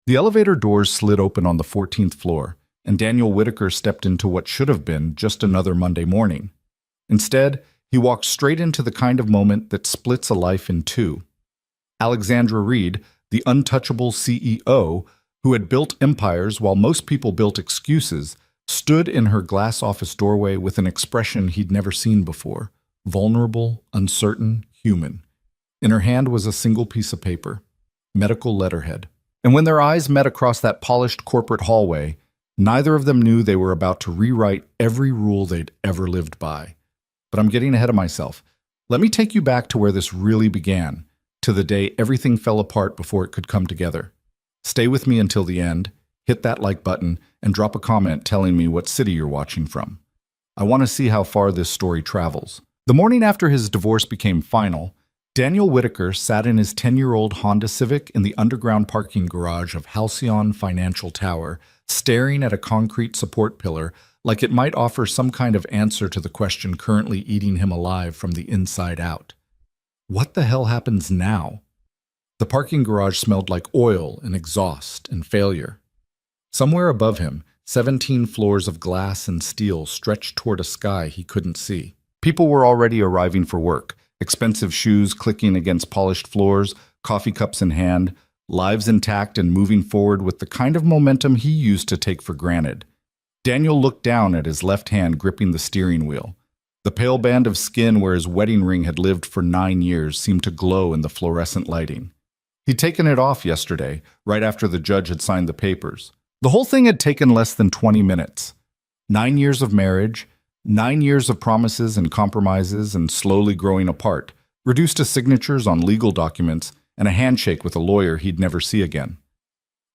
The elevator doors slid open on the 14th floor, and Daniel Whitaker stepped into what should have been just another Monday morning. Instead, he walked straight into the kind of moment that splits a life in two. Alexandra Reed, the untouchable CEO, who had built empires while most people built excuses, stood in her glass office doorway with an expression he'd never seen before: vulnerable, uncertain, human. In her hand was a single piece of paper, medical letterhead. And when their eyes met across that polished corporate hallway, neither of them knew they were about to rewrite every rule they'd ever lived by. But I'm getting ahead of myself. Let me take you back to where this really began, to the day everything fell apart before it could come together. Stay with me until the end, hit that like button, and drop a comment telling me what city you're watching from. I want to see how far this story travels. The morning after his divorce became final, Daniel Whitaker sat in his 10-year-old Honda Civic in the underground parking garage of Halcyon Financial Tower, staring at a concrete support pillar like it might offer some kind of answer to the question currently eating him alive from the inside out. What the hell happens now? The parking garage smelled like oil and exhaust and failure. Somewhere above him, 17 floors of glass and steel stretched toward a sky he couldn't see. People were already arriving for work. Expensive shoes clicking against polished floors, coffee cups in hand, lives intact and moving forward with the kind of momentum he used to take for granted. Daniel looked down at his left hand gripping the steering wheel. The pale band of skin where his wedding ring had lived for 9 years seemed to glow in the fluorescent lighting. He'd taken it off yesterday, right after the judge had signed the papers. The whole thing had taken less than 20 minutes. 9 years of marriage, 9 years of promises and compromises and slowly growing apart, reduced to signatures on legal documents and a handshake with a lawyer he'd never see again.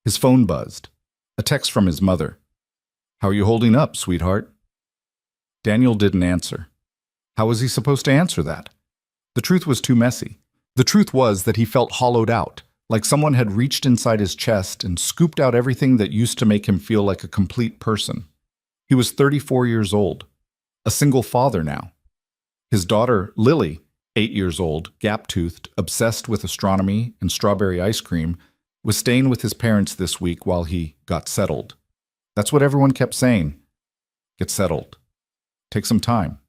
His phone buzzed. A text from his mother. "How are you holding up, sweetheart?" Daniel didn't answer. How was he supposed to answer that? The truth was too messy. The truth was that he felt hollowed out, like someone had reached inside his chest and scooped out everything that used to make him feel like a complete person. He was 34 years old. A single father now. His daughter, Lily, 8 years old, gap-toothed, obsessed with astronomy and strawberry ice cream, was staying with his parents this week while he got settled. That's what everyone kept saying. Get settled. Take some time.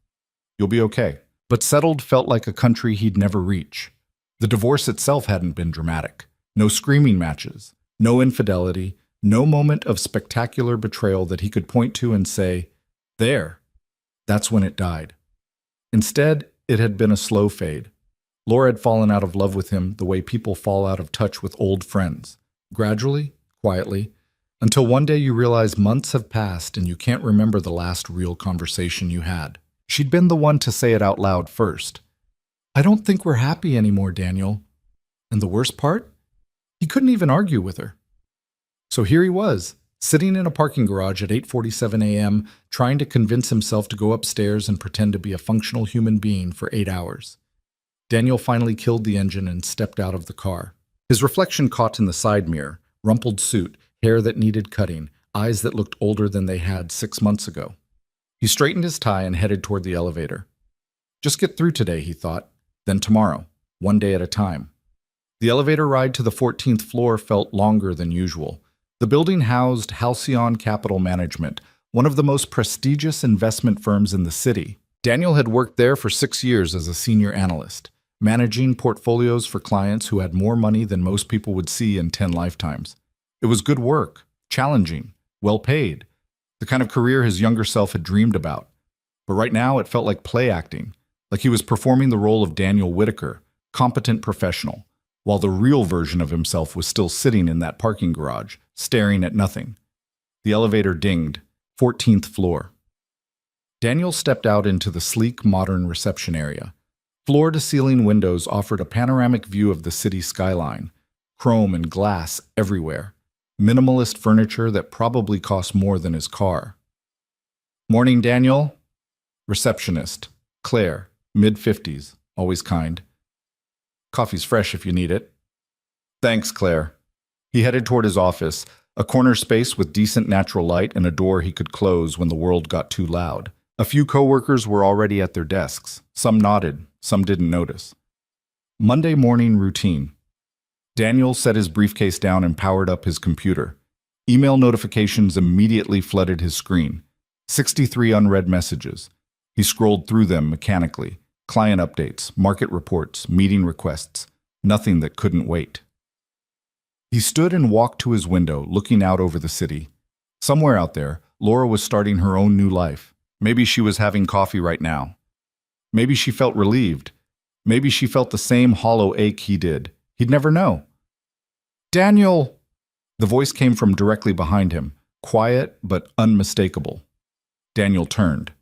You'll be okay. But settled felt like a country he'd never reach. The divorce itself hadn't been dramatic. No screaming matches. No infidelity. No moment of spectacular betrayal that he could point to and say, "There." That's when it died. Instead, it had been a slow fade. Laura had fallen out of love with him the way people fall out of touch with old friends. Gradually, quietly, until one day you realize months have passed and you can't remember the last real conversation you had. She'd been the one to say it out loud first. "I don't think we're happy anymore, Daniel." And the worst part? He couldn't even argue with her. So here he was, sitting in a parking garage at 8:47 a.m., trying to convince himself to go upstairs and pretend to be a functional human being for 8 hours. Daniel finally killed the engine and stepped out of the car. His reflection caught in the side mirror, rumpled suit, hair that needed cutting, eyes that looked older than they had 6 months ago. He straightened his tie and headed toward the elevator. Just get through today, he thought, then tomorrow, one day at a time. The elevator ride to the 14th floor felt longer than usual. The building housed Halcyon Capital Management, one of the most prestigious investment firms in the city. Daniel had worked there for 6 years as a senior analyst, managing portfolios for clients who had more money than most people would see in 10 lifetimes. It was good work, challenging, well paid, the kind of career his younger self had dreamed about. But right now it felt like play acting, like he was performing the role of Daniel Whitaker, competent professional, while the real version of himself was still sitting in that parking garage, staring at nothing. The elevator dinged. 14th floor. Daniel stepped out into the sleek, modern reception area. Floor-to-ceiling windows offered a panoramic view of the city skyline. Chrome and glass everywhere. Minimalist furniture that probably cost more than his car. "Morning, Daniel." Receptionist. Claire, mid-50s, always kind. "Coffee's fresh if you need it." "Thanks, Claire." He headed toward his office, a corner space with decent natural light and a door he could close when the world got too loud. A few coworkers were already at their desks. Some nodded, some didn't notice. Monday morning routine. Daniel set his briefcase down and powered up his computer. Email notifications immediately flooded his screen. 63 unread messages. He scrolled through them mechanically. Client updates, market reports, meeting requests. Nothing that couldn't wait. He stood and walked to his window, looking out over the city. Somewhere out there, Laura was starting her own new life. Maybe she was having coffee right now. Maybe she felt relieved. Maybe she felt the same hollow ache he did. He'd never know. "Daniel!" The voice came from directly behind him, quiet but unmistakable. Daniel turned.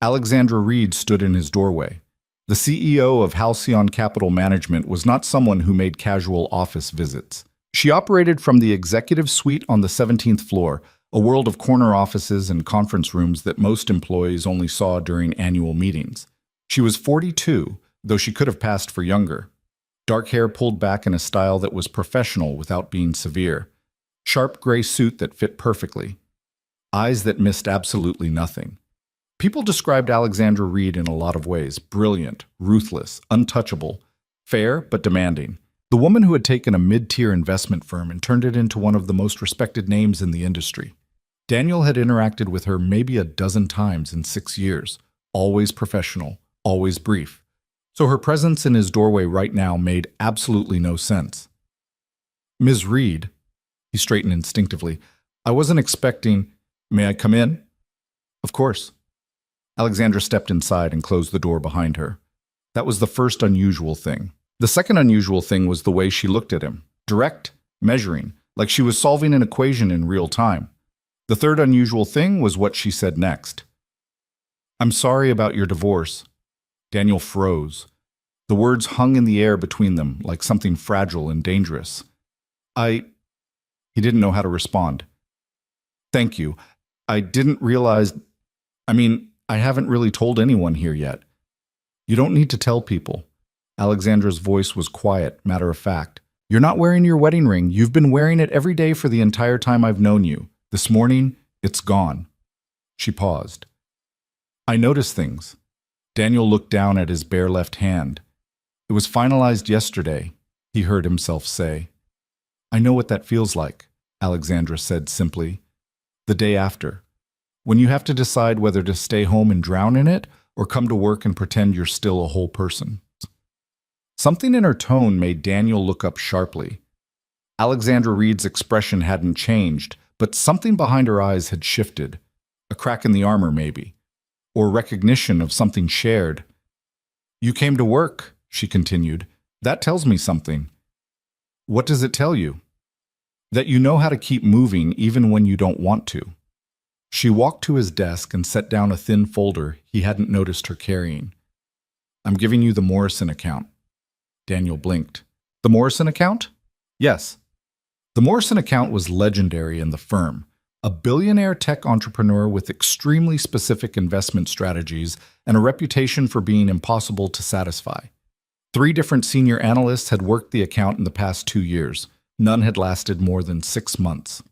Alexandra Reed stood in his doorway. The CEO of Halcyon Capital Management was not someone who made casual office visits. She operated from the executive suite on the 17th floor, a world of corner offices and conference rooms that most employees only saw during annual meetings. She was 42, though she could have passed for younger. Dark hair pulled back in a style that was professional without being severe. Sharp gray suit that fit perfectly. Eyes that missed absolutely nothing. People described Alexandra Reed in a lot of ways: brilliant, ruthless, untouchable, fair but demanding. The woman who had taken a mid-tier investment firm and turned it into one of the most respected names in the industry. Daniel had interacted with her maybe a dozen times in 6 years, always professional, always brief. So her presence in his doorway right now made absolutely no sense. "Ms. Reed," he straightened instinctively. "I wasn't expecting—" "May I come in?" "Of course." Alexandra stepped inside and closed the door behind her. That was the first unusual thing. The second unusual thing was the way she looked at him. Direct, measuring, like she was solving an equation in real time. The third unusual thing was what she said next. "I'm sorry about your divorce." Daniel froze. The words hung in the air between them like something fragile and dangerous. He didn't know how to respond. "Thank you. I didn't realize... I haven't really told anyone here yet." "You don't need to tell people." Alexandra's voice was quiet, matter of fact. "You're not wearing your wedding ring. You've been wearing it every day for the entire time I've known you. This morning, it's gone." She paused. "I notice things." Daniel looked down at his bare left hand. "It was finalized yesterday," he heard himself say. "I know what that feels like," Alexandra said simply. "The day after. When you have to decide whether to stay home and drown in it or come to work and pretend you're still a whole person." Something in her tone made Daniel look up sharply. Alexandra Reed's expression hadn't changed, but something behind her eyes had shifted. A crack in the armor, maybe. Or recognition of something shared. "You came to work," she continued. "That tells me something." "What does it tell you?" "That you know how to keep moving even when you don't want to." She walked to his desk and set down a thin folder he hadn't noticed her carrying. "I'm giving you the Morrison account." Daniel blinked. "The Morrison account?" "Yes." The Morrison account was legendary in the firm. A billionaire tech entrepreneur with extremely specific investment strategies and a reputation for being impossible to satisfy. 3 different senior analysts had worked the account in the past 2 years. None had lasted more than 6 months.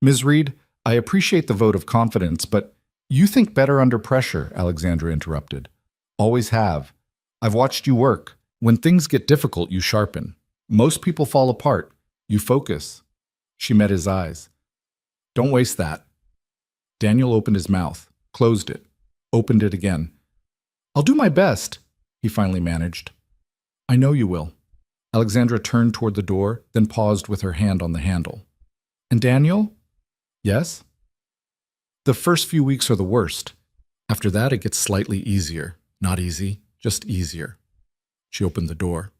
"Ms. Reed, I appreciate the vote of confidence, but you think better under pressure," Alexandra interrupted. "Always have. I've watched you work. When things get difficult, you sharpen. Most people fall apart. You focus." She met his eyes. "Don't waste that." Daniel opened his mouth, closed it, opened it again. "I'll do my best," he finally managed. "I know you will." Alexandra turned toward the door, then paused with her hand on the handle. "And Daniel?" "Yes?" "The first few weeks are the worst. After that, it gets slightly easier. Not easy, just easier." She opened the door.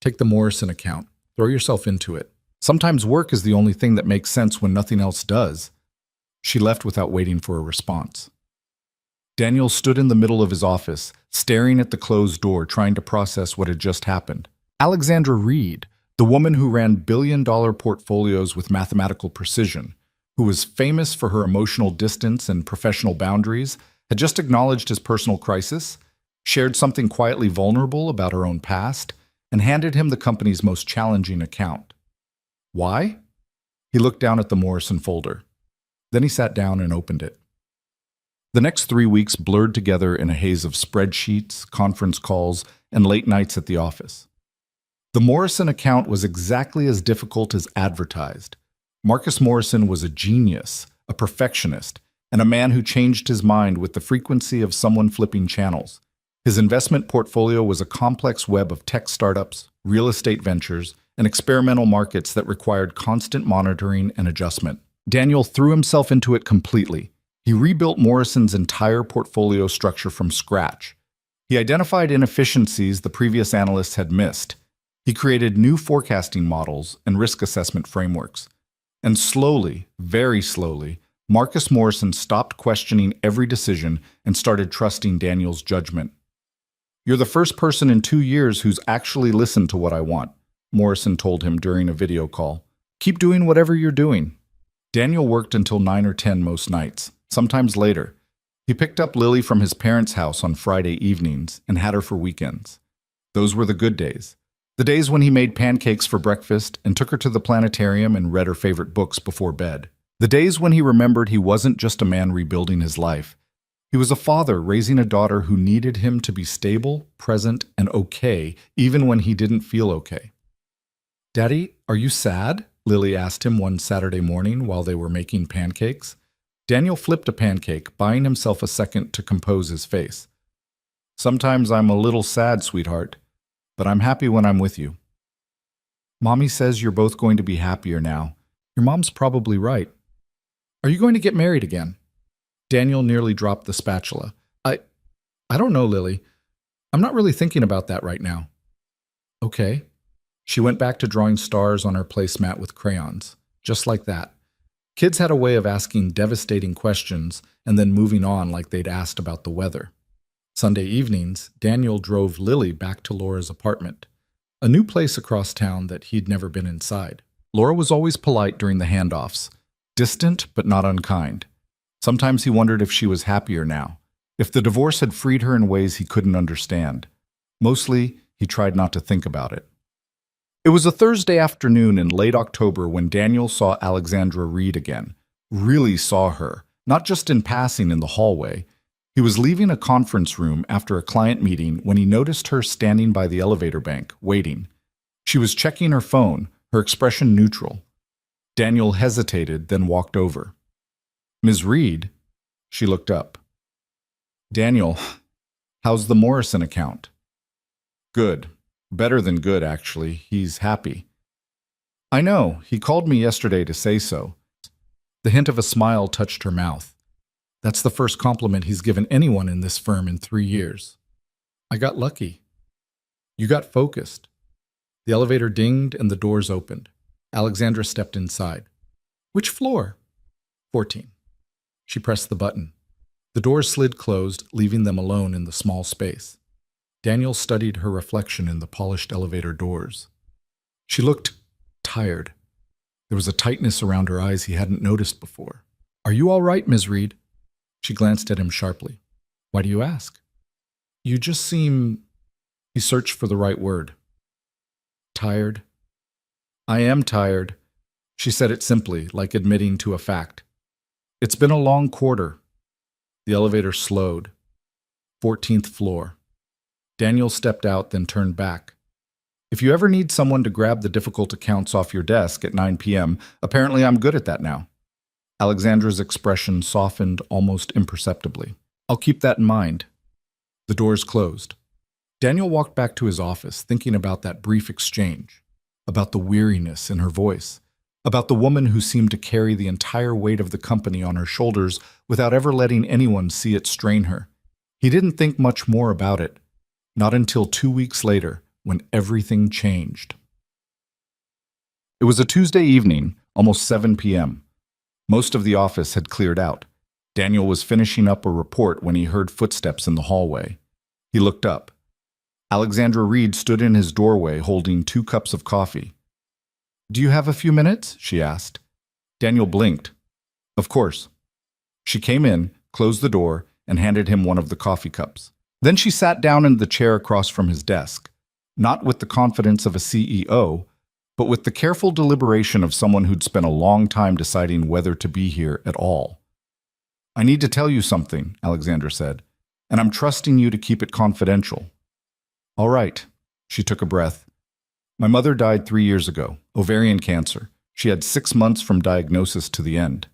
"Take the Morrison account. Throw yourself into it. Sometimes work is the only thing that makes sense when nothing else does." She left without waiting for a response. Daniel stood in the middle of his office, staring at the closed door, trying to process what had just happened. Alexandra Reed, the woman who ran billion-dollar portfolios with mathematical precision, who was famous for her emotional distance and professional boundaries, had just acknowledged his personal crisis, shared something quietly vulnerable about her own past, and handed him the company's most challenging account. Why? He looked down at the Morrison folder. Then he sat down and opened it. The next 3 weeks blurred together in a haze of spreadsheets, conference calls, and late nights at the office. The Morrison account was exactly as difficult as advertised. Marcus Morrison was a genius, a perfectionist, and a man who changed his mind with the frequency of someone flipping channels. His investment portfolio was a complex web of tech startups, real estate ventures, and experimental markets that required constant monitoring and adjustment. Daniel threw himself into it completely. He rebuilt Morrison's entire portfolio structure from scratch. He identified inefficiencies the previous analysts had missed. He created new forecasting models and risk assessment frameworks. And slowly, very slowly, Marcus Morrison stopped questioning every decision and started trusting Daniel's judgment. "You're the first person in 2 years who's actually listened to what I want," Morrison told him during a video call. "Keep doing whatever you're doing." Daniel worked until 9 or 10 most nights, sometimes later. He picked up Lily from his parents' house on Friday evenings and had her for weekends. Those were the good days. The days when he made pancakes for breakfast and took her to the planetarium and read her favorite books before bed. The days when he remembered he wasn't just a man rebuilding his life. He was a father raising a daughter who needed him to be stable, present, and okay, even when he didn't feel okay. "Daddy, are you sad?" Lily asked him one Saturday morning while they were making pancakes. Daniel flipped a pancake, buying himself a second to compose his face. "Sometimes I'm a little sad, sweetheart, but I'm happy when I'm with you." "Mommy says you're both going to be happier now. Your mom's probably right. Are you going to get married again?" Daniel nearly dropped the spatula. I don't know, Lily. I'm not really thinking about that right now." "Okay." She went back to drawing stars on her placemat with crayons, just like that. Kids had a way of asking devastating questions and then moving on like they'd asked about the weather. Sunday evenings, Daniel drove Lily back to Laura's apartment, a new place across town that he'd never been inside. Laura was always polite during the handoffs, distant but not unkind. Sometimes he wondered if she was happier now, if the divorce had freed her in ways he couldn't understand. Mostly, he tried not to think about it. It was a Thursday afternoon in late October when Daniel saw Alexandra Reed again. Really saw her, not just in passing in the hallway. He was leaving a conference room after a client meeting when he noticed her standing by the elevator bank, waiting. She was checking her phone, her expression neutral. Daniel hesitated, then walked over. "Ms. Reed?" She looked up. "Daniel, how's the Morrison account?" "Good. Better than good, actually. He's happy." "I know. He called me yesterday to say so." The hint of a smile touched her mouth. "That's the first compliment he's given anyone in this firm in 3 years. I got lucky." "You got focused." The elevator dinged and the doors opened. Alexandra stepped inside. "Which floor?" 14. She pressed the button. The doors slid closed, leaving them alone in the small space. Daniel studied her reflection in the polished elevator doors. She looked tired. There was a tightness around her eyes he hadn't noticed before. "Are you all right, Ms. Reed?" She glanced at him sharply. "Why do you ask?" "You just seem—" He searched for the right word. "Tired?" "I am tired." She said it simply, like admitting to a fact. "It's been a long quarter." The elevator slowed. 14th floor. Daniel stepped out, then turned back. "If you ever need someone to grab the difficult accounts off your desk at 9 p.m., apparently I'm good at that now." Alexandra's expression softened almost imperceptibly. "I'll keep that in mind." The doors closed. Daniel walked back to his office, thinking about that brief exchange, about the weariness in her voice, about the woman who seemed to carry the entire weight of the company on her shoulders without ever letting anyone see it strain her. He didn't think much more about it, not until 2 weeks later, when everything changed. It was a Tuesday evening, almost 7 p.m. Most of the office had cleared out. Daniel was finishing up a report when he heard footsteps in the hallway. He looked up. Alexandra Reed stood in his doorway holding 2 cups of coffee. "Do you have a few minutes?" she asked. Daniel blinked. "Of course." She came in, closed the door, and handed him one of the coffee cups. Then she sat down in the chair across from his desk, not with the confidence of a CEO, but with the careful deliberation of someone who'd spent a long time deciding whether to be here at all. "I need to tell you something," Alexandra said, "and I'm trusting you to keep it confidential." "All right." She took a breath. My mother died 3 years ago, ovarian cancer. She had 6 months from diagnosis to the end.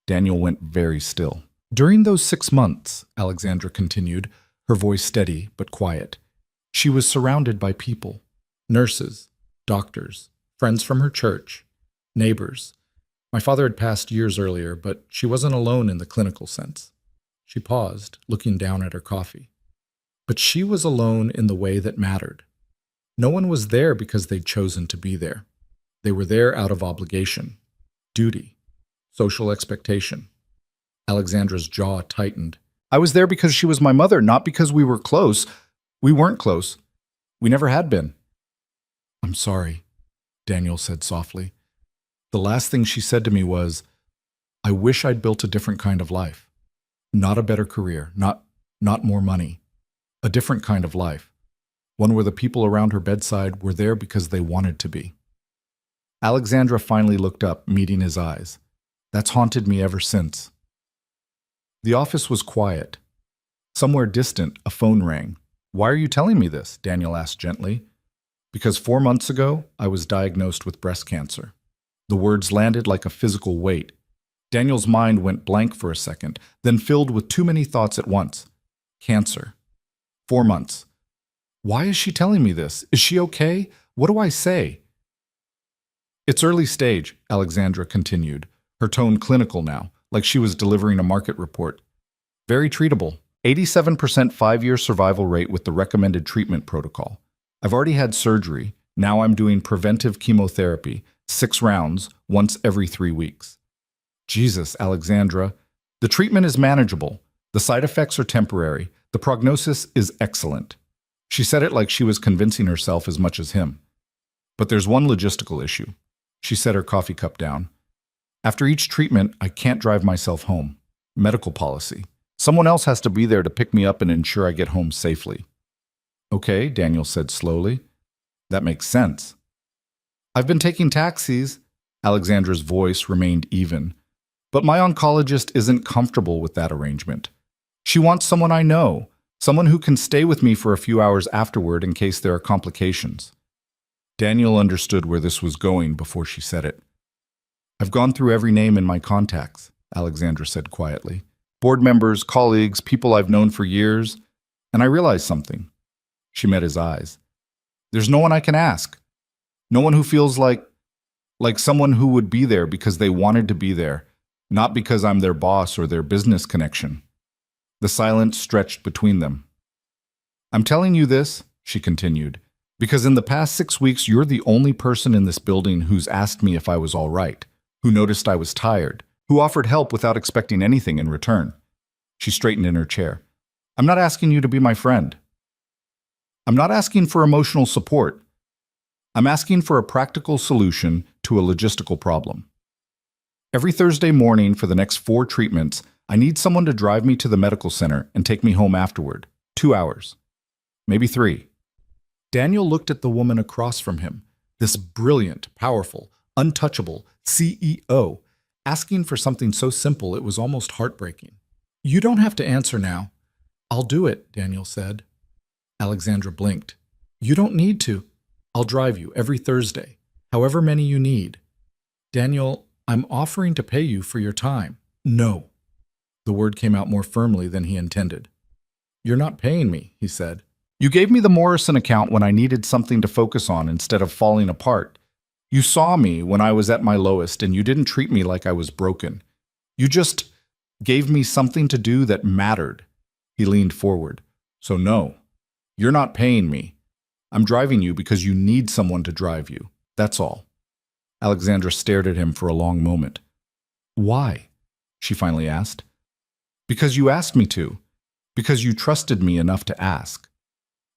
Daniel went very still. During those 6 months, Alexandra continued, her voice steady but quiet, she was surrounded by people, nurses, doctors, friends from her church, neighbors. My father had passed years earlier, but she wasn't alone in the clinical sense. She paused, looking down at her coffee. But she was alone in the way that mattered. No one was there because they'd chosen to be there. They were there out of obligation, duty, social expectation. Alexandra's jaw tightened. I was there because she was my mother, not because we were close. We weren't close. We never had been. I'm sorry, Daniel said softly. The last thing she said to me was, I wish I'd built a different kind of life. Not a better career, not more money. A different kind of life. One where the people around her bedside were there because they wanted to be. Alexandra finally looked up, meeting his eyes. That's haunted me ever since. The office was quiet. Somewhere distant, a phone rang. Why are you telling me this? Daniel asked gently. Because 4 months ago, I was diagnosed with breast cancer. The words landed like a physical weight. Daniel's mind went blank for a second, then filled with too many thoughts at once. Cancer. 4 months. Why is she telling me this? Is she okay? What do I say? It's early stage, Alexandra continued, her tone clinical now, like she was delivering a market report. Very treatable. 87% 5-year survival rate with the recommended treatment protocol. I've already had surgery. Now I'm doing preventive chemotherapy, 6 rounds, once every 3 weeks. Jesus, Alexandra. The treatment is manageable. The side effects are temporary. The prognosis is excellent. She said it like she was convincing herself as much as him. But there's one logistical issue. She set her coffee cup down. After each treatment, I can't drive myself home. Medical policy. Someone else has to be there to pick me up and ensure I get home safely. Okay, Daniel said slowly. That makes sense. I've been taking taxis. Alexandra's voice remained even. But my oncologist isn't comfortable with that arrangement. She wants someone I know, someone who can stay with me for a few hours afterward in case there are complications. Daniel understood where this was going before she said it. I've gone through every name in my contacts, Alexandra said quietly. Board members, colleagues, people I've known for years, and I realized something. She met his eyes. There's no one I can ask. No one who feels like someone who would be there because they wanted to be there, not because I'm their boss or their business connection. The silence stretched between them. I'm telling you this, she continued, because in the past 6 weeks you're the only person in this building who's asked me if I was all right, who noticed I was tired, who offered help without expecting anything in return. She straightened in her chair. I'm not asking you to be my friend. I'm not asking for emotional support. I'm asking for a practical solution to a logistical problem. Every Thursday morning for the next 4 treatments, I need someone to drive me to the medical center and take me home afterward. 2 hours. Maybe 3. Daniel looked at the woman across from him, this brilliant, powerful, untouchable CEO, asking for something so simple it was almost heartbreaking. You don't have to answer now. I'll do it, Daniel said. Alexandra blinked. You don't need to. I'll drive you every Thursday, however many you need. Daniel, I'm offering to pay you for your time. No. The word came out more firmly than he intended. You're not paying me, he said. You gave me the Morrison account when I needed something to focus on instead of falling apart. You saw me when I was at my lowest and you didn't treat me like I was broken. You just gave me something to do that mattered. He leaned forward. So no, you're not paying me. I'm driving you because you need someone to drive you. That's all. Alexandra stared at him for a long moment. Why? She finally asked. Because you asked me to. Because you trusted me enough to ask.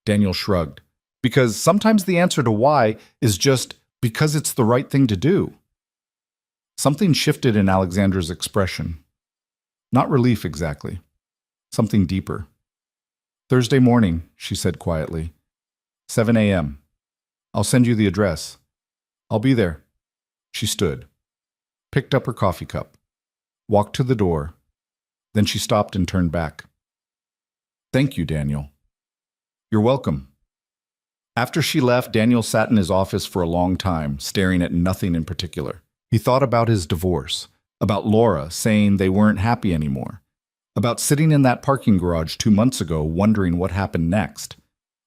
Daniel shrugged. Because sometimes the answer to why is just because it's the right thing to do. Something shifted in Alexandra's expression. Not relief exactly. Something deeper. Thursday morning, she said quietly. 7 a.m. I'll send you the address. I'll be there. She stood, picked up her coffee cup, walked to the door. Then she stopped and turned back. Thank you, Daniel. You're welcome. After she left, Daniel sat in his office for a long time, staring at nothing in particular. He thought about his divorce, about Laura saying they weren't happy anymore, about sitting in that parking garage 2 months ago wondering what happened next.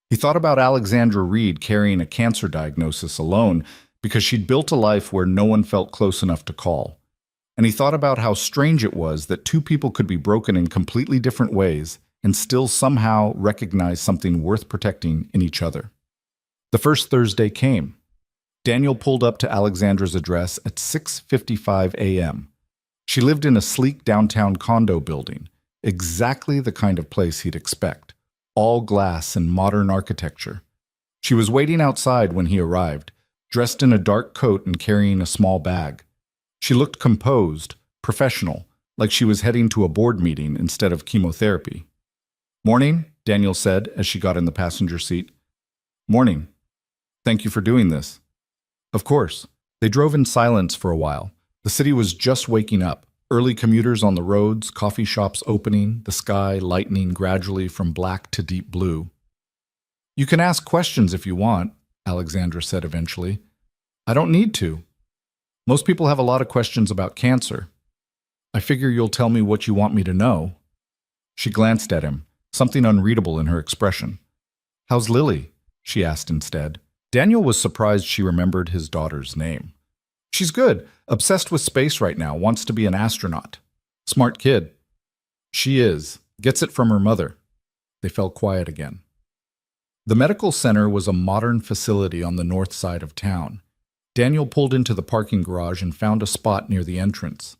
He thought about Alexandra Reed carrying a cancer diagnosis alone because she'd built a life where no one felt close enough to call. And he thought about how strange it was that two people could be broken in completely different ways and still somehow recognize something worth protecting in each other. The first Thursday came. Daniel pulled up to Alexandra's address at 6:55 a.m. She lived in a sleek downtown condo building, exactly the kind of place he'd expect, all glass and modern architecture. She was waiting outside when he arrived, dressed in a dark coat and carrying a small bag. She looked composed, professional, like she was heading to a board meeting instead of chemotherapy. "Morning," Daniel said as she got in the passenger seat. "Morning. Thank you for doing this." Of course. They drove in silence for a while. The city was just waking up. Early commuters on the roads, coffee shops opening, the sky lightening gradually from black to deep blue. "You can ask questions if you want," Alexandra said eventually. "I don't need to. Most people have a lot of questions about cancer. I figure you'll tell me what you want me to know." She glanced at him, something unreadable in her expression. "How's Lily?" she asked instead. Daniel was surprised she remembered his daughter's name. "She's good, obsessed with space right now, wants to be an astronaut. Smart kid." "She is. Gets it from her mother." They fell quiet again. The medical center was a modern facility on the north side of town. Daniel pulled into the parking garage and found a spot near the entrance.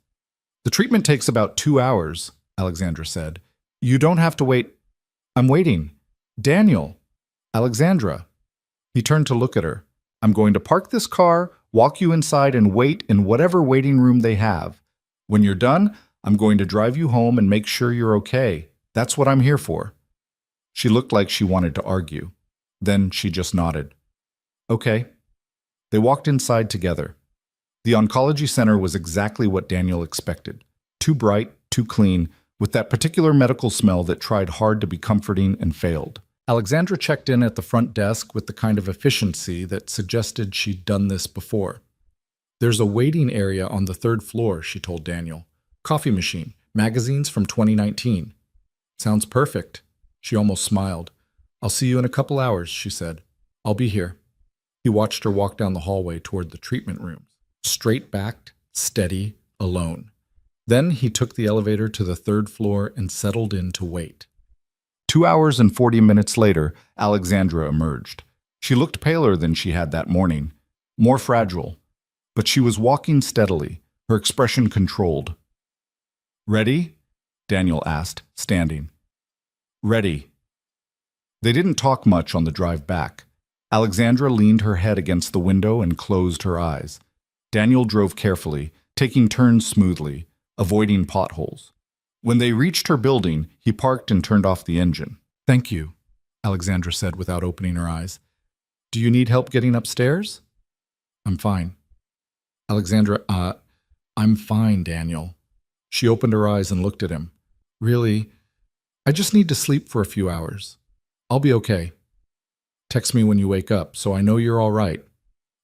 "The treatment takes about 2 hours," Alexandra said. "You don't have to wait." "I'm waiting." "Daniel." "Alexandra." He turned to look at her. "I'm going to park this car, walk you inside, and wait in whatever waiting room they have. When you're done, I'm going to drive you home and make sure you're okay. That's what I'm here for." She looked like she wanted to argue. Then she just nodded. "Okay." They walked inside together. The oncology center was exactly what Daniel expected. Too bright, too clean, with that particular medical smell that tried hard to be comforting and failed. Alexandra checked in at the front desk with the kind of efficiency that suggested she'd done this before. "There's a waiting area on the 3rd floor," she told Daniel. "Coffee machine, magazines from 2019. "Sounds perfect." She almost smiled. "I'll see you in a couple hours," she said. "I'll be here." He watched her walk down the hallway toward the treatment rooms, straight-backed, steady, alone. Then he took the elevator to the 3rd floor and settled in to wait. 2 hours and 40 minutes later, Alexandra emerged. She looked paler than she had that morning, more fragile, but she was walking steadily, her expression controlled. "Ready?" Daniel asked, standing. "Ready." They didn't talk much on the drive back. Alexandra leaned her head against the window and closed her eyes. Daniel drove carefully, taking turns smoothly, avoiding potholes. When they reached her building, he parked and turned off the engine. "Thank you," Alexandra said without opening her eyes. "Do you need help getting upstairs?" "I'm fine." Alexandra, I'm fine, Daniel." She opened her eyes and looked at him. "Really? I just need to sleep for a few hours. I'll be okay. Text me when you wake up, so I know you're all right."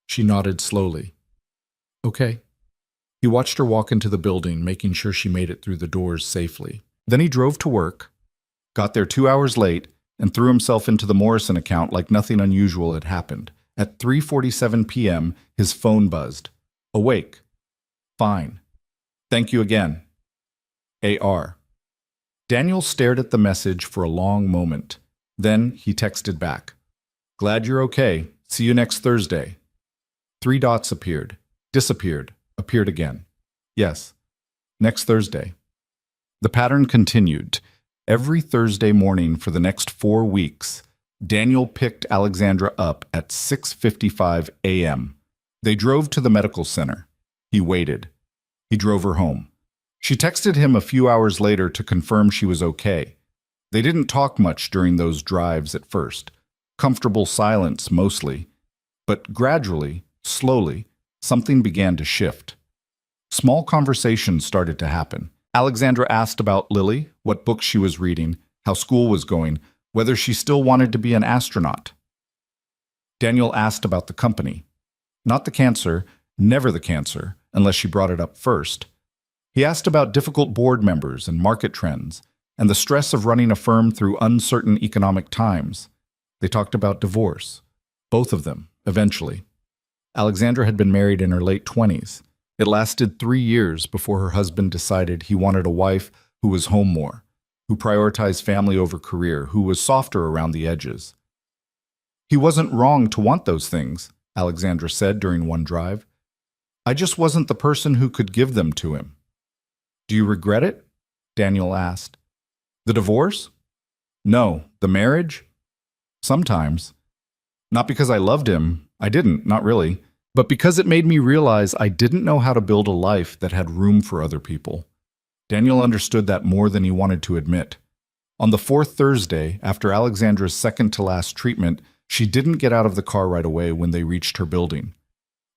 She nodded slowly. "Okay." He watched her walk into the building, making sure she made it through the doors safely. Then he drove to work, got there 2 hours late, and threw himself into the Morrison account like nothing unusual had happened. At 3:47 p.m., his phone buzzed. "Awake." "Fine. Thank you again. AR." Daniel stared at the message for a long moment. Then he texted back. "Glad you're okay. See you next Thursday." 3 dots appeared, disappeared, appeared again. "Yes. Next Thursday." The pattern continued. Every Thursday morning for the next 4 weeks, Daniel picked Alexandra up at 6:55 a.m. They drove to the medical center. He waited. He drove her home. She texted him a few hours later to confirm she was okay. They didn't talk much during those drives at first. Comfortable silence mostly. But gradually, slowly, something began to shift. Small conversations started to happen. Alexandra asked about Lily, what books she was reading, how school was going, whether she still wanted to be an astronaut. Daniel asked about the company. Not the cancer, never the cancer, unless she brought it up first. He asked about difficult board members and market trends, and the stress of running a firm through uncertain economic times. They talked about divorce. Both of them, eventually. Alexandra had been married in her late 20s. It lasted 3 years before her husband decided he wanted a wife who was home more, who prioritized family over career, who was softer around the edges. He wasn't wrong to want those things, Alexandra said during one drive. I just wasn't the person who could give them to him. Do you regret it? Daniel asked. The divorce? No. The marriage? Sometimes. Not because I loved him. I didn't, not really. But because it made me realize I didn't know how to build a life that had room for other people. Daniel understood that more than he wanted to admit. On the fourth Thursday, after Alexandra's second-to-last treatment, she didn't get out of the car right away when they reached her building.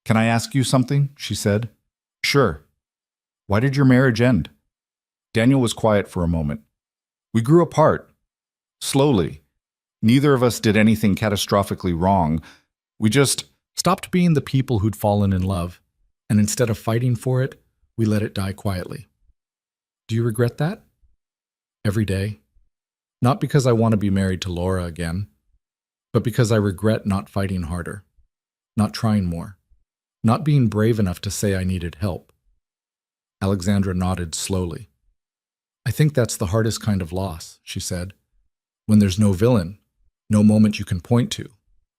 Can I ask you something? She said. Sure. Why did your marriage end? Daniel was quiet for a moment. We grew apart. Slowly. Neither of us did anything catastrophically wrong. We just stopped being the people who'd fallen in love, and instead of fighting for it, we let it die quietly. Do you regret that? Every day. Not because I want to be married to Laura again, but because I regret not fighting harder, not trying more, not being brave enough to say I needed help. Alexandra nodded slowly. I think that's the hardest kind of loss, she said. When there's no villain, no moment you can point to,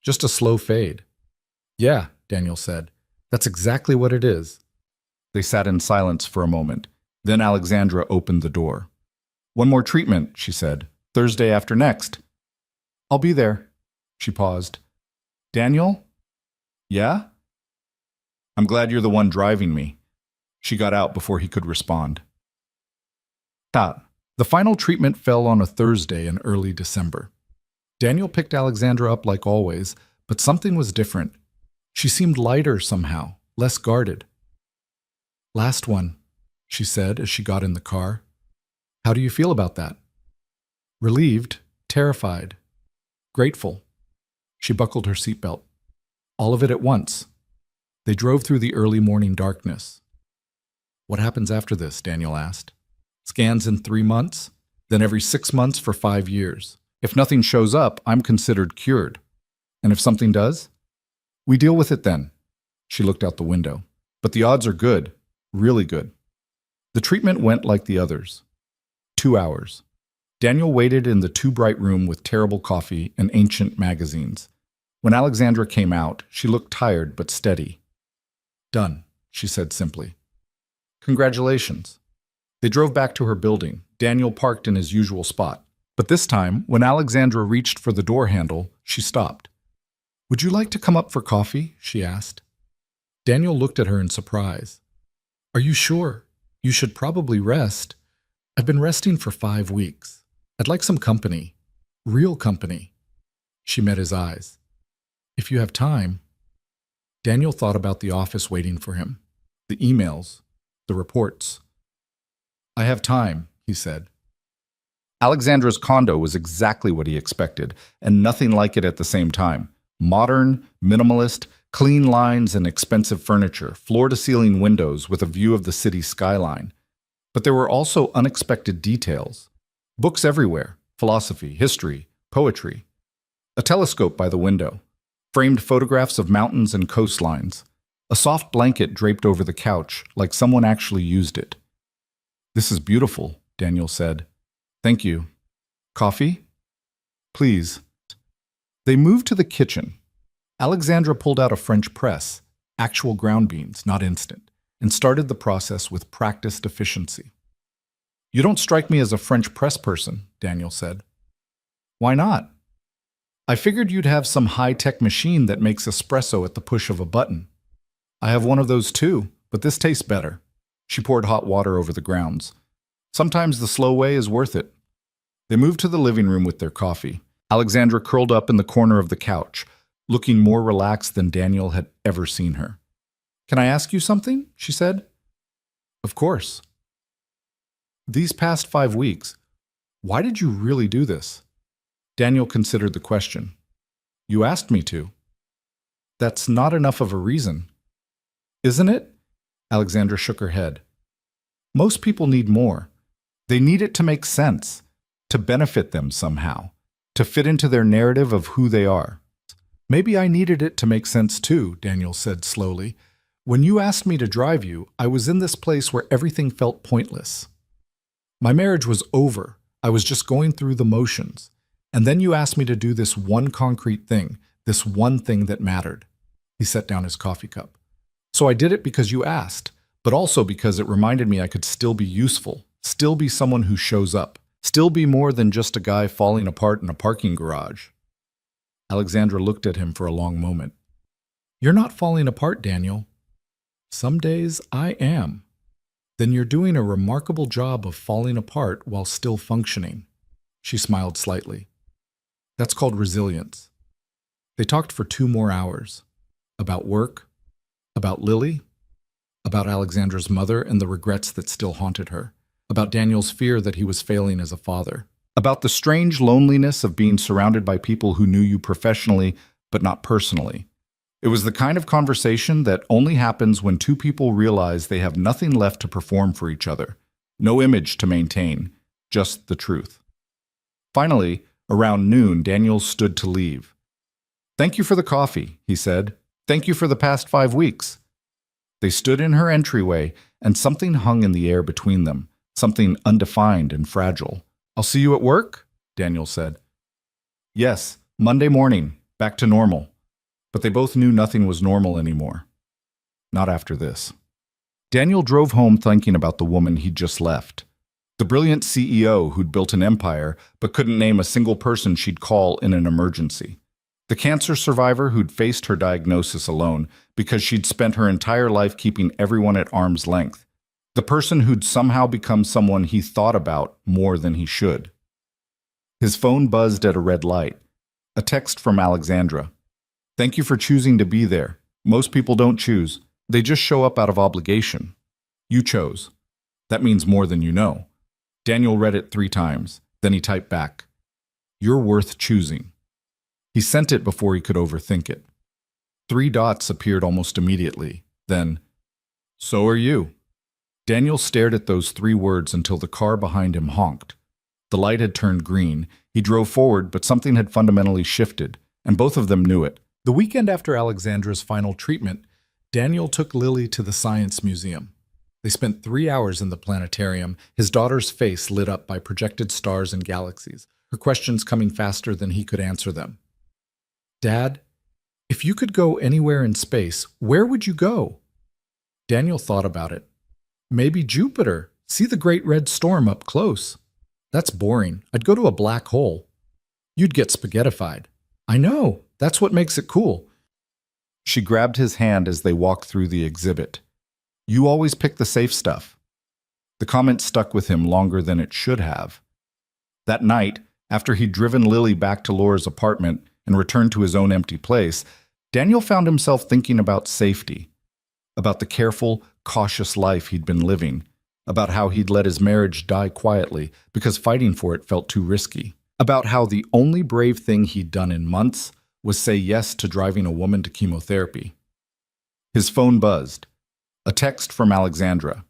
just a slow fade. Yeah, Daniel said. That's exactly what it is. They sat in silence for a moment. Then Alexandra opened the door. One more treatment, she said. Thursday after next. I'll be there. She paused. Daniel? Yeah? I'm glad you're the one driving me. She got out before he could respond. The final treatment fell on a Thursday in early December. Daniel picked Alexandra up like always, but something was different. She seemed lighter somehow, less guarded. Last one, she said as she got in the car. How do you feel about that? Relieved, terrified, grateful. She buckled her seatbelt. All of it at once. They drove through the early morning darkness. What happens after this? Daniel asked. Scans in 3 months, then every 6 months for 5 years. If nothing shows up, I'm considered cured. And if something does? We deal with it then. She looked out the window. But the odds are good, really good. The treatment went like the others. 2 hours. Daniel waited in the too-bright room with terrible coffee and ancient magazines. When Alexandra came out, she looked tired but steady. Done, she said simply. Congratulations. They drove back to her building. Daniel parked in his usual spot. But this time, when Alexandra reached for the door handle, she stopped. Would you like to come up for coffee? She asked. Daniel looked at her in surprise. Are you sure? You should probably rest. I've been resting for 5 weeks. I'd like some company. Real company. She met his eyes. If you have time. Daniel thought about the office waiting for him. The emails. The reports. I have time, he said. Alexandra's condo was exactly what he expected, and nothing like it at the same time. Modern, minimalist, clean lines and expensive furniture, floor-to-ceiling windows with a view of the city skyline. But there were also unexpected details. Books everywhere, philosophy, history, poetry. A telescope by the window. Framed photographs of mountains and coastlines. A soft blanket draped over the couch, like someone actually used it. This is beautiful, Daniel said. Thank you. Coffee? Please. They moved to the kitchen. Alexandra pulled out a French press, actual ground beans, not instant, and started the process with practiced efficiency. You don't strike me as a French press person, Daniel said. Why not? I figured you'd have some high-tech machine that makes espresso at the push of a button. I have one of those too, but this tastes better. She poured hot water over the grounds. Sometimes the slow way is worth it. They moved to the living room with their coffee. Alexandra curled up in the corner of the couch, looking more relaxed than Daniel had ever seen her. Can I ask you something? She said. Of course. These past 5 weeks, why did you really do this? Daniel considered the question. You asked me to. That's not enough of a reason. Isn't it? Alexandra shook her head. Most people need more. They need it to make sense, to benefit them somehow, to fit into their narrative of who they are. Maybe I needed it to make sense too, Daniel said slowly. When you asked me to drive you, I was in this place where everything felt pointless. My marriage was over. I was just going through the motions. And then you asked me to do this one concrete thing, this one thing that mattered. He set down his coffee cup. So I did it because you asked, but also because it reminded me I could still be useful, still be someone who shows up, still be more than just a guy falling apart in a parking garage. Alexandra looked at him for a long moment. You're not falling apart, Daniel. Some days I am. Then you're doing a remarkable job of falling apart while still functioning. She smiled slightly. That's called resilience. They talked for 2 more hours. About work, about Lily, about Alexandra's mother and the regrets that still haunted her, about Daniel's fear that he was failing as a father, about the strange loneliness of being surrounded by people who knew you professionally but not personally. It was the kind of conversation that only happens when 2 people realize they have nothing left to perform for each other, no image to maintain, just the truth. Finally, around noon, Daniel stood to leave. Thank you for the coffee, he said. Thank you for the past 5 weeks. They stood in her entryway, and something hung in the air between them, something undefined and fragile. I'll see you at work, Daniel said. Yes, Monday morning, back to normal. But they both knew nothing was normal anymore. Not after this. Daniel drove home thinking about the woman he'd just left. The brilliant CEO who'd built an empire but couldn't name a single person she'd call in an emergency. The cancer survivor who'd faced her diagnosis alone because she'd spent her entire life keeping everyone at arm's length. The person who'd somehow become someone he thought about more than he should. His phone buzzed at a red light. A text from Alexandra. Thank you for choosing to be there. Most people don't choose. They just show up out of obligation. You chose. That means more than you know. Daniel read it 3 times. Then he typed back. You're worth choosing. He sent it before he could overthink it. 3 dots appeared almost immediately. Then, so are you. Daniel stared at those 3 words until the car behind him honked. The light had turned green. He drove forward, but something had fundamentally shifted, and both of them knew it. The weekend after Alexandra's final treatment, Daniel took Lily to the Science Museum. They spent 3 hours in the planetarium, his daughter's face lit up by projected stars and galaxies, her questions coming faster than he could answer them. Dad, if you could go anywhere in space, where would you go? Daniel thought about it. Maybe Jupiter. See the Great Red Storm up close. That's boring. I'd go to a black hole. You'd get spaghettified. I know. That's what makes it cool. She grabbed his hand as they walked through the exhibit. You always pick the safe stuff. The comment stuck with him longer than it should have. That night, after he'd driven Lily back to Laura's apartment and returned to his own empty place, Daniel found himself thinking about safety, about the careful, cautious life he'd been living, about how he'd let his marriage die quietly because fighting for it felt too risky, about how the only brave thing he'd done in months was say yes to driving a woman to chemotherapy. His phone buzzed. A text from Alexandra.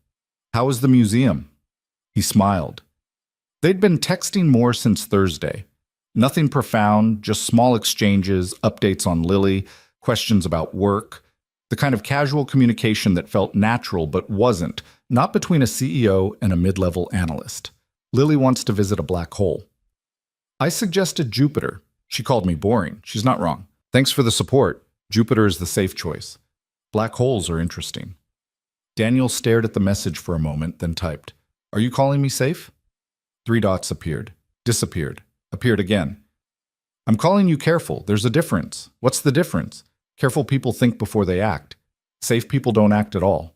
How is the museum? He smiled. They'd been texting more since Thursday. Nothing profound, just small exchanges, updates on Lily, questions about work, the kind of casual communication that felt natural but wasn't, not between a CEO and a mid-level analyst. Lily wants to visit a black hole. I suggested Jupiter. She called me boring. She's not wrong. Thanks for the support. Jupiter is the safe choice. Black holes are interesting. Daniel stared at the message for a moment, then typed, Are you calling me safe? 3 dots appeared, disappeared, appeared again. I'm calling you careful. There's a difference. What's the difference? Careful people think before they act. Safe people don't act at all.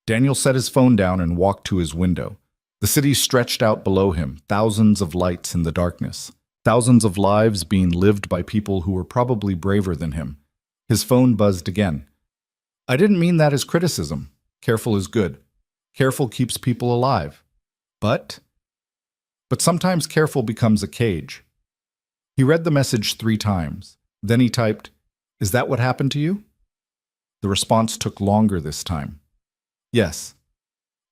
Daniel set his phone down and walked to his window. The city stretched out below him, thousands of lights in the darkness. Thousands of lives being lived by people who were probably braver than him. His phone buzzed again. I didn't mean that as criticism. Careful is good. Careful keeps people alive. But sometimes careful becomes a cage. He read the message 3 times. Then he typed, Is that what happened to you? The response took longer this time. Yes.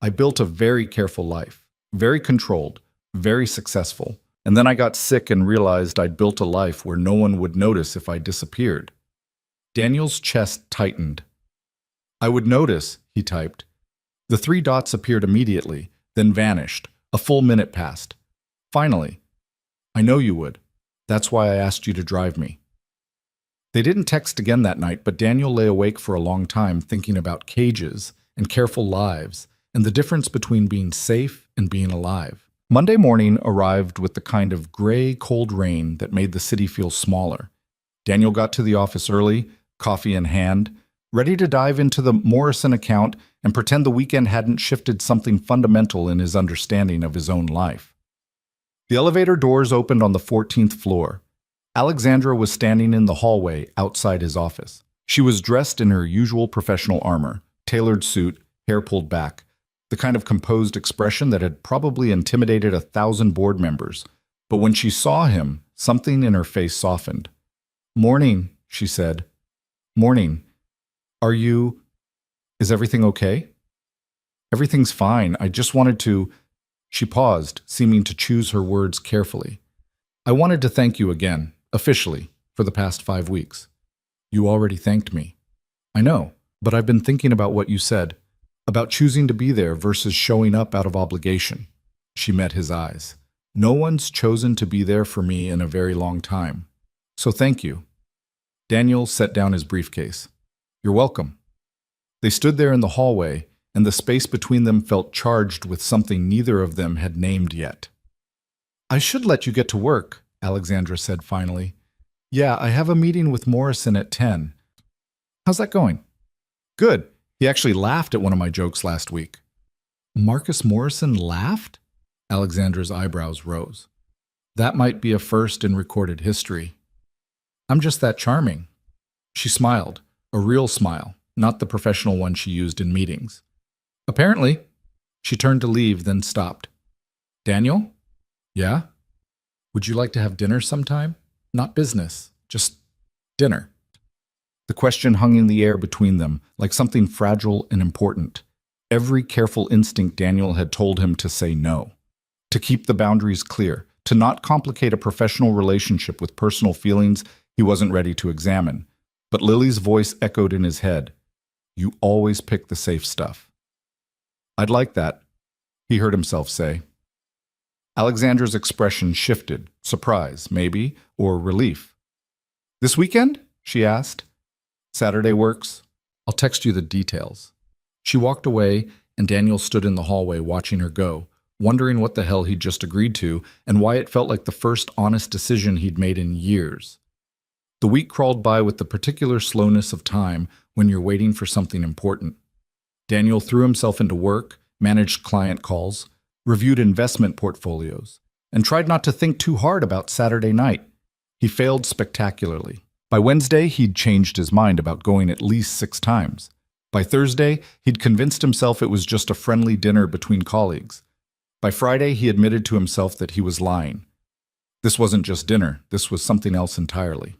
I built a very careful life, very controlled, very successful, and then I got sick and realized I'd built a life where no one would notice if I disappeared. Daniel's chest tightened. I would notice, he typed. The 3 dots appeared immediately, then vanished. A full minute passed. Finally, I know you would. That's why I asked you to drive me. They didn't text again that night, but Daniel lay awake for a long time thinking about cages and careful lives and the difference between being safe and being alive. Monday morning arrived with the kind of gray, cold rain that made the city feel smaller. Daniel got to the office early, coffee in hand, ready to dive into the Morrison account and pretend the weekend hadn't shifted something fundamental in his understanding of his own life. The elevator doors opened on the 14th floor. Alexandra was standing in the hallway outside his office. She was dressed in her usual professional armor, tailored suit, hair pulled back, the kind of composed expression that had probably intimidated 1,000 board members. But when she saw him, something in her face softened. "Morning," she said. "Morning. Is everything okay?" "Everything's fine. I just wanted to—" She paused, seeming to choose her words carefully. "I wanted to thank you again, officially, for the past 5 weeks." "You already thanked me." "I know, but I've been thinking about what you said, about choosing to be there versus showing up out of obligation." She met his eyes. "No one's chosen to be there for me in a very long time. So thank you." Daniel set down his briefcase. "You're welcome." They stood there in the hallway, and the space between them felt charged with something neither of them had named yet. "I should let you get to work," Alexandra said finally. "Yeah, I have a meeting with Morrison at 10. How's that going?" "Good. He actually laughed at one of my jokes last week." "Marcus Morrison laughed?" Alexandra's eyebrows rose. "That might be a first in recorded history." "I'm just that charming." She smiled, a real smile, not the professional one she used in meetings. "Apparently." She turned to leave, then stopped. "Daniel?" "Yeah?" "Would you like to have dinner sometime? Not business, just dinner." The question hung in the air between them, like something fragile and important. Every careful instinct Daniel had told him to say no, to keep the boundaries clear, to not complicate a professional relationship with personal feelings he wasn't ready to examine. But Lily's voice echoed in his head. "You always pick the safe stuff." "I'd like that," he heard himself say. Alexandra's expression shifted, surprise, maybe, or relief. "This weekend?" she asked. "Saturday works. I'll text you the details." She walked away, and Daniel stood in the hallway watching her go, wondering what the hell he'd just agreed to and why it felt like the first honest decision he'd made in years. The week crawled by with the particular slowness of time when you're waiting for something important. Daniel threw himself into work, managed client calls, reviewed investment portfolios, and tried not to think too hard about Saturday night. He failed spectacularly. By Wednesday, he'd changed his mind about going at least 6 times. By Thursday, he'd convinced himself it was just a friendly dinner between colleagues. By Friday, he admitted to himself that he was lying. This wasn't just dinner, this was something else entirely.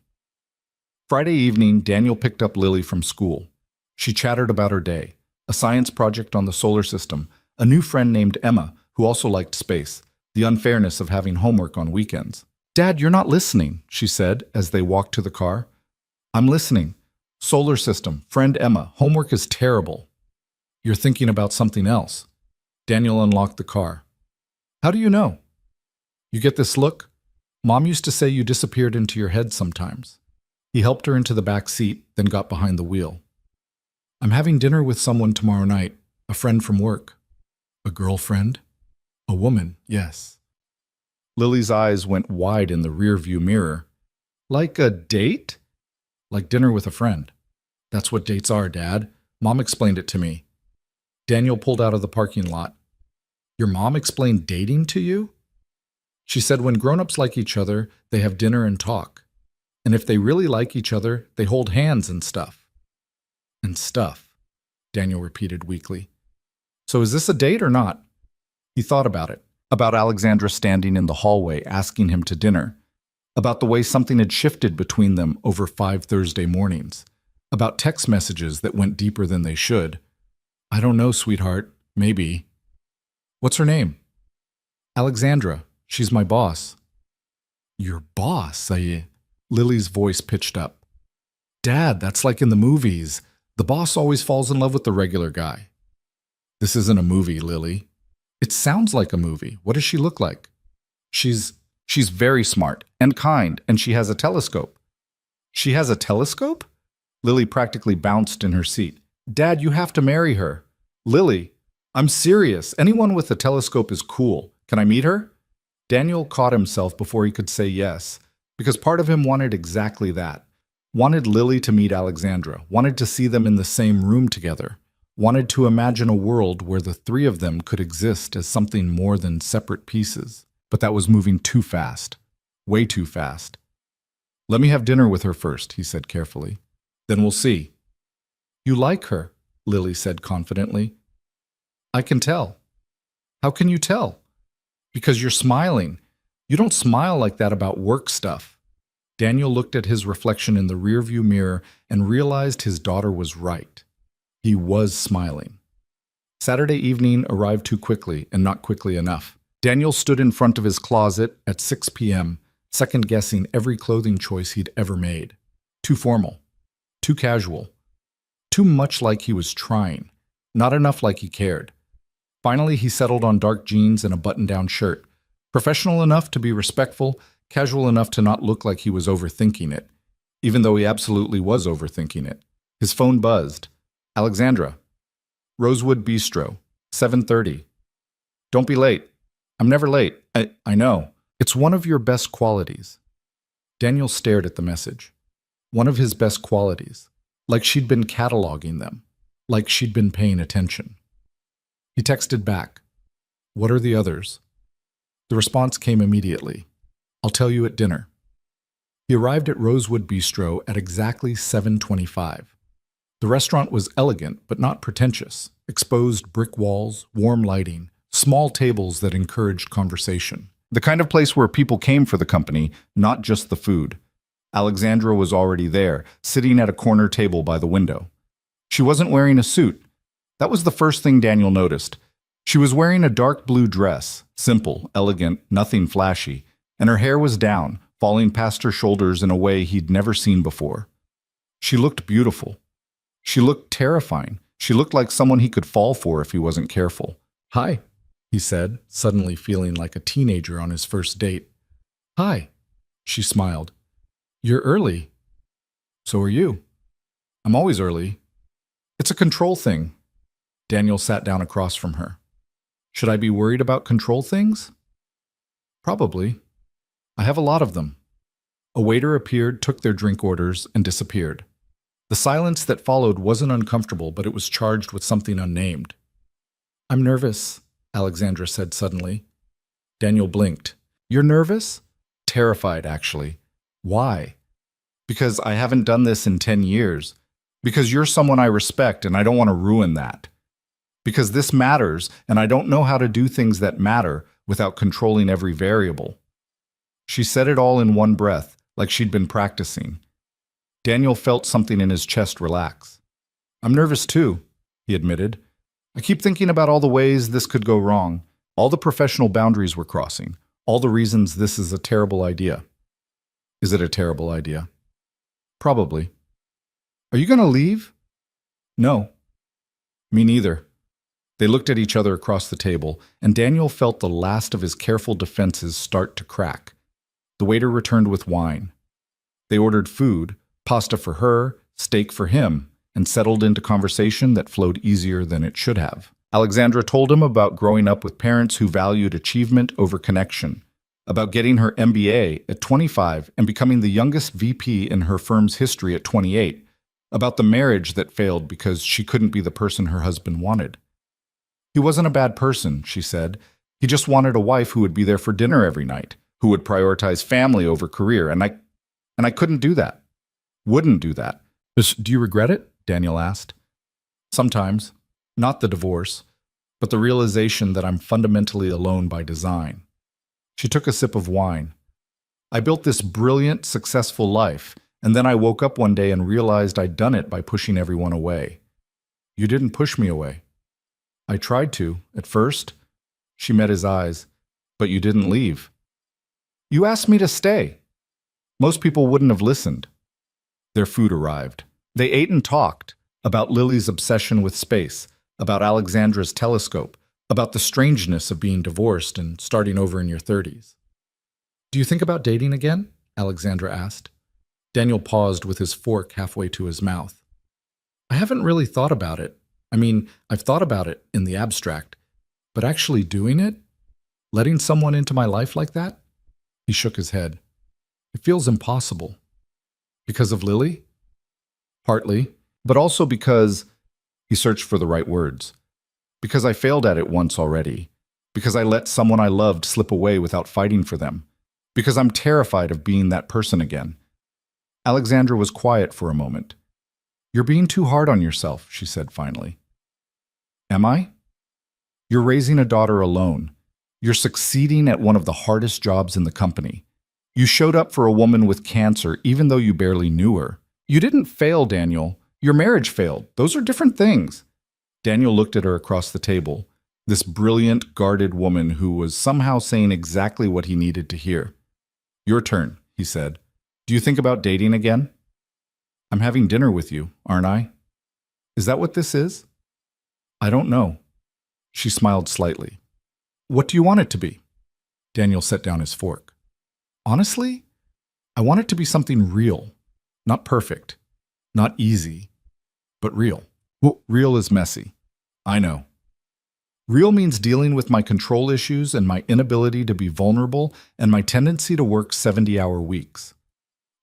Friday evening, Daniel picked up Lily from school. She chattered about her day, a science project on the solar system, a new friend named Emma, who also liked space, the unfairness of having homework on weekends. "Dad, you're not listening," she said as they walked to the car. "I'm listening. Solar system, friend Emma, homework is terrible." "You're thinking about something else." Daniel unlocked the car. "How do you know?" "You get this look? Mom used to say you disappeared into your head sometimes." He helped her into the back seat, then got behind the wheel. "I'm having dinner with someone tomorrow night, a friend from work." "A girlfriend?" "A woman, yes." Lily's eyes went wide in the rearview mirror. "Like a date?" "Like dinner with a friend." "That's what dates are, Dad. Mom explained it to me." Daniel pulled out of the parking lot. "Your mom explained dating to you?" "She said when grown-ups like each other, they have dinner and talk. And if they really like each other, they hold hands and stuff." "And stuff," Daniel repeated weakly. "So is this a date or not?" He thought about it, about Alexandra standing in the hallway asking him to dinner. about the way something had shifted between them over 5 Thursday mornings, about text messages that went deeper than they should. I don't know, sweetheart. Maybe. What's her name? Alexandra. She's my boss. Your boss? Lily's voice pitched up. Dad, that's like in the movies. The boss always falls in love with the regular guy. This isn't a movie, Lily. It sounds like a movie. What does she look like? She's very smart and kind, and she has a telescope. She has a telescope? Lily practically bounced in her seat. Dad, you have to marry her. Lily, I'm serious. Anyone with a telescope is cool. Can I meet her? Daniel caught himself before he could say yes, because part of him wanted exactly that. Wanted Lily to meet Alexandra, wanted to see them in the same room together, wanted to imagine a world where the three of them could exist as something more than separate pieces. But that was moving too fast. Way too fast. Let me have dinner with her first, he said carefully. Then we'll see. You like her, Lily said confidently. I can tell. How can you tell? Because you're smiling. You don't smile like that about work stuff. Daniel looked at his reflection in the rearview mirror and realized his daughter was right. He was smiling. Saturday evening arrived too quickly and not quickly enough. Daniel stood in front of his closet at 6 p.m., second-guessing every clothing choice he'd ever made. Too formal. Too casual. Too much like he was trying. Not enough like he cared. Finally, he settled on dark jeans and a button-down shirt. Professional enough to be respectful, casual enough to not look like he was overthinking it, even though he absolutely was overthinking it. His phone buzzed. Alexandra. Rosewood Bistro. 7:30. Don't be late. I'm never late. I know. It's one of your best qualities. Daniel stared at the message. One of his best qualities. Like she'd been cataloging them. Like she'd been paying attention. He texted back. What are the others? The response came immediately. I'll tell you at dinner. He arrived at Rosewood Bistro at exactly 7:25. The restaurant was elegant but not pretentious. Exposed brick walls, warm lighting, small tables that encouraged conversation. The kind of place where people came for the company, not just the food. Alexandra was already there, sitting at a corner table by the window. She wasn't wearing a suit. That was the first thing Daniel noticed. She was wearing a dark blue dress, simple, elegant, nothing flashy, and her hair was down, falling past her shoulders in a way he'd never seen before. She looked beautiful. She looked terrifying. She looked like someone he could fall for if he wasn't careful. Hi, he said, suddenly feeling like a teenager on his first date. Hi, she smiled. You're early. So are you. I'm always early. It's a control thing. Daniel sat down across from her. Should I be worried about control things? Probably. I have a lot of them. A waiter appeared, took their drink orders, and disappeared. The silence that followed wasn't uncomfortable, but it was charged with something unnamed. I'm nervous, Alexandra said suddenly. Daniel blinked. You're nervous? Terrified, actually. Why? Because I haven't done this in 10 years. Because you're someone I respect and I don't want to ruin that. Because this matters and I don't know how to do things that matter without controlling every variable. She said it all in one breath, like she'd been practicing. Daniel felt something in his chest relax. I'm nervous too, he admitted. I keep thinking about all the ways this could go wrong, all the professional boundaries we're crossing, all the reasons this is a terrible idea. Is it a terrible idea? Probably. Are you going to leave? No. Me neither. They looked at each other across the table, and Daniel felt the last of his careful defenses start to crack. The waiter returned with wine. They ordered food, pasta for her, steak for him, and settled into conversation that flowed easier than it should have. Alexandra told him about growing up with parents who valued achievement over connection, about getting her MBA at 25 and becoming the youngest VP in her firm's history at 28, about the marriage that failed because she couldn't be the person her husband wanted. He wasn't a bad person, she said. He just wanted a wife who would be there for dinner every night, who would prioritize family over career, and I couldn't do that. Wouldn't do that. Do you regret it? Daniel asked. Sometimes. Not the divorce, but the realization that I'm fundamentally alone by design. She took a sip of wine. I built this brilliant, successful life, and then I woke up one day and realized I'd done it by pushing everyone away. You didn't push me away. I tried to, at first. She met his eyes. But you didn't leave. You asked me to stay. Most people wouldn't have listened. Their food arrived. They ate and talked about Lily's obsession with space, about Alexandra's telescope, about the strangeness of being divorced and starting over in your 30s. Do you think about dating again? Alexandra asked. Daniel paused with his fork halfway to his mouth. I haven't really thought about it. I mean, I've thought about it in the abstract, but actually doing it? Letting someone into my life like that? He shook his head. It feels impossible. Because of Lily? Partly, but also because, he searched for the right words, because I failed at it once already, because I let someone I loved slip away without fighting for them, because I'm terrified of being that person again. Alexandra was quiet for a moment. You're being too hard on yourself, she said finally. Am I? You're raising a daughter alone. You're succeeding at one of the hardest jobs in the company. You showed up for a woman with cancer even though you barely knew her. You didn't fail, Daniel. Your marriage failed. Those are different things. Daniel looked at her across the table, this brilliant, guarded woman who was somehow saying exactly what he needed to hear. Your turn, he said. Do you think about dating again? I'm having dinner with you, aren't I? Is that what this is? I don't know. She smiled slightly. What do you want it to be? Daniel set down his fork. Honestly, I want it to be something real, not perfect, not easy, but real. Well, real is messy. I know. Real means dealing with my control issues and my inability to be vulnerable and my tendency to work 70-hour weeks.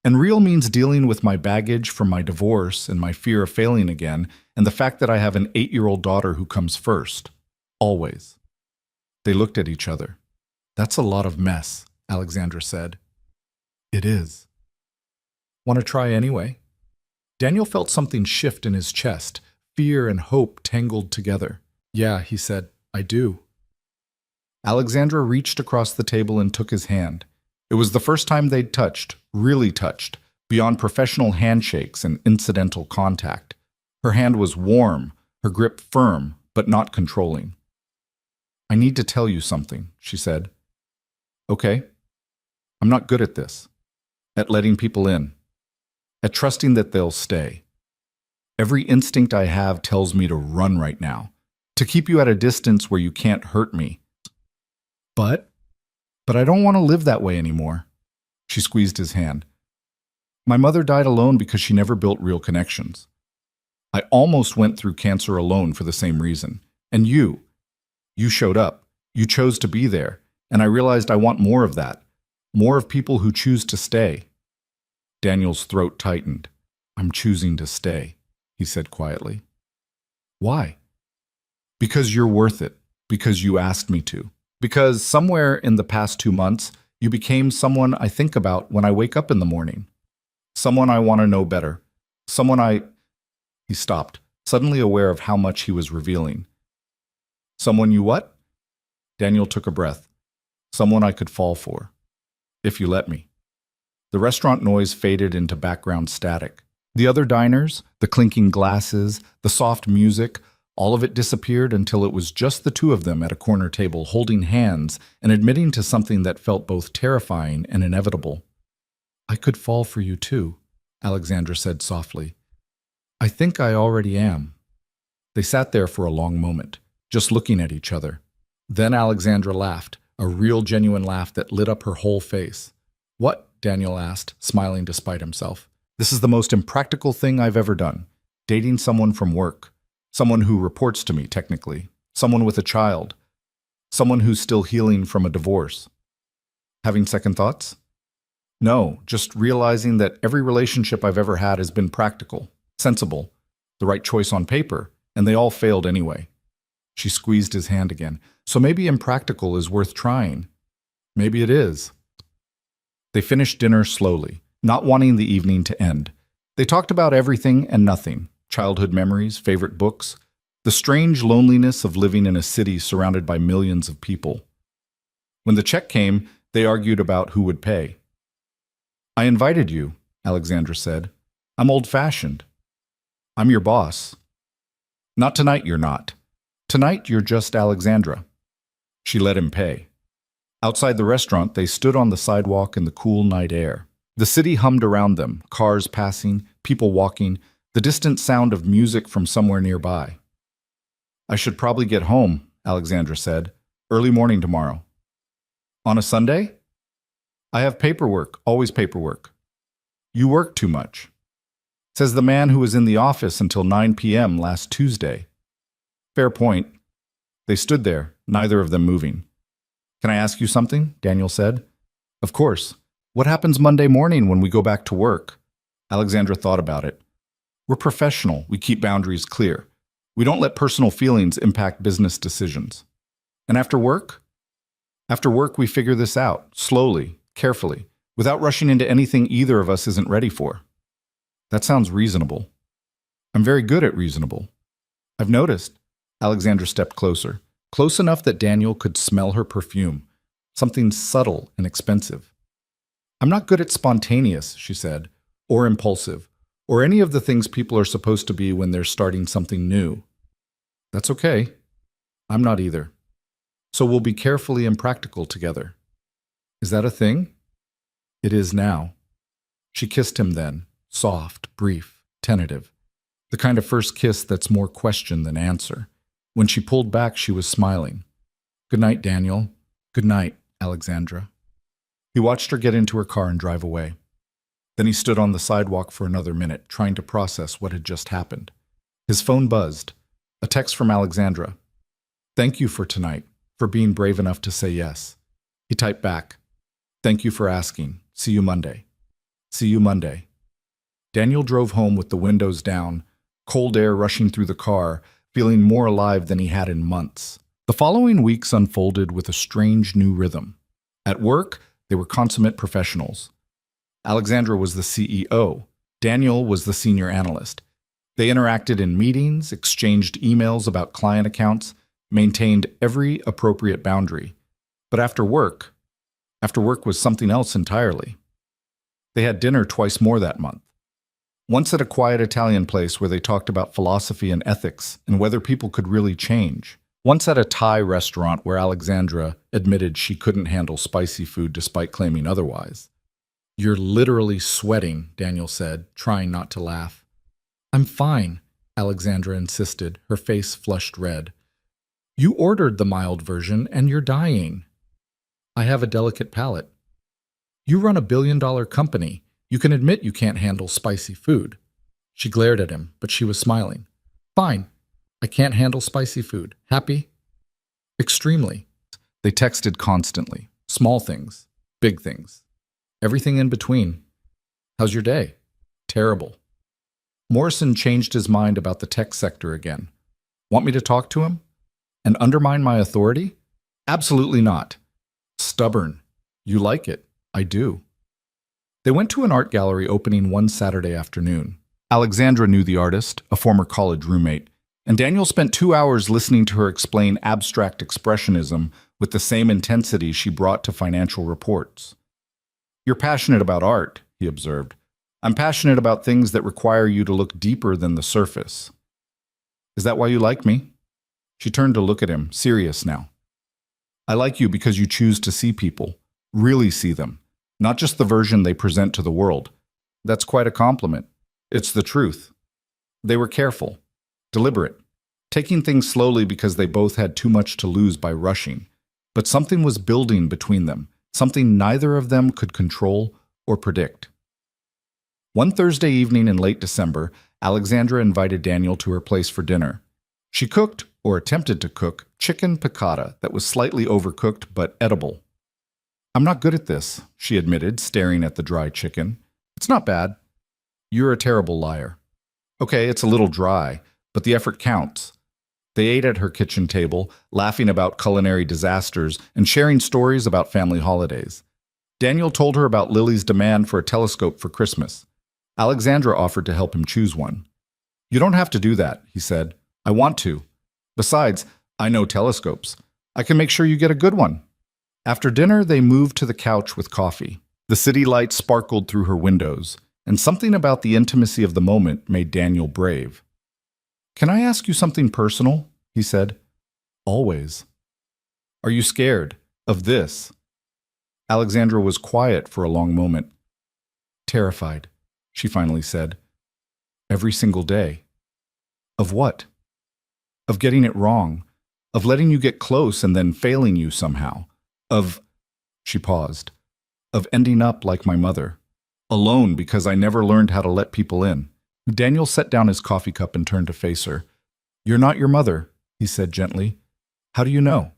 And real means dealing with my baggage from my divorce and my fear of failing again and the fact that I have an 8-year-old daughter who comes first. Always. They looked at each other. That's a lot of mess, Alexandra said. It is. Want to try anyway? Daniel felt something shift in his chest, fear and hope tangled together. Yeah, he said, I do. Alexandra reached across the table and took his hand. It was the first time they'd touched, really touched, beyond professional handshakes and incidental contact. Her hand was warm, her grip firm, but not controlling. I need to tell you something, she said. Okay. I'm not good at this. At letting people in. At trusting that they'll stay. Every instinct I have tells me to run right now. To keep you at a distance where you can't hurt me. But I don't want to live that way anymore. She squeezed his hand. My mother died alone because she never built real connections. I almost went through cancer alone for the same reason. And you showed up. You chose to be there. And I realized I want more of that. More of people who choose to stay. Daniel's throat tightened. I'm choosing to stay, he said quietly. Why? Because you're worth it. Because you asked me to. Because somewhere in the past 2 months, you became someone I think about when I wake up in the morning. Someone I want to know better. He stopped, suddenly aware of how much he was revealing. Someone you what? Daniel took a breath. Someone I could fall for. If you let me. The restaurant noise faded into background static. The other diners, the clinking glasses, the soft music, all of it disappeared until it was just the two of them at a corner table holding hands and admitting to something that felt both terrifying and inevitable. I could fall for you too, Alexandra said softly. I think I already am. They sat there for a long moment, just looking at each other. Then Alexandra laughed, a real genuine laugh that lit up her whole face. What? Daniel asked, smiling despite himself. This is the most impractical thing I've ever done. Dating someone from work. Someone who reports to me, technically. Someone with a child. Someone who's still healing from a divorce. Having second thoughts? No, just realizing that every relationship I've ever had has been practical, sensible, the right choice on paper, and they all failed anyway. She squeezed his hand again. So maybe impractical is worth trying. Maybe it is. They finished dinner slowly, not wanting the evening to end. They talked about everything and nothing. Childhood memories, favorite books, the strange loneliness of living in a city surrounded by millions of people. When the check came, they argued about who would pay. I invited you, Alexandra said. I'm old-fashioned. I'm your boss. Not tonight, you're not. Tonight, you're just Alexandra. She let him pay. Outside the restaurant, they stood on the sidewalk in the cool night air. The city hummed around them, cars passing, people walking, the distant sound of music from somewhere nearby. I should probably get home, Alexandra said. Early morning tomorrow. On a Sunday? I have paperwork, always paperwork. You work too much. Says the man who was in the office until 9 p.m. last Tuesday. Fair point. They stood there, neither of them moving. Can I ask you something? Daniel said. Of course. What happens Monday morning when we go back to work? Alexandra thought about it. We're professional. We keep boundaries clear. We don't let personal feelings impact business decisions. And after work? After work, we figure this out, slowly, carefully, without rushing into anything either of us isn't ready for. That sounds reasonable. I'm very good at reasonable. I've noticed. Alexandra stepped closer, close enough that Daniel could smell her perfume, something subtle and expensive. I'm not good at spontaneous, she said, or impulsive, or any of the things people are supposed to be when they're starting something new. That's okay. I'm not either. So we'll be carefully and practical together. Is that a thing? It is now. She kissed him then, soft, brief, tentative. The kind of first kiss that's more question than answer. When she pulled back, she was smiling. Good night, Daniel. Good night, Alexandra. He watched her get into her car and drive away. Then he stood on the sidewalk for another minute, trying to process what had just happened. His phone buzzed. A text from Alexandra. Thank you for tonight, for being brave enough to say yes. He typed back. Thank you for asking. See you Monday. See you Monday. Daniel drove home with the windows down, cold air rushing through the car, feeling more alive than he had in months. The following weeks unfolded with a strange new rhythm. At work, they were consummate professionals. Alexandra was the CEO. Daniel was the senior analyst. They interacted in meetings, exchanged emails about client accounts, maintained every appropriate boundary. But after work was something else entirely. They had dinner twice more that month. Once at a quiet Italian place where they talked about philosophy and ethics and whether people could really change. Once at a Thai restaurant where Alexandra admitted she couldn't handle spicy food despite claiming otherwise. You're literally sweating, Daniel said, trying not to laugh. I'm fine, Alexandra insisted, her face flushed red. You ordered the mild version and you're dying. I have a delicate palate. You run a billion-dollar company. You can admit you can't handle spicy food. She glared at him, but she was smiling. Fine. I can't handle spicy food. Happy? Extremely. They texted constantly. Small things. Big things. Everything in between. How's your day? Terrible. Morrison changed his mind about the tech sector again. Want me to talk to him? And undermine my authority? Absolutely not. Stubborn. You like it. I do. They went to an art gallery opening one Saturday afternoon. Alexandra knew the artist, a former college roommate, and Daniel spent 2 hours listening to her explain abstract expressionism with the same intensity she brought to financial reports. You're passionate about art, he observed. I'm passionate about things that require you to look deeper than the surface. Is that why you like me? She turned to look at him, serious now. I like you because you choose to see people, really see them, not just the version they present to the world. That's quite a compliment. It's the truth. They were careful, deliberate, taking things slowly because they both had too much to lose by rushing. But something was building between them, something neither of them could control or predict. One Thursday evening in late December, Alexandra invited Daniel to her place for dinner. She cooked, or attempted to cook, chicken piccata that was slightly overcooked but edible. I'm not good at this, she admitted, staring at the dry chicken. It's not bad. You're a terrible liar. Okay, it's a little dry, but the effort counts. They ate at her kitchen table, laughing about culinary disasters and sharing stories about family holidays. Daniel told her about Lily's demand for a telescope for Christmas. Alexandra offered to help him choose one. You don't have to do that, he said. I want to. Besides, I know telescopes. I can make sure you get a good one. After dinner, they moved to the couch with coffee. The city lights sparkled through her windows, and something about the intimacy of the moment made Daniel brave. "Can I ask you something personal?" he said. "Always." "Are you scared of this?" Alexandra was quiet for a long moment. "Terrified," she finally said. "Every single day." "Of what?" "Of getting it wrong. Of letting you get close and then failing you somehow. Of—" She paused. "Of ending up like my mother. Alone because I never learned how to let people in." Daniel set down his coffee cup and turned to face her. "You're not your mother," he said gently. "How do you know?"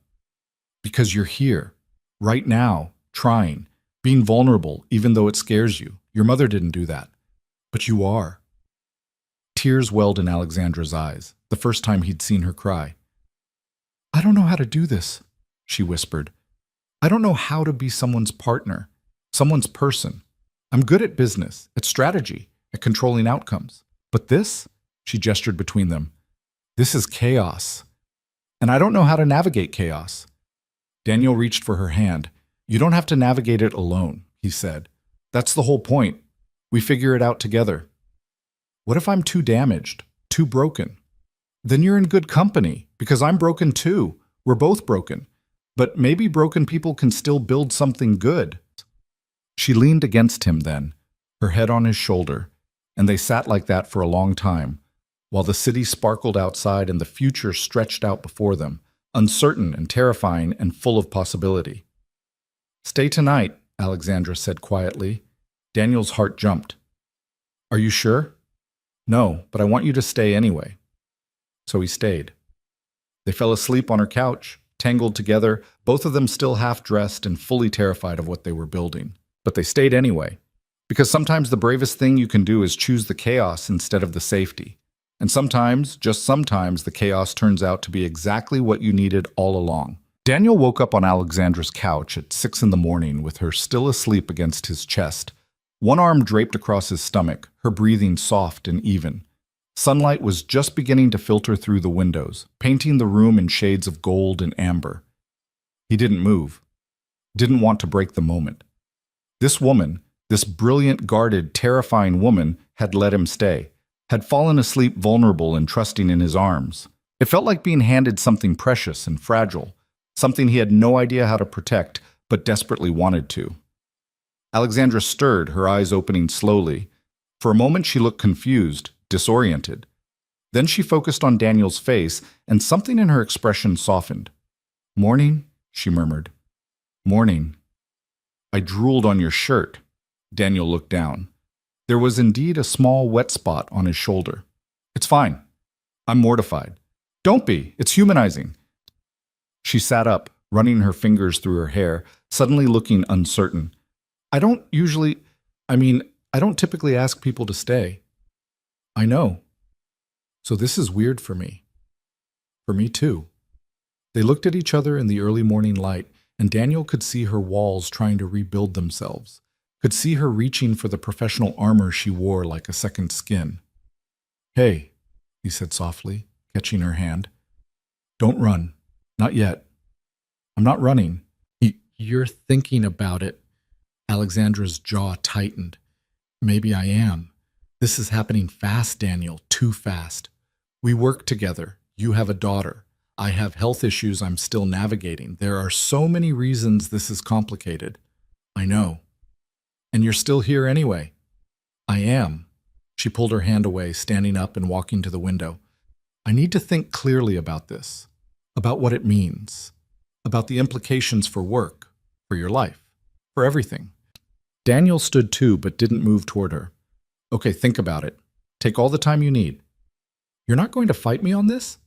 "Because you're here, right now, trying, being vulnerable even though it scares you. Your mother didn't do that. But you are." Tears welled in Alexandra's eyes, the first time he'd seen her cry. "I don't know how to do this," she whispered. "I don't know how to be someone's partner, someone's person. I'm good at business, at strategy, at controlling outcomes. But this," she gestured between them, "this is chaos. And I don't know how to navigate chaos." Daniel reached for her hand. "You don't have to navigate it alone," he said. "That's the whole point. We figure it out together." "What if I'm too damaged, too broken?" "Then you're in good company, because I'm broken too. We're both broken. But maybe broken people can still build something good." She leaned against him then, her head on his shoulder, and they sat like that for a long time, while the city sparkled outside and the future stretched out before them, uncertain and terrifying and full of possibility. "Stay tonight," Alexandra said quietly. Daniel's heart jumped. "Are you sure?" "No, but I want you to stay anyway." So he stayed. They fell asleep on her couch, tangled together, both of them still half-dressed and fully terrified of what they were building. But they stayed anyway, because sometimes the bravest thing you can do is choose the chaos instead of the safety. And sometimes, just sometimes, the chaos turns out to be exactly what you needed all along. Daniel woke up on Alexandra's couch at 6 in the morning with her still asleep against his chest, one arm draped across his stomach, her breathing soft and even. Sunlight was just beginning to filter through the windows, painting the room in shades of gold and amber. He didn't move, didn't want to break the moment. This woman, this brilliant, guarded, terrifying woman, had let him stay, had fallen asleep vulnerable and trusting in his arms. It felt like being handed something precious and fragile, something he had no idea how to protect, but desperately wanted to. Alexandra stirred, her eyes opening slowly. For a moment she looked confused, disoriented. Then she focused on Daniel's face, and something in her expression softened. "Morning," she murmured. "Morning." "I drooled on your shirt." Daniel looked down. There was indeed a small wet spot on his shoulder. "It's fine. I'm mortified." "Don't be. It's humanizing." She sat up, running her fingers through her hair, suddenly looking uncertain. I don't typically ask people to stay." "I know. So this is weird for me." "For me too." They looked at each other in the early morning light, and Daniel could see her walls trying to rebuild themselves, could see her reaching for the professional armor she wore like a second skin. "Hey," he said softly, catching her hand. "Don't run. Not yet." "I'm not running." You're thinking about it." Alexandra's jaw tightened. "Maybe I am. This is happening fast, Daniel, too fast. We work together. You have a daughter. I have health issues I'm still navigating. There are so many reasons this is complicated." "I know. And you're still here anyway." "I am." She pulled her hand away, standing up and walking to the window. "I need to think clearly about this, about what it means, about the implications for work, for your life, for everything." Daniel stood too, but didn't move toward her. "Okay, think about it. Take all the time you need." "You're not going to fight me on this?"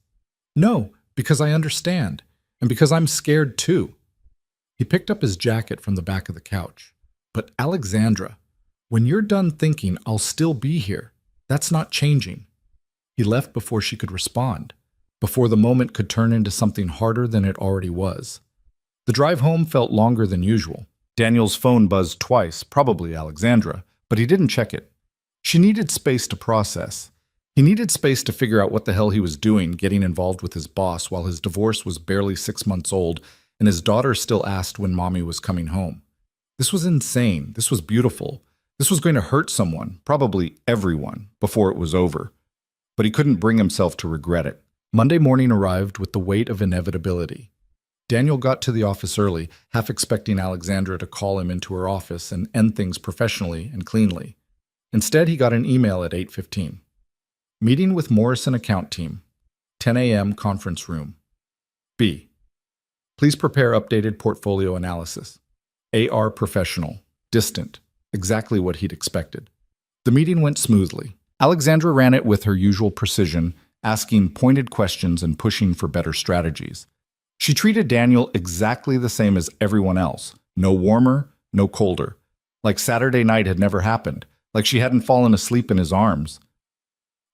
"No, because I understand, and because I'm scared too." He picked up his jacket from the back of the couch. "But Alexandra, when you're done thinking, I'll still be here. That's not changing." He left before she could respond, before the moment could turn into something harder than it already was. The drive home felt longer than usual. Daniel's phone buzzed twice, probably Alexandra, but he didn't check it. She needed space to process. He needed space to figure out what the hell he was doing, getting involved with his boss while his divorce was barely 6 months old and his daughter still asked when mommy was coming home. This was insane. This was beautiful. This was going to hurt someone, probably everyone, before it was over. But he couldn't bring himself to regret it. Monday morning arrived with the weight of inevitability. Daniel got to the office early, half expecting Alexandra to call him into her office and end things professionally and cleanly. Instead, he got an email at 8:15. Meeting with Morrison account team. 10 a.m. conference room. B. Please prepare updated portfolio analysis. AR professional. Distant. Exactly what he'd expected. The meeting went smoothly. Alexandra ran it with her usual precision, asking pointed questions and pushing for better strategies. She treated Daniel exactly the same as everyone else. No warmer, no colder. Like Saturday night had never happened. Like she hadn't fallen asleep in his arms.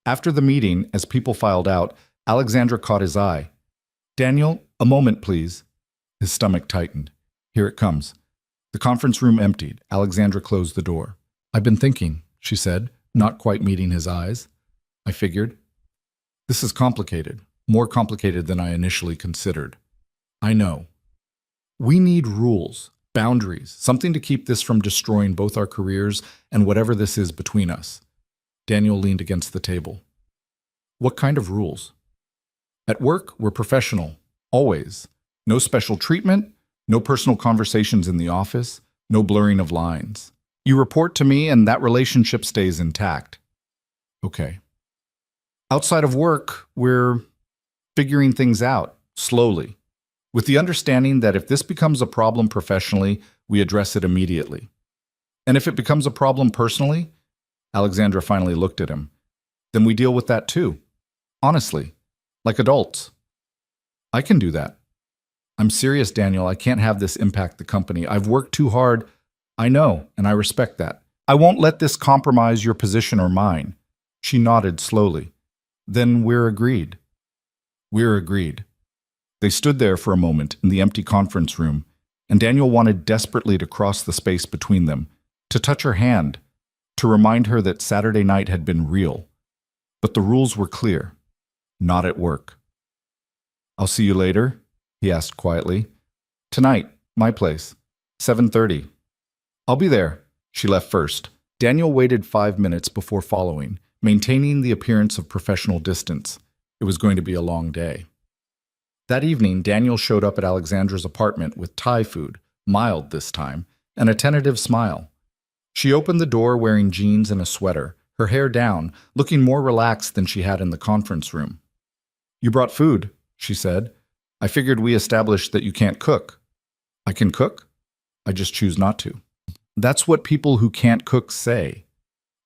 After the meeting, as people filed out, Alexandra caught his eye. "Daniel, a moment, please." His stomach tightened. "Here it comes." The conference room emptied. Alexandra closed the door. "I've been thinking," she said, not quite meeting his eyes. "I figured. This is complicated, more complicated than I initially considered. I know. We need rules, boundaries, something to keep this from destroying both our careers and whatever this is between us." Daniel leaned against the table. "What kind of rules?" "At work, we're professional. Always. No special treatment, no personal conversations in the office, no blurring of lines. You report to me and that relationship stays intact." "Okay." "Outside of work, we're figuring things out, slowly, with the understanding that if this becomes a problem professionally, we address it immediately. And if it becomes a problem personally," Alexandra finally looked at him, "then we deal with that too. Honestly, like adults." "I can do that." "I'm serious, Daniel. I can't have this impact the company. I've worked too hard." "I know, and I respect that. I won't let this compromise your position or mine." She nodded slowly. "Then we're agreed." "We're agreed." They stood there for a moment in the empty conference room, and Daniel wanted desperately to cross the space between them, to touch her hand, to remind her that Saturday night had been real. But the rules were clear. Not at work. "I'll see you later?" he asked quietly. "Tonight, my place, 7:30. "I'll be there." She left first. Daniel waited 5 minutes before following, maintaining the appearance of professional distance. It was going to be a long day. That evening, Daniel showed up at Alexandra's apartment with Thai food, mild this time, and a tentative smile. She opened the door wearing jeans and a sweater, her hair down, looking more relaxed than she had in the conference room. "You brought food," she said. "I figured we established that you can't cook." "I can cook. I just choose not to." That's what people who can't cook say.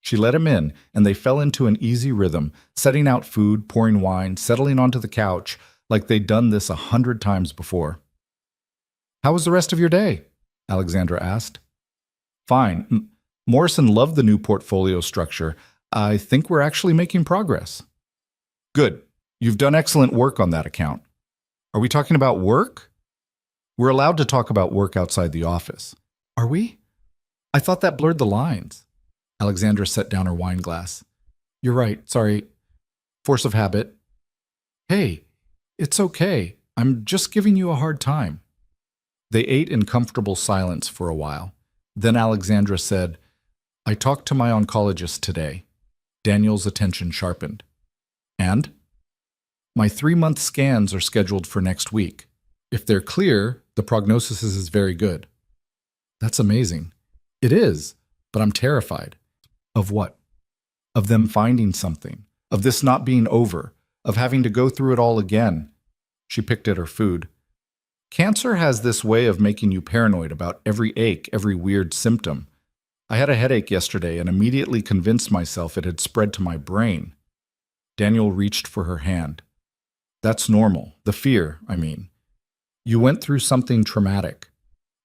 She let him in, and they fell into an easy rhythm, setting out food, pouring wine, settling onto the couch, like they'd done this 100 times before. "How was the rest of your day?" Alexandra asked. "Fine. Morrison loved the new portfolio structure. I think we're actually making progress." "Good. You've done excellent work on that account." "Are we talking about work?" "We're allowed to talk about work outside the office." "Are we? I thought that blurred the lines." Alexandra set down her wine glass. "You're right. Sorry. Force of habit." "Hey, it's okay. I'm just giving you a hard time." They ate in comfortable silence for a while. Then Alexandra said, "I talked to my oncologist today." Daniel's attention sharpened. "And?" "My 3-month scans are scheduled for next week. If they're clear, the prognosis is very good." "That's amazing." "It is, but I'm terrified." "Of what?" "Of them finding something, of this not being over, of having to go through it all again." She picked at her food. "Cancer has this way of making you paranoid about every ache, every weird symptom. I had a headache yesterday and immediately convinced myself it had spread to my brain." Daniel reached for her hand. "That's normal. The fear, I mean. You went through something traumatic."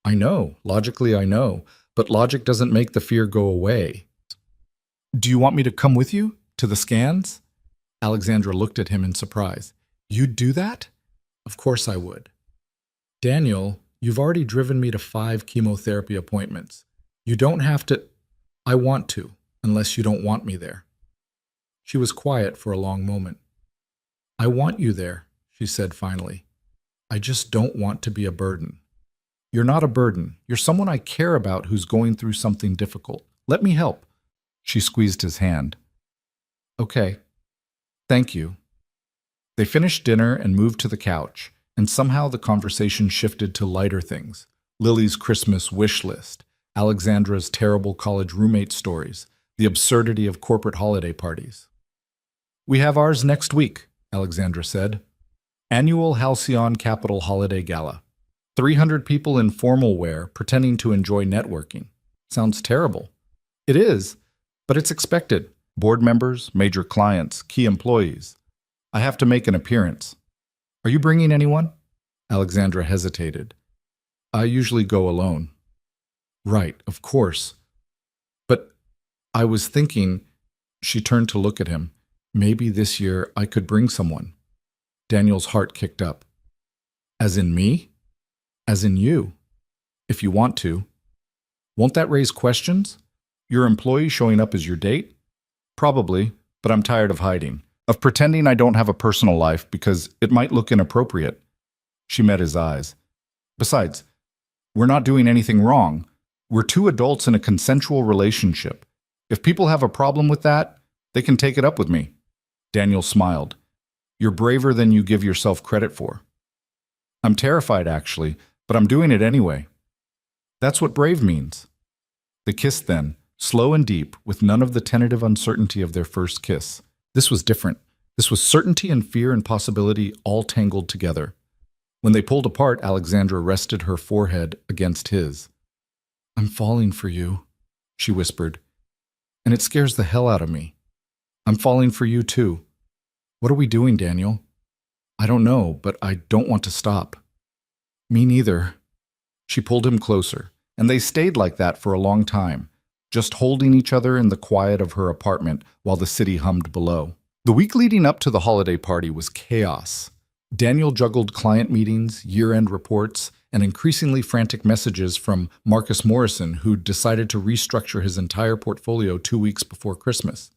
"I know. Logically, I know. But logic doesn't make the fear go away." "Do you want me to come with you? To the scans?" Alexandra looked at him in surprise. "You'd do that?" "Of course I would." "Daniel, you've already driven me to 5 chemotherapy appointments. You don't have to." "I want to, unless you don't want me there." She was quiet for a long moment. "I want you there," she said finally. "I just don't want to be a burden." You're not a burden. You're someone I care about who's going through something difficult. Let me help. She squeezed his hand. Okay. Thank you. They finished dinner and moved to the couch, and somehow the conversation shifted to lighter things. Lily's Christmas wish list, Alexandra's terrible college roommate stories, the absurdity of corporate holiday parties. We have ours next week, Alexandra said. Annual Halcyon Capital Holiday Gala. 300 people in formal wear pretending to enjoy networking. Sounds terrible. It is, but it's expected. Board members, major clients, key employees. I have to make an appearance. Are you bringing anyone? Alexandra hesitated. I usually go alone. Right, of course. But I was thinking, she turned to look at him, maybe this year I could bring someone. Daniel's heart kicked up. As in me? As in you. If you want to. Won't that raise questions? Your employee showing up as your date? Probably, but I'm tired of hiding. Of pretending I don't have a personal life because it might look inappropriate. She met his eyes. Besides, we're not doing anything wrong. We're two adults in a consensual relationship. If people have a problem with that, they can take it up with me. Daniel smiled. You're braver than you give yourself credit for. I'm terrified, actually, but I'm doing it anyway. That's what brave means. They kissed then, slow and deep, with none of the tentative uncertainty of their first kiss. This was different. This was certainty and fear and possibility all tangled together. When they pulled apart, Alexandra rested her forehead against his. I'm falling for you, she whispered, and it scares the hell out of me. I'm falling for you too. What are we doing, Daniel? I don't know, but I don't want to stop. Me neither. She pulled him closer, and they stayed like that for a long time, just holding each other in the quiet of her apartment while the city hummed below. The week leading up to the holiday party was chaos. Daniel juggled client meetings, year-end reports, and increasingly frantic messages from Marcus Morrison, who decided to restructure his entire portfolio 2 weeks before Christmas.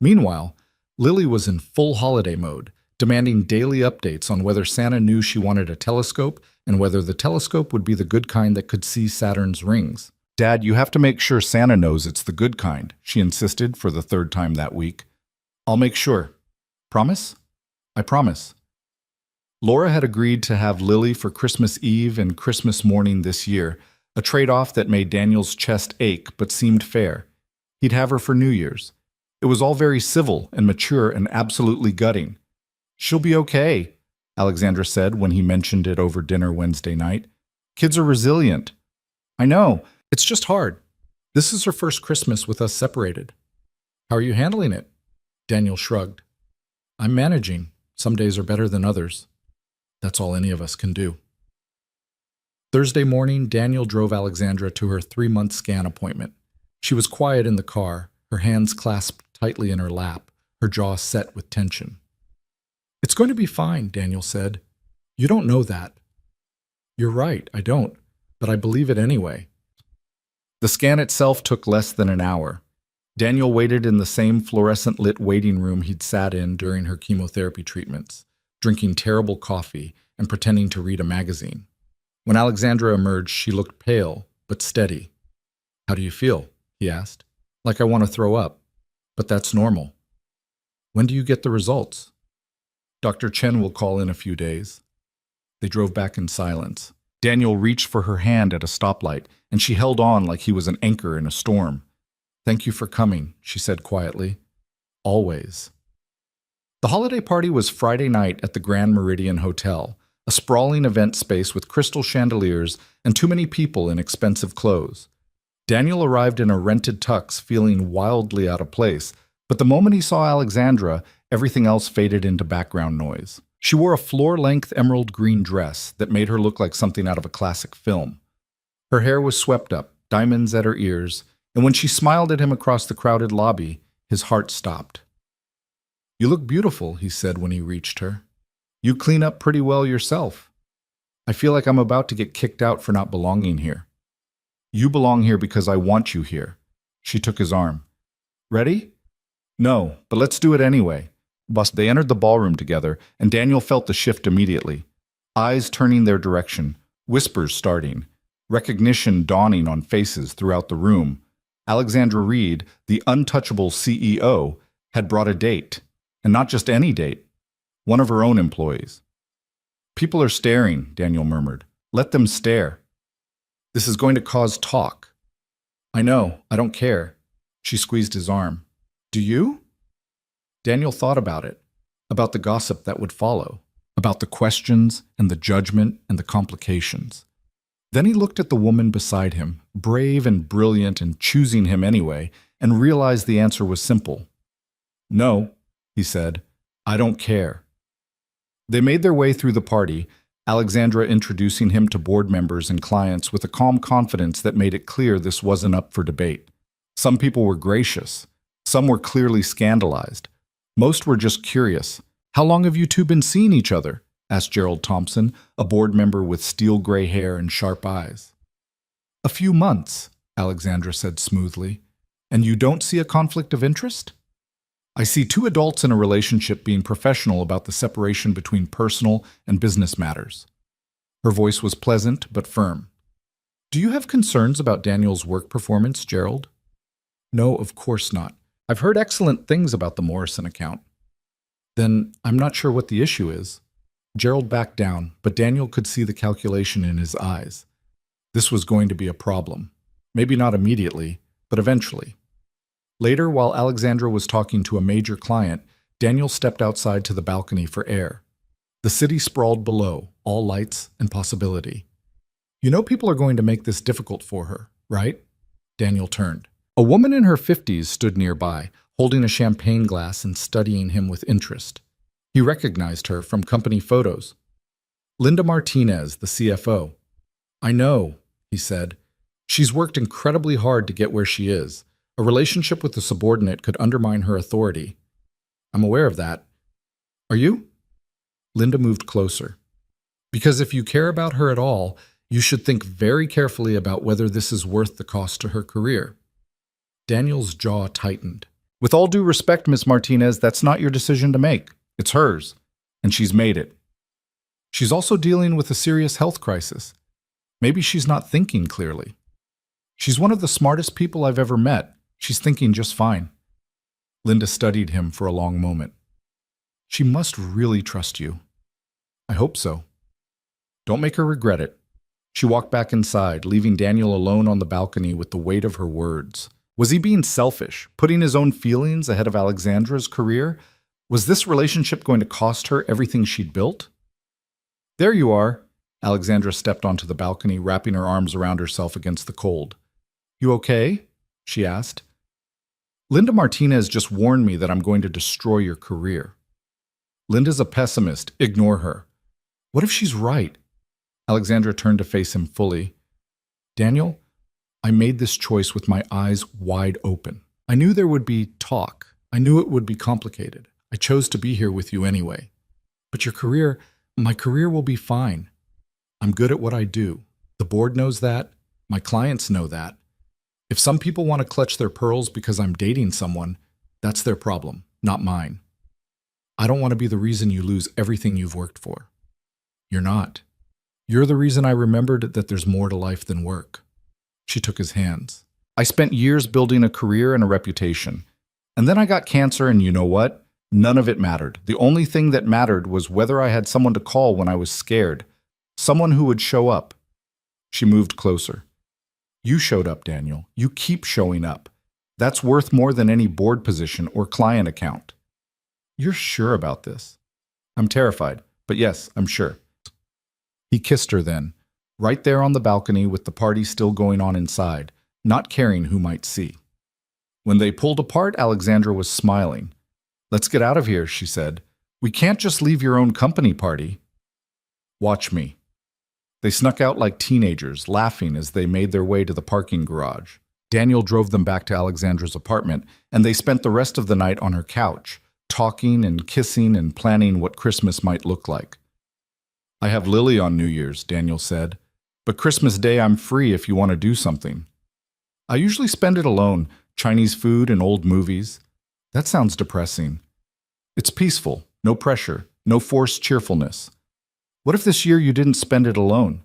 Meanwhile, Lily was in full holiday mode, demanding daily updates on whether Santa knew she wanted a telescope and whether the telescope would be the good kind that could see Saturn's rings. Dad, you have to make sure Santa knows it's the good kind, she insisted for the third time that week. I'll make sure. Promise? I promise. Laura had agreed to have Lily for Christmas Eve and Christmas morning this year, a trade-off that made Daniel's chest ache but seemed fair. He'd have her for New Year's. It was all very civil and mature and absolutely gutting. She'll be okay, Alexandra said when he mentioned it over dinner Wednesday night. Kids are resilient. I know, it's just hard. This is her first Christmas with us separated. How are you handling it? Daniel shrugged. I'm managing. Some days are better than others. That's all any of us can do. Thursday morning, Daniel drove Alexandra to her 3-month scan appointment. She was quiet in the car, her hands clasped tightly in her lap, her jaw set with tension. It's going to be fine, Daniel said. You don't know that. You're right, I don't, but I believe it anyway. The scan itself took less than an hour. Daniel waited in the same fluorescent-lit waiting room he'd sat in during her chemotherapy treatments, drinking terrible coffee and pretending to read a magazine. When Alexandra emerged, she looked pale, but steady. How do you feel? He asked. Like I want to throw up. But that's normal. When do you get the results? Dr. Chen will call in a few days. They drove back in silence. Daniel reached for her hand at a stoplight, and she held on like he was an anchor in a storm. Thank you for coming, she said quietly. Always. The holiday party was Friday night at the Grand Meridian Hotel, a sprawling event space with crystal chandeliers and too many people in expensive clothes. Daniel arrived in a rented tux feeling wildly out of place, but the moment he saw Alexandra, everything else faded into background noise. She wore a floor-length emerald green dress that made her look like something out of a classic film. Her hair was swept up, diamonds at her ears, and when she smiled at him across the crowded lobby, his heart stopped. You look beautiful, he said when he reached her. You clean up pretty well yourself. I feel like I'm about to get kicked out for not belonging here. You belong here because I want you here. She took his arm. Ready? No, but let's do it anyway. They entered the ballroom together, and Daniel felt the shift immediately. Eyes turning their direction, whispers starting. recognition dawning on faces throughout the room. Alexandra Reed, the untouchable CEO, had brought a date, and not just any date, one of her own employees. "People are staring," Daniel murmured. "Let them stare. This is going to cause talk." "I know, I don't care." She squeezed his arm. "Do you?" Daniel thought about it, about the gossip that would follow, about the questions and the judgment and the complications. Then he looked at the woman beside him, brave and brilliant and choosing him anyway, and realized the answer was simple. "No," he said, "I don't care." They made their way through the party, Alexandra introducing him to board members and clients with a calm confidence that made it clear this wasn't up for debate. Some people were gracious. Some were clearly scandalized. Most were just curious. "How long have you two been seeing each other?" asked Gerald Thompson, a board member with steel gray hair and sharp eyes. "A few months," Alexandra said smoothly. "And you don't see a conflict of interest?" "I see two adults in a relationship being professional about the separation between personal and business matters." Her voice was pleasant but firm. "Do you have concerns about Daniel's work performance, Gerald?" "No, of course not. I've heard excellent things about the Morrison account." "Then I'm not sure what the issue is." Gerald backed down, but Daniel could see the calculation in his eyes. This was going to be a problem. Maybe not immediately, but eventually. Later, while Alexandra was talking to a major client, Daniel stepped outside to the balcony for air. The city sprawled below, all lights and possibility. "You know people are going to make this difficult for her, right?" Daniel turned. A woman in her 50s stood nearby, holding a champagne glass and studying him with interest. He recognized her from company photos. "Linda Martinez, the CFO. "I know," he said. "She's worked incredibly hard to get where she is. A relationship with a subordinate could undermine her authority." "I'm aware of that." "Are you?" Linda moved closer. "Because if you care about her at all, you should think very carefully about whether this is worth the cost to her career." Daniel's jaw tightened. "With all due respect, Miss Martinez, that's not your decision to make. It's hers, and she's made it. She's also dealing with a serious health crisis. Maybe she's not thinking clearly. She's one of the smartest people I've ever met. She's thinking just fine." Linda studied him for a long moment. "She must really trust you." "I hope so." "Don't make her regret it." She walked back inside, leaving Daniel alone on the balcony with the weight of her words. Was he being selfish, putting his own feelings ahead of Alexandra's career? Was this relationship going to cost her everything she'd built? "There you are." Alexandra stepped onto the balcony, wrapping her arms around herself against the cold. "You okay?" she asked. "Linda Martinez just warned me that I'm going to destroy your career." "Linda's a pessimist. Ignore her." "What if she's right?" Alexandra turned to face him fully. "Daniel, I made this choice with my eyes wide open. I knew there would be talk. I knew it would be complicated. I chose to be here with you anyway. But my career will be fine. I'm good at what I do. The board knows that. My clients know that. If some people want to clutch their pearls because I'm dating someone, that's their problem, not mine. I don't want to be the reason you lose everything you've worked for. You're not. You're the reason I remembered that there's more to life than work." She took his hands. "I spent years building a career and a reputation. And then I got cancer, and you know what? None of it mattered. The only thing that mattered was whether I had someone to call when I was scared. Someone who would show up." She moved closer. "You showed up, Daniel. You keep showing up. That's worth more than any board position or client account." "You're sure about this?" "I'm terrified, but yes, I'm sure." He kissed her then, right there on the balcony with the party still going on inside, not caring who might see. When they pulled apart, Alexandra was smiling. "Let's get out of here," she said. "We can't just leave your own company party." "Watch me." They snuck out like teenagers, laughing as they made their way to the parking garage. Daniel drove them back to Alexandra's apartment, and they spent the rest of the night on her couch, talking and kissing and planning what Christmas might look like. "I have Lily on New Year's," Daniel said, "but Christmas Day I'm free if you want to do something." "I usually spend it alone, Chinese food and old movies." "That sounds depressing." "It's peaceful, no pressure, no forced cheerfulness." "What if this year you didn't spend it alone?"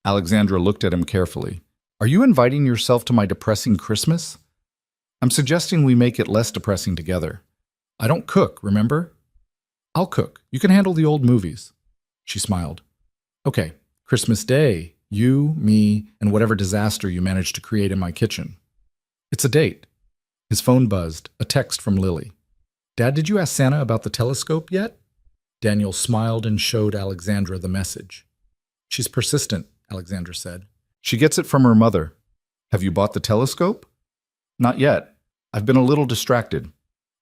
Alexandra looked at him carefully. Are you inviting yourself to my depressing Christmas? I'm suggesting we make it less depressing together. I don't cook, remember? I'll cook. You can handle the old movies. She smiled. Okay, Christmas Day, you, me, and whatever disaster you managed to create in my kitchen. It's a date. His phone buzzed, a text from Lily. Dad, did you ask Santa about the telescope yet? Daniel smiled and showed Alexandra the message. She's persistent, Alexandra said. She gets it from her mother. Have you bought the telescope? Not yet. I've been a little distracted.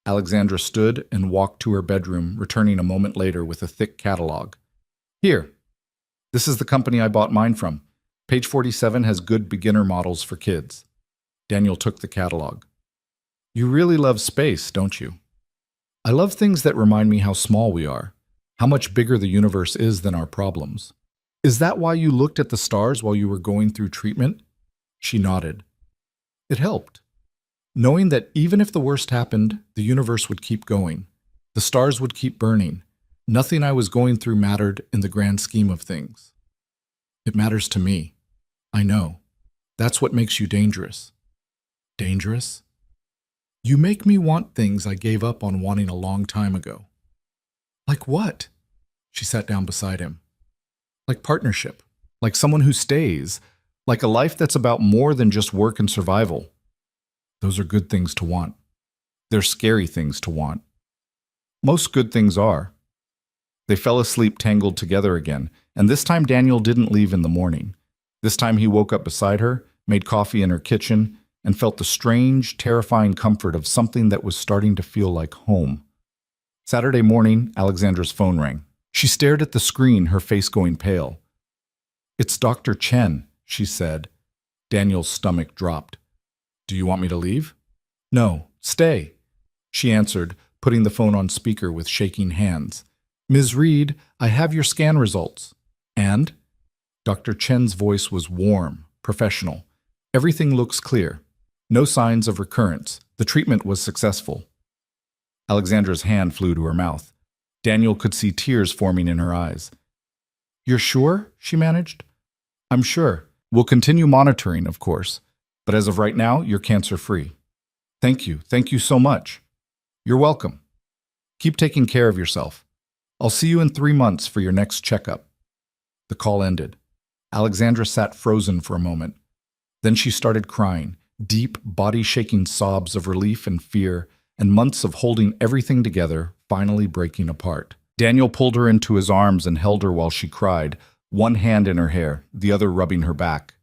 Alexandra stood and walked to her bedroom, returning a moment later with a thick catalog. Here. This is the company I bought mine from. Page 47 has good beginner models for kids. Daniel took the catalog. You really love space, don't you? I love things that remind me how small we are, how much bigger the universe is than our problems. Is that why you looked at the stars while you were going through treatment? She nodded. It helped. Knowing that even if the worst happened, the universe would keep going. The stars would keep burning. Nothing I was going through mattered in the grand scheme of things. It matters to me. I know. That's what makes you dangerous. Dangerous? You make me want things I gave up on wanting a long time ago. Like what? She sat down beside him. Like partnership. Like someone who stays. Like a life that's about more than just work and survival. Those are good things to want. They're scary things to want. Most good things are. They fell asleep tangled together again, and this time Daniel didn't leave in the morning. This time he woke up beside her, made coffee in her kitchen, and felt the strange, terrifying comfort of something that was starting to feel like home. Saturday morning, Alexandra's phone rang. She stared at the screen, her face going pale. It's Dr. Chen, she said. Daniel's stomach dropped. Do you want me to leave? No, stay, she answered, putting the phone on speaker with shaking hands. Ms. Reed, I have your scan results. And? Dr. Chen's voice was warm, professional. Everything looks clear. No signs of recurrence. The treatment was successful. Alexandra's hand flew to her mouth. Daniel could see tears forming in her eyes. You're sure? She managed. I'm sure. We'll continue monitoring, of course. But as of right now, you're cancer-free. Thank you. Thank you so much. You're welcome. Keep taking care of yourself. I'll see you in 3 months for your next checkup. The call ended. Alexandra sat frozen for a moment. Then she started crying, deep, body-shaking sobs of relief and fear, and months of holding everything together finally breaking apart. Daniel pulled her into his arms and held her while she cried, one hand in her hair, the other rubbing her back.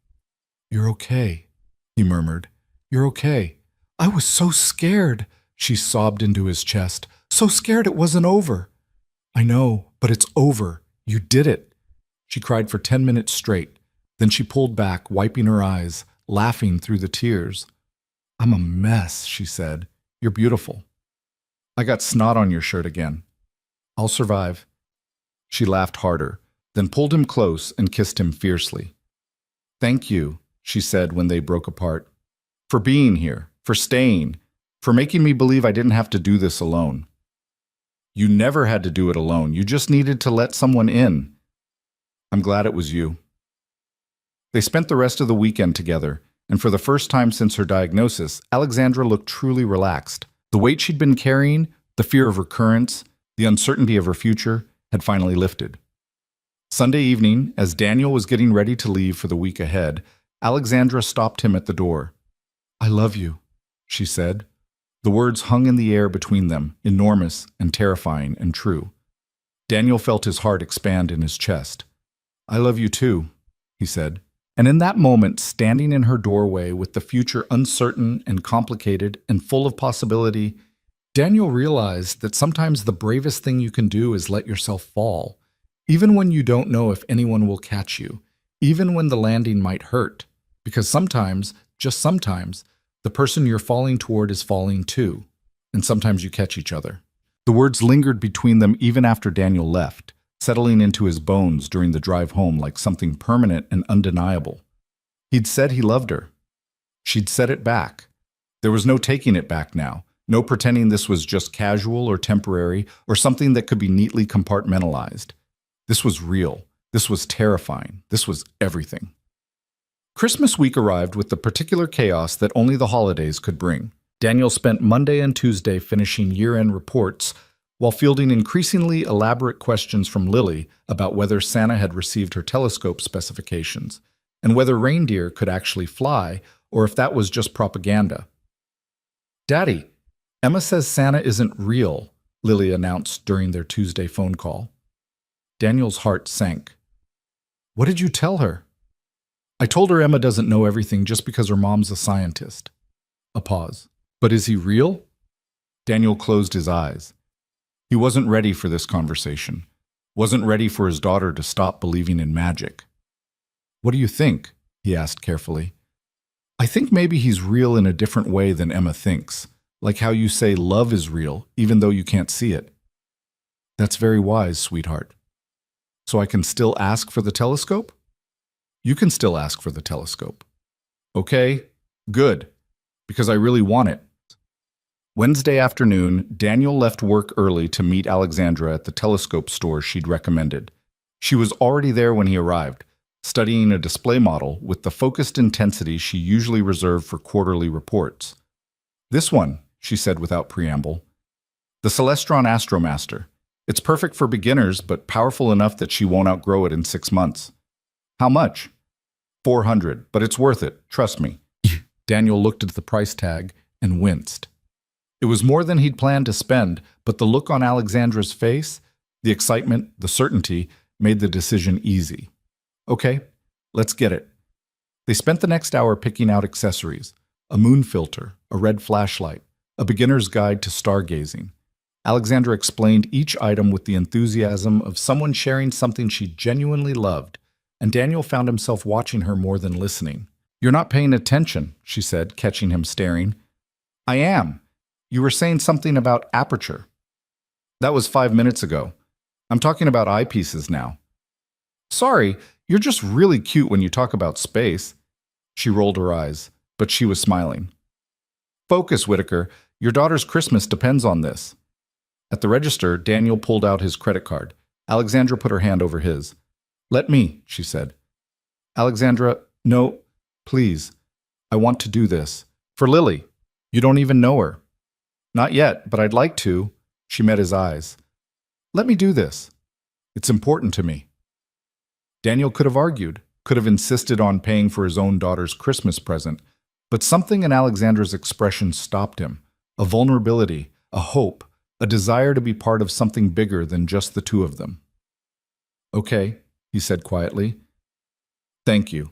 You're okay, he murmured. You're okay. I was so scared, she sobbed into his chest. So scared it wasn't over. I know, but it's over. You did it. She cried for 10 minutes straight. Then she pulled back, wiping her eyes, laughing through the tears. I'm a mess, she said. You're beautiful. I got snot on your shirt again. I'll survive. She laughed harder, then pulled him close and kissed him fiercely. Thank you, she said when they broke apart. For being here, for staying, for making me believe I didn't have to do this alone. You never had to do it alone. You just needed to let someone in. I'm glad it was you. They spent the rest of the weekend together, and for the first time since her diagnosis, Alexandra looked truly relaxed. The weight she'd been carrying, the fear of recurrence, the uncertainty of her future, had finally lifted. Sunday evening, as Daniel was getting ready to leave for the week ahead, Alexandra stopped him at the door. I love you, she said. The words hung in the air between them, enormous and terrifying and true. Daniel felt his heart expand in his chest. I love you too, he said. And in that moment, standing in her doorway with the future uncertain and complicated and full of possibility, Daniel realized that sometimes the bravest thing you can do is let yourself fall, even when you don't know if anyone will catch you, even when the landing might hurt, because sometimes, just sometimes, the person you're falling toward is falling too, and sometimes you catch each other. The words lingered between them even after Daniel left, settling into his bones during the drive home like something permanent and undeniable. He'd said he loved her. She'd said it back. There was no taking it back now, no pretending this was just casual or temporary or something that could be neatly compartmentalized. This was real, This was terrifying. This was everything. Christmas week arrived with the particular chaos that only the holidays could bring. Daniel spent Monday and Tuesday finishing year-end reports while fielding increasingly elaborate questions from Lily about whether Santa had received her telescope specifications and whether reindeer could actually fly or if that was just propaganda. "Daddy, Emma says Santa isn't real," Lily announced during their Tuesday phone call. Daniel's heart sank. "What did you tell her?" "I told her Emma doesn't know everything just because her mom's a scientist." A pause. "But is he real?" Daniel closed his eyes. He wasn't ready for this conversation. Wasn't ready for his daughter to stop believing in magic. "What do you think?" he asked carefully. "I think maybe he's real in a different way than Emma thinks, like how you say love is real even though you can't see it." "That's very wise, sweetheart. So I can still ask for the telescope?" "You can still ask for the telescope." "Okay, good, because I really want it." Wednesday afternoon, Daniel left work early to meet Alexandra at the telescope store she'd recommended. She was already there when he arrived, studying a display model with the focused intensity she usually reserved for quarterly reports. "This one," she said without preamble. "The Celestron Astromaster. It's perfect for beginners, but powerful enough that she won't outgrow it in 6 months." "How much?" $400, but it's worth it, trust me." Daniel looked at the price tag and winced. It was more than he'd planned to spend, but the look on Alexandra's face, the excitement, the certainty, made the decision easy. "Okay, let's get it." They spent the next hour picking out accessories: a moon filter, a red flashlight, a beginner's guide to stargazing. Alexandra explained each item with the enthusiasm of someone sharing something she genuinely loved, and Daniel found himself watching her more than listening. "You're not paying attention," she said, catching him staring. "I am. You were saying something about aperture." "That was 5 minutes ago. I'm talking about eyepieces now." "Sorry, you're just really cute when you talk about space." She rolled her eyes, but she was smiling. "Focus, Whitaker. Your daughter's Christmas depends on this." At the register, Daniel pulled out his credit card. Alexandra put her hand over his. "Let me," she said. "Alexandra, no, please. I want to do this. For Lily. You don't even know her." "Not yet, but I'd like to." She met his eyes. "Let me do this. It's important to me." Daniel could have argued, could have insisted on paying for his own daughter's Christmas present, but something in Alexandra's expression stopped him. A vulnerability, a hope, a desire to be part of something bigger than just the two of them. "Okay," he said quietly. "Thank you."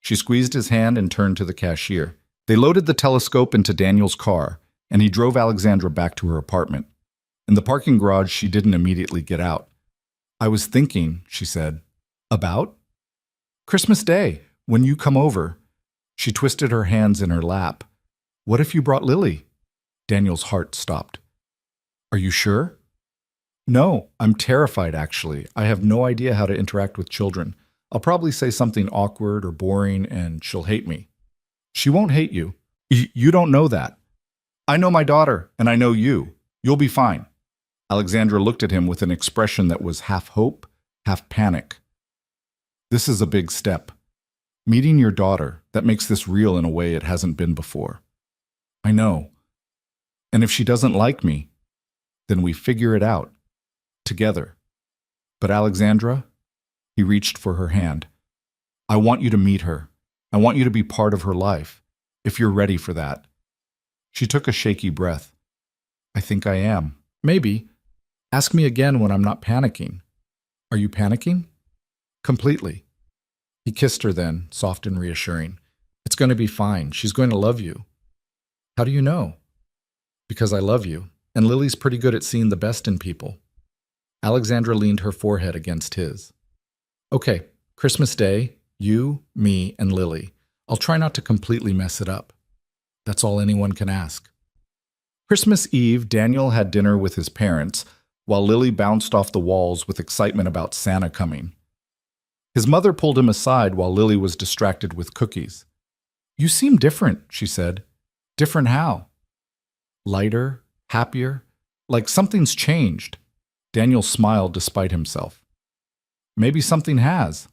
She squeezed his hand and turned to the cashier. They loaded the telescope into Daniel's car, and he drove Alexandra back to her apartment. In the parking garage, she didn't immediately get out. "I was thinking," she said. "About?" "Christmas Day, when you come over." She twisted her hands in her lap. "What if you brought Lily?" Daniel's heart stopped. "Are you sure?" "No, I'm terrified, actually. I have no idea how to interact with children. I'll probably say something awkward or boring, and she'll hate me." "She won't hate you. You don't know that." "I know my daughter, and I know you. You'll be fine." Alexandra looked at him with an expression that was half hope, half panic. "This is a big step. Meeting your daughter, that makes this real in a way it hasn't been before." "I know. And if she doesn't like me, then we figure it out. Together." "But Alexandra," he reached for her hand, "I want you to meet her. I want you to be part of her life, if you're ready for that." She took a shaky breath. "I think I am. Maybe. Ask me again when I'm not panicking." "Are you panicking?" "Completely." He kissed her then, soft and reassuring. "It's going to be fine. She's going to love you." "How do you know?" "Because I love you, and Lily's pretty good at seeing the best in people." Alexandra leaned her forehead against his. "Okay, Christmas Day, you, me, and Lily. I'll try not to completely mess it up. That's all anyone can ask." Christmas Eve, Daniel had dinner with his parents, while Lily bounced off the walls with excitement about Santa coming. His mother pulled him aside while Lily was distracted with cookies. "You seem different," she said. "Different how?" "Lighter, happier, like something's changed." Daniel smiled despite himself. Maybe something has.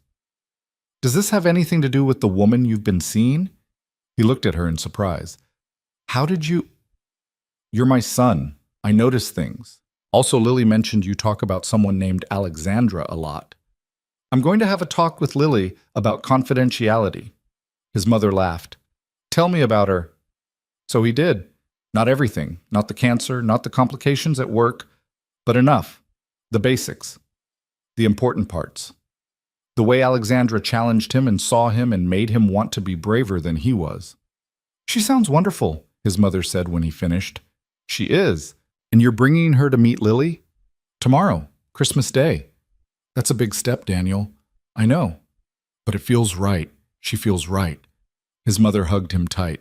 Does this have anything to do with the woman you've been seeing? He looked at her in surprise. How did you... You're my son. I notice things. Also, Lily mentioned you talk about someone named Alexandra a lot. I'm going to have a talk with Lily about confidentiality. His mother laughed. Tell me about her. So he did. Not everything. Not the cancer, not the complications at work, but enough. The basics. The important parts. The way Alexandra challenged him and saw him and made him want to be braver than he was. She sounds wonderful, his mother said when he finished. She is. And you're bringing her to meet Lily? Tomorrow, Christmas Day. That's a big step, Daniel. I know. But it feels right. She feels right. His mother hugged him tight.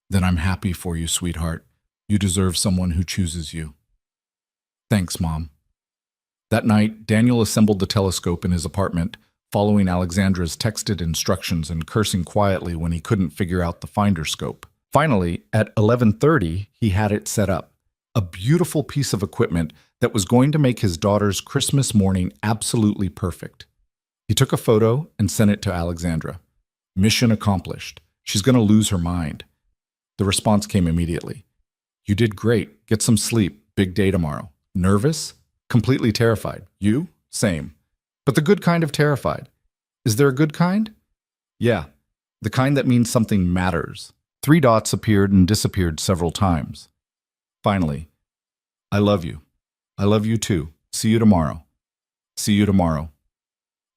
Then I'm happy for you, sweetheart. You deserve someone who chooses you. Thanks, Mom. That night, Daniel assembled the telescope in his apartment, following Alexandra's texted instructions and cursing quietly when he couldn't figure out the finder scope. Finally, at 11:30, he had it set up. A beautiful piece of equipment that was going to make his daughter's Christmas morning absolutely perfect. He took a photo and sent it to Alexandra. Mission accomplished. She's going to lose her mind. The response came immediately. You did great. Get some sleep. Big day tomorrow. Nervous? Completely terrified. You? Same. But the good kind of terrified. Is there a good kind? Yeah. The kind that means something matters. 3 dots appeared and disappeared several times. Finally, I love you. I love you too. See you tomorrow. See you tomorrow.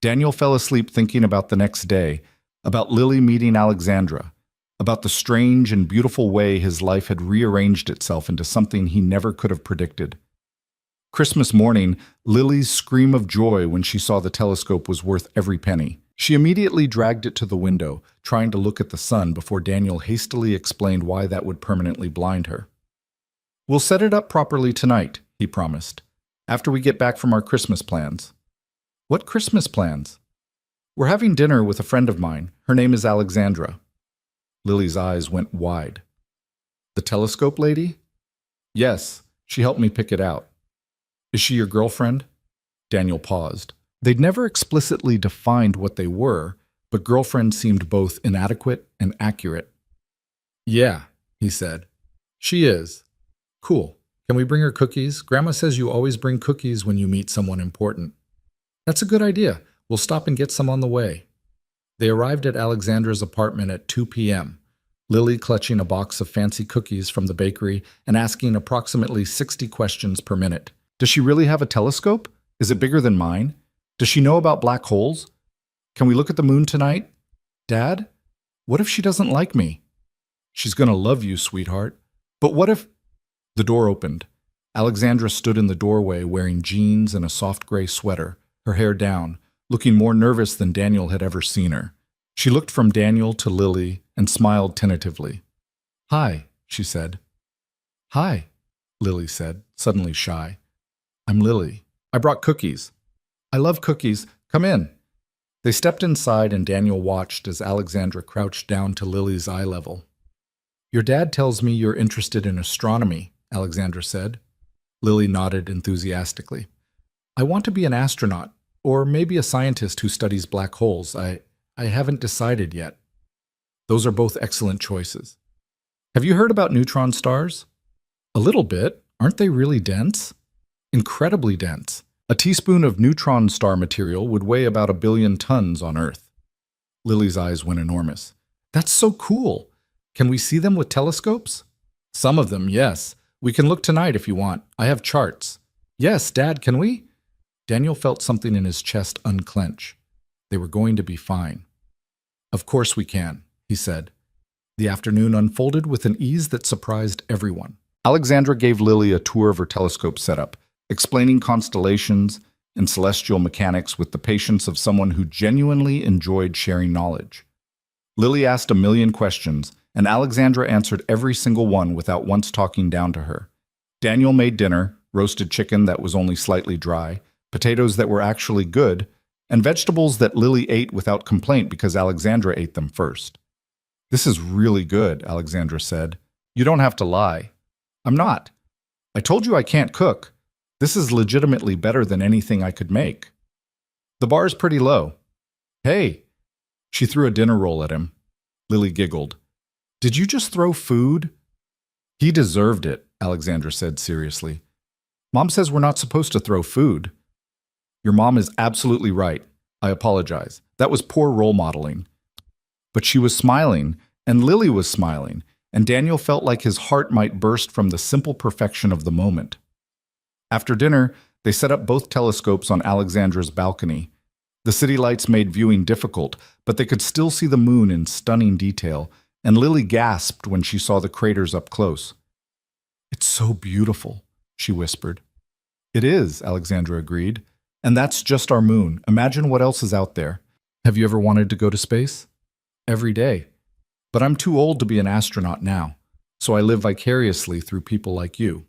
Daniel fell asleep thinking about the next day, about Lily meeting Alexandra, about the strange and beautiful way his life had rearranged itself into something he never could have predicted. Christmas morning, Lily's scream of joy when she saw the telescope was worth every penny. She immediately dragged it to the window, trying to look at the sun before Daniel hastily explained why that would permanently blind her. We'll set it up properly tonight, he promised, after we get back from our Christmas plans. What Christmas plans? We're having dinner with a friend of mine. Her name is Alexandra. Lily's eyes went wide. The telescope lady? Yes, she helped me pick it out. Is she your girlfriend? Daniel paused. They'd never explicitly defined what they were, but girlfriend seemed both inadequate and accurate. Yeah, he said. She is. Cool. Can we bring her cookies? Grandma says you always bring cookies when you meet someone important. That's a good idea. We'll stop and get some on the way. They arrived at Alexandra's apartment at 2 p.m., Lily clutching a box of fancy cookies from the bakery and asking approximately 60 questions per minute. Does she really have a telescope? Is it bigger than mine? Does she know about black holes? Can we look at the moon tonight? Dad, what if she doesn't like me? She's going to love you, sweetheart. But what if... The door opened. Alexandra stood in the doorway wearing jeans and a soft gray sweater, her hair down, looking more nervous than Daniel had ever seen her. She looked from Daniel to Lily and smiled tentatively. Hi, she said. Hi, Lily said, suddenly shy. I'm Lily. I brought cookies. I love cookies. Come in. They stepped inside and Daniel watched as Alexandra crouched down to Lily's eye level. Your dad tells me you're interested in astronomy, Alexandra said. Lily nodded enthusiastically. I want to be an astronaut, or maybe a scientist who studies black holes. I haven't decided yet. Those are both excellent choices. Have you heard about neutron stars? A little bit. Aren't they really dense? Incredibly dense. A teaspoon of neutron star material would weigh about 1 billion tons on Earth. Lily's eyes went enormous. That's so cool. Can we see them with telescopes? Some of them, yes. We can look tonight if you want. I have charts. Yes, Dad, can we? Daniel felt something in his chest unclench. They were going to be fine. Of course we can, he said. The afternoon unfolded with an ease that surprised everyone. Alexandra gave Lily a tour of her telescope setup, explaining constellations and celestial mechanics with the patience of someone who genuinely enjoyed sharing knowledge. Lily asked 1,000,000 questions, and Alexandra answered every single one without once talking down to her. Daniel made dinner, roasted chicken that was only slightly dry, potatoes that were actually good, and vegetables that Lily ate without complaint because Alexandra ate them first. This is really good, Alexandra said. You don't have to lie. I'm not. I told you I can't cook. This is legitimately better than anything I could make. The bar is pretty low. Hey, she threw a dinner roll at him. Lily giggled. Did you just throw food? He deserved it, Alexandra said seriously. Mom says we're not supposed to throw food. Your mom is absolutely right. I apologize. That was poor role modeling. But she was smiling, and Lily was smiling, and Daniel felt like his heart might burst from the simple perfection of the moment. After dinner, they set up both telescopes on Alexandra's balcony. The city lights made viewing difficult, but they could still see the moon in stunning detail, and Lily gasped when she saw the craters up close. It's so beautiful, she whispered. It is, Alexandra agreed. And that's just our moon. Imagine what else is out there. Have you ever wanted to go to space? Every day. But I'm too old to be an astronaut now, so I live vicariously through people like you.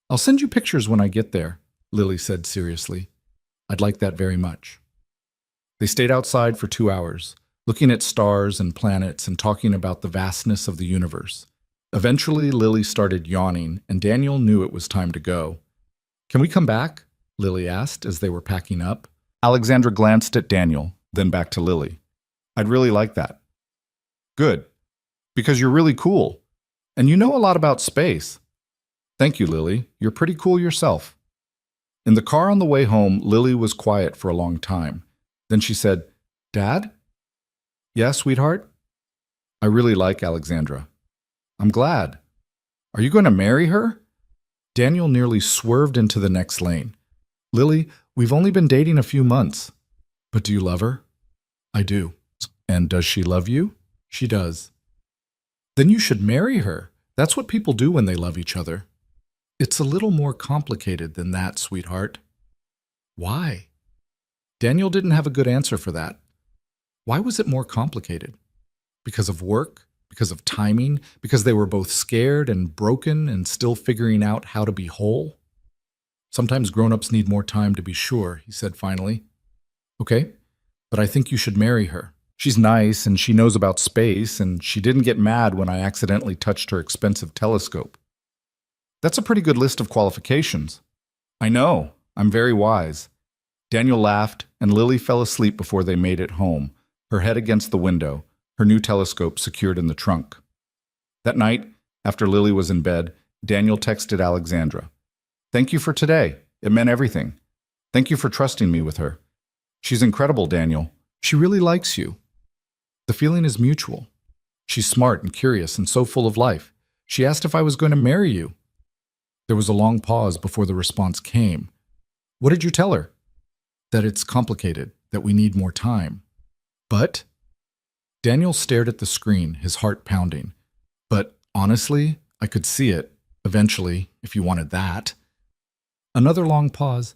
I'll send you pictures when I get there, Lily said seriously. I'd like that very much. They stayed outside for 2 hours, looking at stars and planets and talking about the vastness of the universe. Eventually, Lily started yawning, and Daniel knew it was time to go. Can we come back? Lily asked as they were packing up. Alexandra glanced at Daniel, then back to Lily. I'd really like that. Good. Because you're really cool. And you know a lot about space. Thank you, Lily. You're pretty cool yourself. In the car on the way home, Lily was quiet for a long time. Then she said, Dad? Yeah, sweetheart? I really like Alexandra. I'm glad. Are you going to marry her? Daniel nearly swerved into the next lane. Lily, we've only been dating a few months. But do you love her? I do. And does she love you? She does. Then you should marry her. That's what people do when they love each other. It's a little more complicated than that, sweetheart. Why? Daniel didn't have a good answer for that. Why was it more complicated? Because of work? Because of timing? Because they were both scared and broken and still figuring out how to be whole? Sometimes grown-ups need more time to be sure, he said finally. Okay, but I think you should marry her. She's nice and she knows about space and she didn't get mad when I accidentally touched her expensive telescope. That's a pretty good list of qualifications. I know, I'm very wise. Daniel laughed and Lily fell asleep before they made it home, her head against the window, her new telescope secured in the trunk. That night, after Lily was in bed, Daniel texted Alexandra. Thank you for today. It meant everything. Thank you for trusting me with her. She's incredible, Daniel. She really likes you. The feeling is mutual. She's smart and curious and so full of life. She asked if I was going to marry you. There was a long pause before the response came. What did you tell her? That it's complicated, that we need more time. But? Daniel stared at the screen, his heart pounding. But honestly, I could see it, eventually, if you wanted that. Another long pause.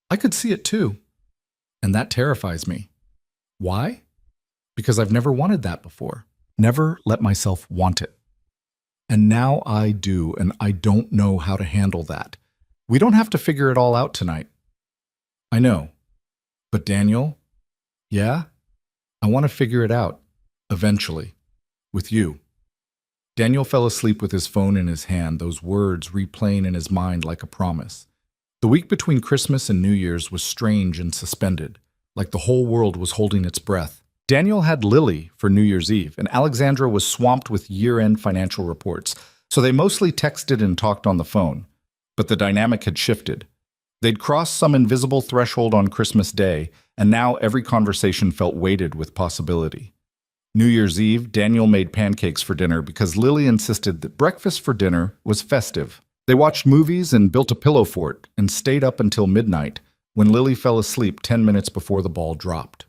I could see it too. And that terrifies me. Why? Because I've never wanted that before. Never let myself want it. And now I do, and I don't know how to handle that. We don't have to figure it all out tonight. I know. But Daniel, yeah? I want to figure it out, eventually, with you. Daniel fell asleep with his phone in his hand, those words replaying in his mind like a promise. The week between Christmas and New Year's was strange and suspended, like the whole world was holding its breath. Daniel had Lily for New Year's Eve, and Alexandra was swamped with year-end financial reports, so they mostly texted and talked on the phone. But the dynamic had shifted. They'd crossed some invisible threshold on Christmas Day, and now every conversation felt weighted with possibility. New Year's Eve, Daniel made pancakes for dinner because Lily insisted that breakfast for dinner was festive. They watched movies and built a pillow fort and stayed up until midnight when Lily fell asleep 10 minutes before the ball dropped.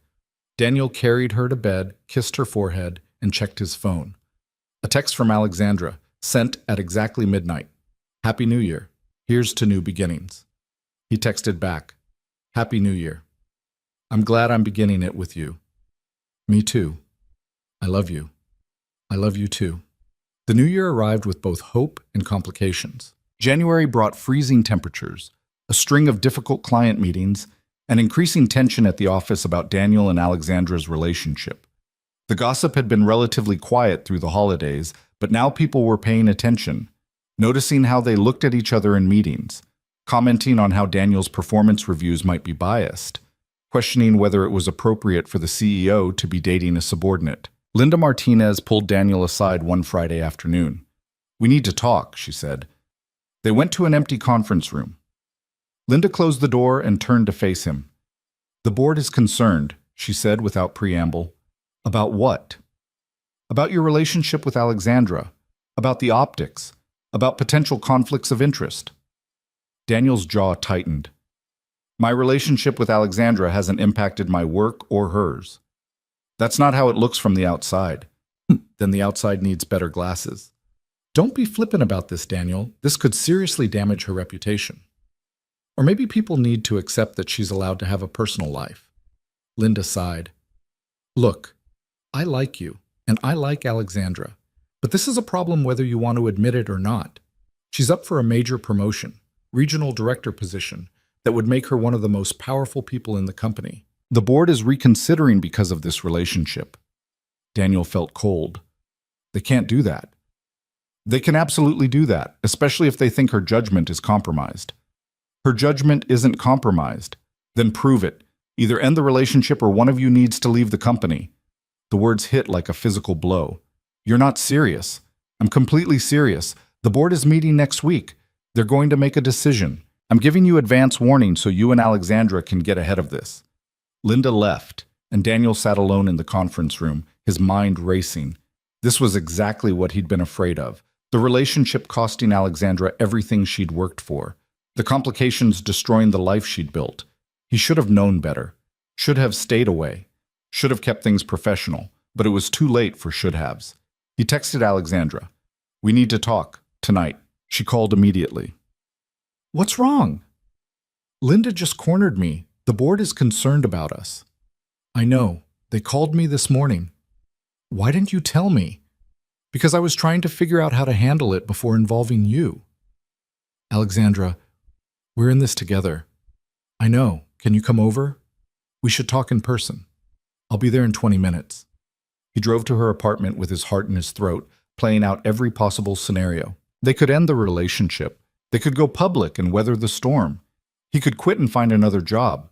Daniel carried her to bed, kissed her forehead, and checked his phone. A text from Alexandra, sent at exactly midnight. Happy New Year. Here's to new beginnings. He texted back. Happy New Year. I'm glad I'm beginning it with you. Me too. I love you. I love you too. The new year arrived with both hope and complications. January brought freezing temperatures, a string of difficult client meetings, and increasing tension at the office about Daniel and Alexandra's relationship. The gossip had been relatively quiet through the holidays, but now people were paying attention, noticing how they looked at each other in meetings, commenting on how Daniel's performance reviews might be biased. questioning whether it was appropriate for the CEO to be dating a subordinate. Linda Martinez pulled Daniel aside one Friday afternoon. "We need to talk," she said. They went to an empty conference room. Linda closed the door and turned to face him. "The board is concerned," she said without preamble. "About what?" "About your relationship with Alexandra, about the optics, about potential conflicts of interest." Daniel's jaw tightened. "My relationship with Alexandra hasn't impacted my work or hers. That's not how it looks from the outside." "Then the outside needs better glasses." "Don't be flippant about this, Daniel. This could seriously damage her reputation. Or maybe people need to accept that she's allowed to have a personal life." Linda sighed. "Look, I like you, and I like Alexandra, but this is a problem whether you want to admit it or not. She's up for a major promotion, regional director position, that would make her one of the most powerful people in the company. The board is reconsidering because of this relationship." Daniel felt cold. "They can't do that." "They can absolutely do that, especially if they think her judgment is compromised." "Her judgment isn't compromised." "Then prove it. Either end the relationship or one of you needs to leave the company." The words hit like a physical blow. "You're not serious." "I'm completely serious. The board is meeting next week. They're going to make a decision. I'm giving you advance warning so you and Alexandra can get ahead of this." Linda left, and Daniel sat alone in the conference room, his mind racing. This was exactly what he'd been afraid of. The relationship costing Alexandra everything she'd worked for. The complications destroying the life she'd built. He should have known better. Should have stayed away. Should have kept things professional, but it was too late for should-haves. He texted Alexandra. "We need to talk, tonight." She called immediately. "What's wrong?" "Linda just cornered me. The board is concerned about us." "I know. They called me this morning." "Why didn't you tell me?" "Because I was trying to figure out how to handle it before involving you." "Alexandra, we're in this together." "I know. Can you come over? We should talk in person. I'll be there in 20 minutes. He drove to her apartment with his heart in his throat, playing out every possible scenario. They could end the relationship. They could go public and weather the storm. He could quit and find another job.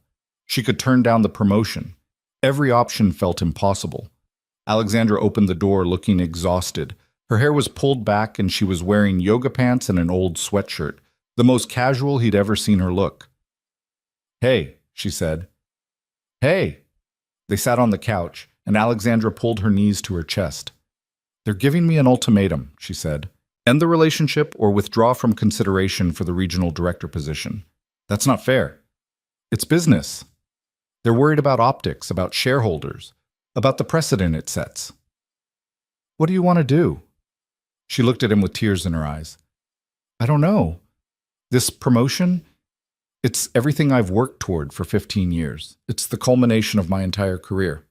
She could turn down the promotion. Every option felt impossible. Alexandra opened the door looking exhausted. Her hair was pulled back and she was wearing yoga pants and an old sweatshirt, the most casual he'd ever seen her look. "Hey," she said. "Hey." They sat on the couch, and Alexandra pulled her knees to her chest. "They're giving me an ultimatum," she said. "End the relationship or withdraw from consideration for the regional director position. That's not fair. It's business. They're worried about optics, about shareholders, about the precedent it sets." "What do you want to do?" She looked at him with tears in her eyes. "I don't know. This promotion, it's everything I've worked toward for 15 years. It's the culmination of my entire career.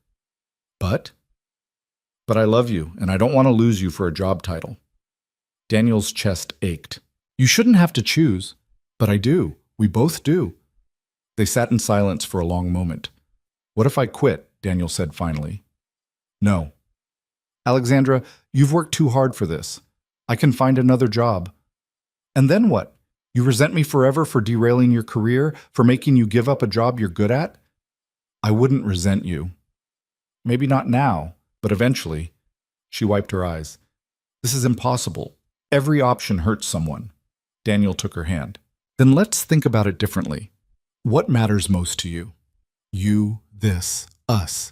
But I love you, and I don't want to lose you for a job title." Daniel's chest ached. "You shouldn't have to choose." "But I do. We both do." They sat in silence for a long moment. "What if I quit?" Daniel said finally. "No." "Alexandra, you've worked too hard for this. I can find another job." "And then what? You resent me forever for derailing your career, for making you give up a job you're good at?" "I wouldn't resent you. Maybe not now, but eventually." She wiped her eyes. "This is impossible. Every option hurts someone." Daniel took her hand. "Then let's think about it differently. What matters most to you? You, this, us.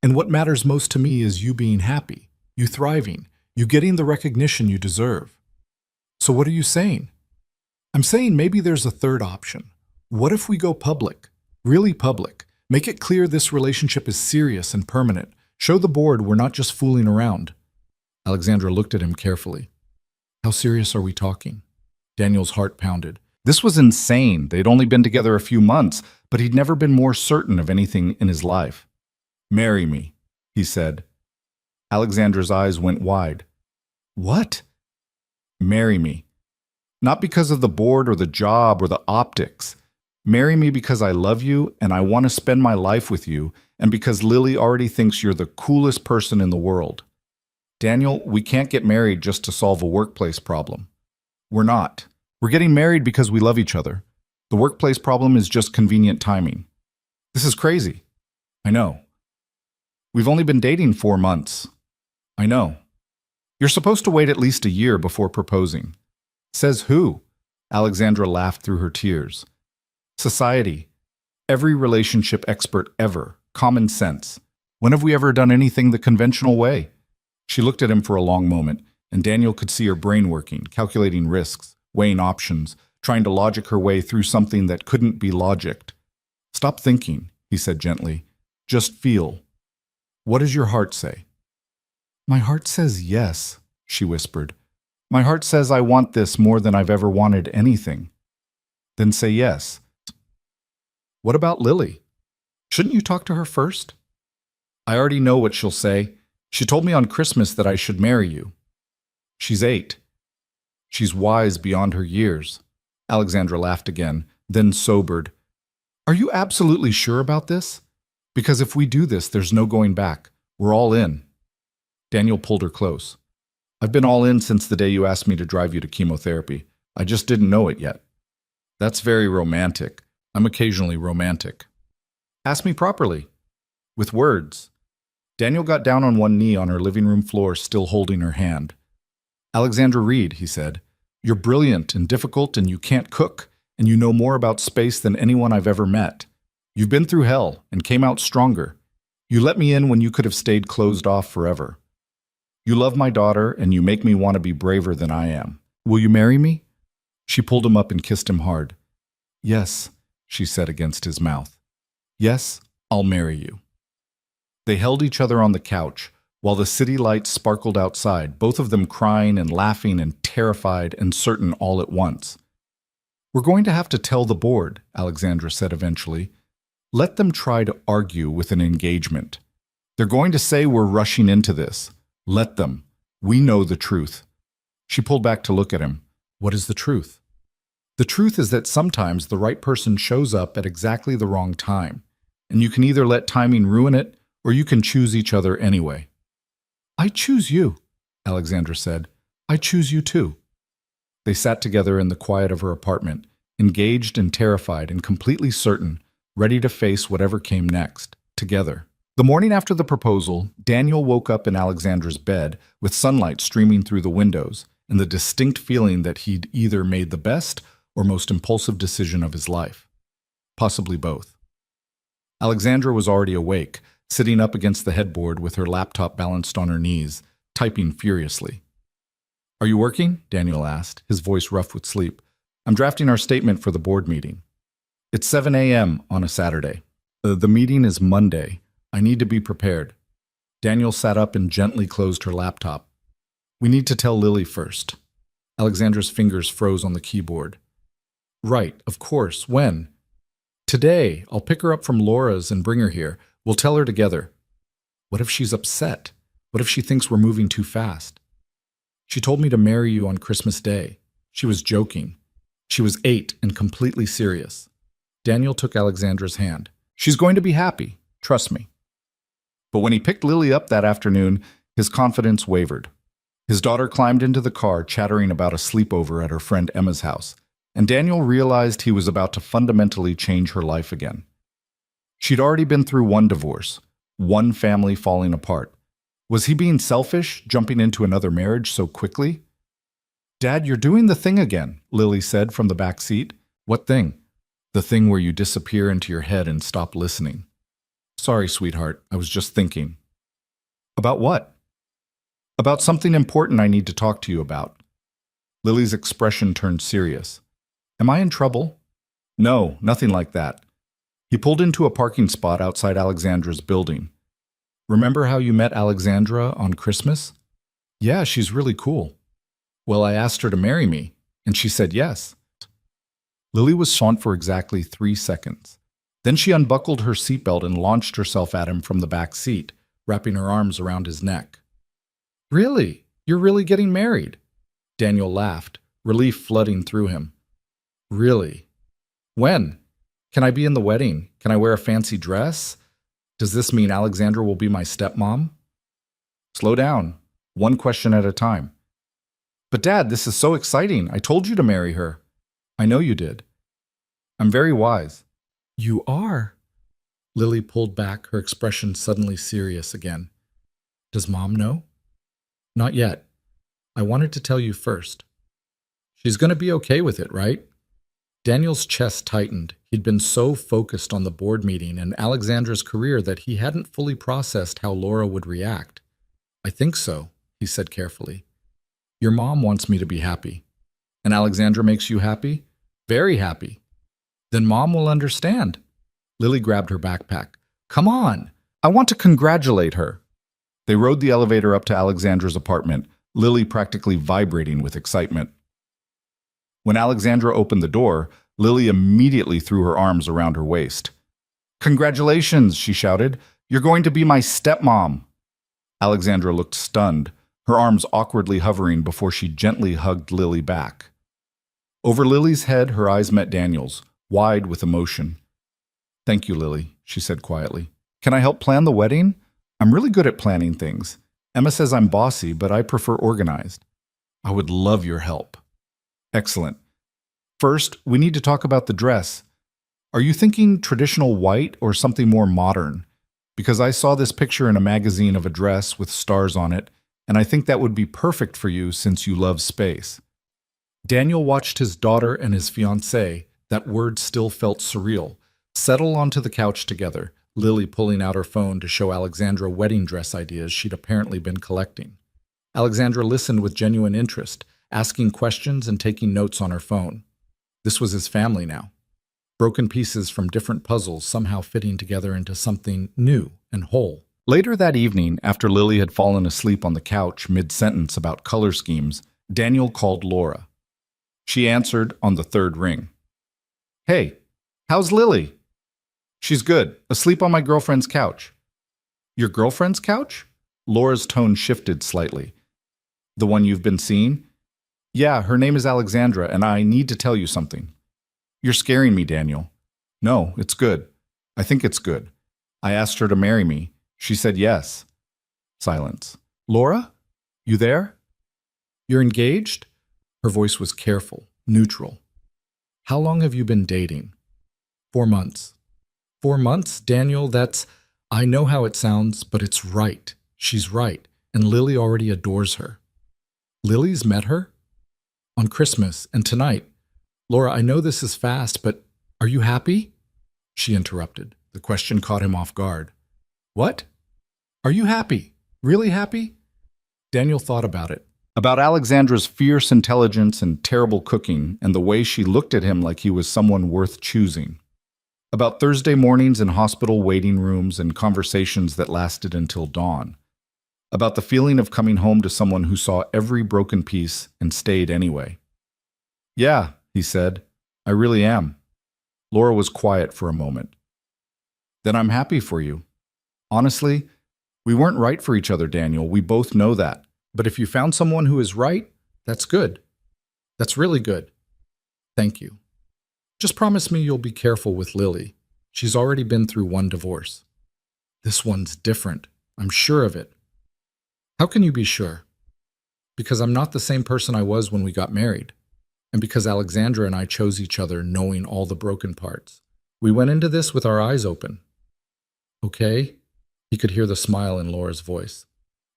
And what matters most to me is you being happy, you thriving, you getting the recognition you deserve. So what are you saying?" "I'm saying maybe there's a third option. What if we go public? Really public. Make it clear this relationship is serious and permanent. Show the board we're not just fooling around." Alexandra looked at him carefully. "How serious are we talking?" Daniel's heart pounded. This was insane. They'd only been together a few months, but he'd never been more certain of anything in his life. "Marry me," he said. Alexandra's eyes went wide. "What?" "Marry me. Not because of the board or the job or the optics. Marry me because I love you and I want to spend my life with you, and because Lily already thinks you're the coolest person in the world. Daniel, we can't get married just to solve a workplace problem. We're not. We're getting married because we love each other. The workplace problem is just convenient timing." This is crazy. I know. We've only been dating 4 months. I know. You're supposed to wait at least a year before proposing. Says who? Alexandra laughed through her tears. Society. Every relationship expert ever. Common sense. When have we ever done anything the conventional way? She looked at him for a long moment, and Daniel could see her brain working, calculating risks, weighing options, trying to logic her way through something that couldn't be logicked. Stop thinking, he said gently. Just feel. What does your heart say? My heart says yes, she whispered. My heart says I want this more than I've ever wanted anything. Then say yes. What about Lily? Shouldn't you talk to her first? I already know what she'll say. She told me on Christmas that I should marry you. She's 8. She's wise beyond her years. Alexandra laughed again, then sobered. Are you absolutely sure about this? Because if we do this, there's no going back. We're all in. Daniel pulled her close. I've been all in since the day you asked me to drive you to chemotherapy. I just didn't know it yet. That's very romantic. I'm occasionally romantic. Ask me properly. With words. Daniel got down on one knee on her living room floor, still holding her hand. Alexandra Reed, he said, you're brilliant and difficult and you can't cook, and you know more about space than anyone I've ever met. You've been through hell and came out stronger. You let me in when you could have stayed closed off forever. You love my daughter and you make me want to be braver than I am. Will you marry me? She pulled him up and kissed him hard. Yes, she said against his mouth. Yes, I'll marry you. They held each other on the couch, while the city lights sparkled outside, both of them crying and laughing and terrified and certain all at once. We're going to have to tell the board, Alexandra said eventually. Let them try to argue with an engagement. They're going to say we're rushing into this. Let them. We know the truth. She pulled back to look at him. What is the truth? The truth is that sometimes the right person shows up at exactly the wrong time, and you can either let timing ruin it, or you can choose each other anyway. I choose you, Alexandra said. I choose you too. They sat together in the quiet of her apartment, engaged and terrified and completely certain, ready to face whatever came next, together. The morning after the proposal, Daniel woke up in Alexandra's bed with sunlight streaming through the windows and the distinct feeling that he'd either made the best or most impulsive decision of his life. Possibly both. Alexandra was already awake, sitting up against the headboard with her laptop balanced on her knees, typing furiously. Are you working? Daniel asked, his voice rough with sleep. I'm drafting our statement for the board meeting. It's 7 a.m. on a Saturday. The meeting is Monday. I need to be prepared. Daniel sat up and gently closed her laptop. We need to tell Lily first. Alexandra's fingers froze on the keyboard. Right, of course. When? Today. I'll pick her up from Laura's and bring her here. We'll tell her together. What if she's upset? What if she thinks we're moving too fast? She told me to marry you on Christmas Day. She was joking. She was 8 and completely serious. Daniel took Alexandra's hand. She's going to be happy. Trust me. But when he picked Lily up that afternoon, his confidence wavered. His daughter climbed into the car, chattering about a sleepover at her friend Emma's house, and Daniel realized he was about to fundamentally change her life again. She'd already been through one divorce, one family falling apart. Was he being selfish, jumping into another marriage so quickly? Dad, you're doing the thing again, Lily said from the back seat. What thing? The thing where you disappear into your head and stop listening. Sorry, sweetheart, I was just thinking. About what? About something important I need to talk to you about. Lily's expression turned serious. Am I in trouble? No, nothing like that. He pulled into a parking spot outside Alexandra's building. Remember how you met Alexandra on Christmas? Yeah, she's really cool. Well, I asked her to marry me, and she said yes. Lily was silent for exactly 3 seconds. Then she unbuckled her seatbelt and launched herself at him from the back seat, wrapping her arms around his neck. Really? You're really getting married? Daniel laughed, relief flooding through him. Really? When? Can I be in the wedding? Can I wear a fancy dress? Does this mean Alexandra will be my stepmom? Slow down. One question at a time. But Dad, this is so exciting. I told you to marry her. I know you did. I'm very wise. You are? Lily pulled back, her expression suddenly serious again. Does Mom know? Not yet. I wanted to tell you first. She's going to be okay with it, right? Daniel's chest tightened. He'd been so focused on the board meeting and Alexandra's career that he hadn't fully processed how Laura would react. I think so, he said carefully. Your mom wants me to be happy. And Alexandra makes you happy? Very happy. Then Mom will understand. Lily grabbed her backpack. Come on! I want to congratulate her. They rode the elevator up to Alexandra's apartment, Lily practically vibrating with excitement. When Alexandra opened the door, Lily immediately threw her arms around her waist. Congratulations, she shouted. You're going to be my stepmom. Alexandra looked stunned, her arms awkwardly hovering before she gently hugged Lily back. Over Lily's head, her eyes met Daniel's, wide with emotion. Thank you, Lily, she said quietly. Can I help plan the wedding? I'm really good at planning things. Emma says I'm bossy, but I prefer organized. I would love your help. Excellent. First, we need to talk about the dress. Are you thinking traditional white or something more modern? Because I saw this picture in a magazine of a dress with stars on it, and I think that would be perfect for you since you love space. Daniel watched his daughter and his fiancée, that word still felt surreal, settle onto the couch together, Lily pulling out her phone to show Alexandra wedding dress ideas she'd apparently been collecting. Alexandra listened with genuine interest, asking questions and taking notes on her phone. This was his family now. Broken pieces from different puzzles somehow fitting together into something new and whole. Later that evening, after Lily had fallen asleep on the couch mid-sentence about color schemes, Daniel called Laura. She answered on the third ring. Hey, how's Lily? She's good, asleep on my girlfriend's couch. Your girlfriend's couch? Laura's tone shifted slightly. The one you've been seeing? Yeah, her name is Alexandra, and I need to tell you something. You're scaring me, Daniel. No, it's good. I think it's good. I asked her to marry me. She said yes. Silence. Laura? You there? You're engaged? Her voice was careful, neutral. How long have you been dating? 4 months. 4 months, Daniel, I know how it sounds, but it's right. She's right, and Lily already adores her. Lily's met her? On Christmas, and tonight. Laura, I know this is fast, but are you happy? She interrupted. The question caught him off guard. What? Are you happy? Really happy? Daniel thought about it. About Alexandra's fierce intelligence and terrible cooking, and the way she looked at him like he was someone worth choosing. About Thursday mornings in hospital waiting rooms and conversations that lasted until dawn. About the feeling of coming home to someone who saw every broken piece and stayed anyway. Yeah, he said, I really am. Laura was quiet for a moment. Then I'm happy for you. Honestly, we weren't right for each other, Daniel. We both know that. But if you found someone who is right, that's good. That's really good. Thank you. Just promise me you'll be careful with Lily. She's already been through one divorce. This one's different. I'm sure of it. How can you be sure? Because I'm not the same person I was when we got married. And because Alexandra and I chose each other knowing all the broken parts. We went into this with our eyes open. Okay? He could hear the smile in Laura's voice.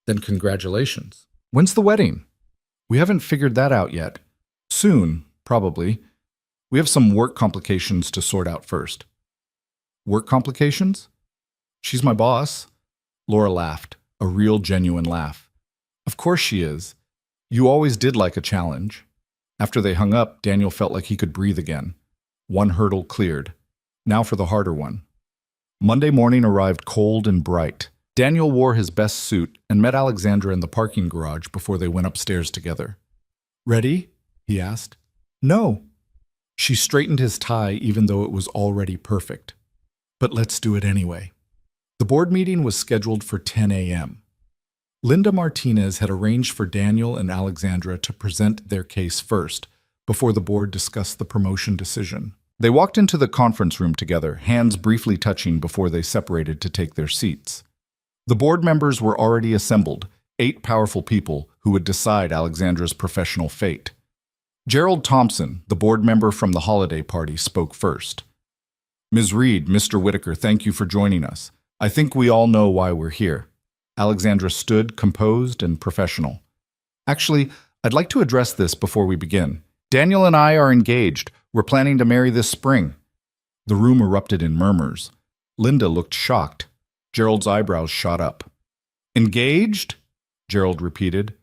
Then congratulations. When's the wedding? We haven't figured that out yet. Soon, probably. We have some work complications to sort out first. Work complications? She's my boss. Laura laughed, a real genuine laugh. Of course she is. You always did like a challenge. After they hung up, Daniel felt like he could breathe again. One hurdle cleared. Now for the harder one. Monday morning arrived cold and bright. Daniel wore his best suit and met Alexandra in the parking garage before they went upstairs together. Ready? He asked. No. She straightened his tie even though it was already perfect. But let's do it anyway. The board meeting was scheduled for 10 a.m. Linda Martinez had arranged for Daniel and Alexandra to present their case first, before the board discussed the promotion decision. They walked into the conference room together, hands briefly touching before they separated to take their seats. The board members were already assembled, 8 powerful people who would decide Alexandra's professional fate. Gerald Thompson, the board member from the holiday party, spoke first. Ms. Reed, Mr. Whitaker, thank you for joining us. I think we all know why we're here. Alexandra stood, composed and professional. Actually, I'd like to address this before we begin. Daniel and I are engaged. We're planning to marry this spring. The room erupted in murmurs. Linda looked shocked. Gerald's eyebrows shot up. Engaged? Gerald repeated.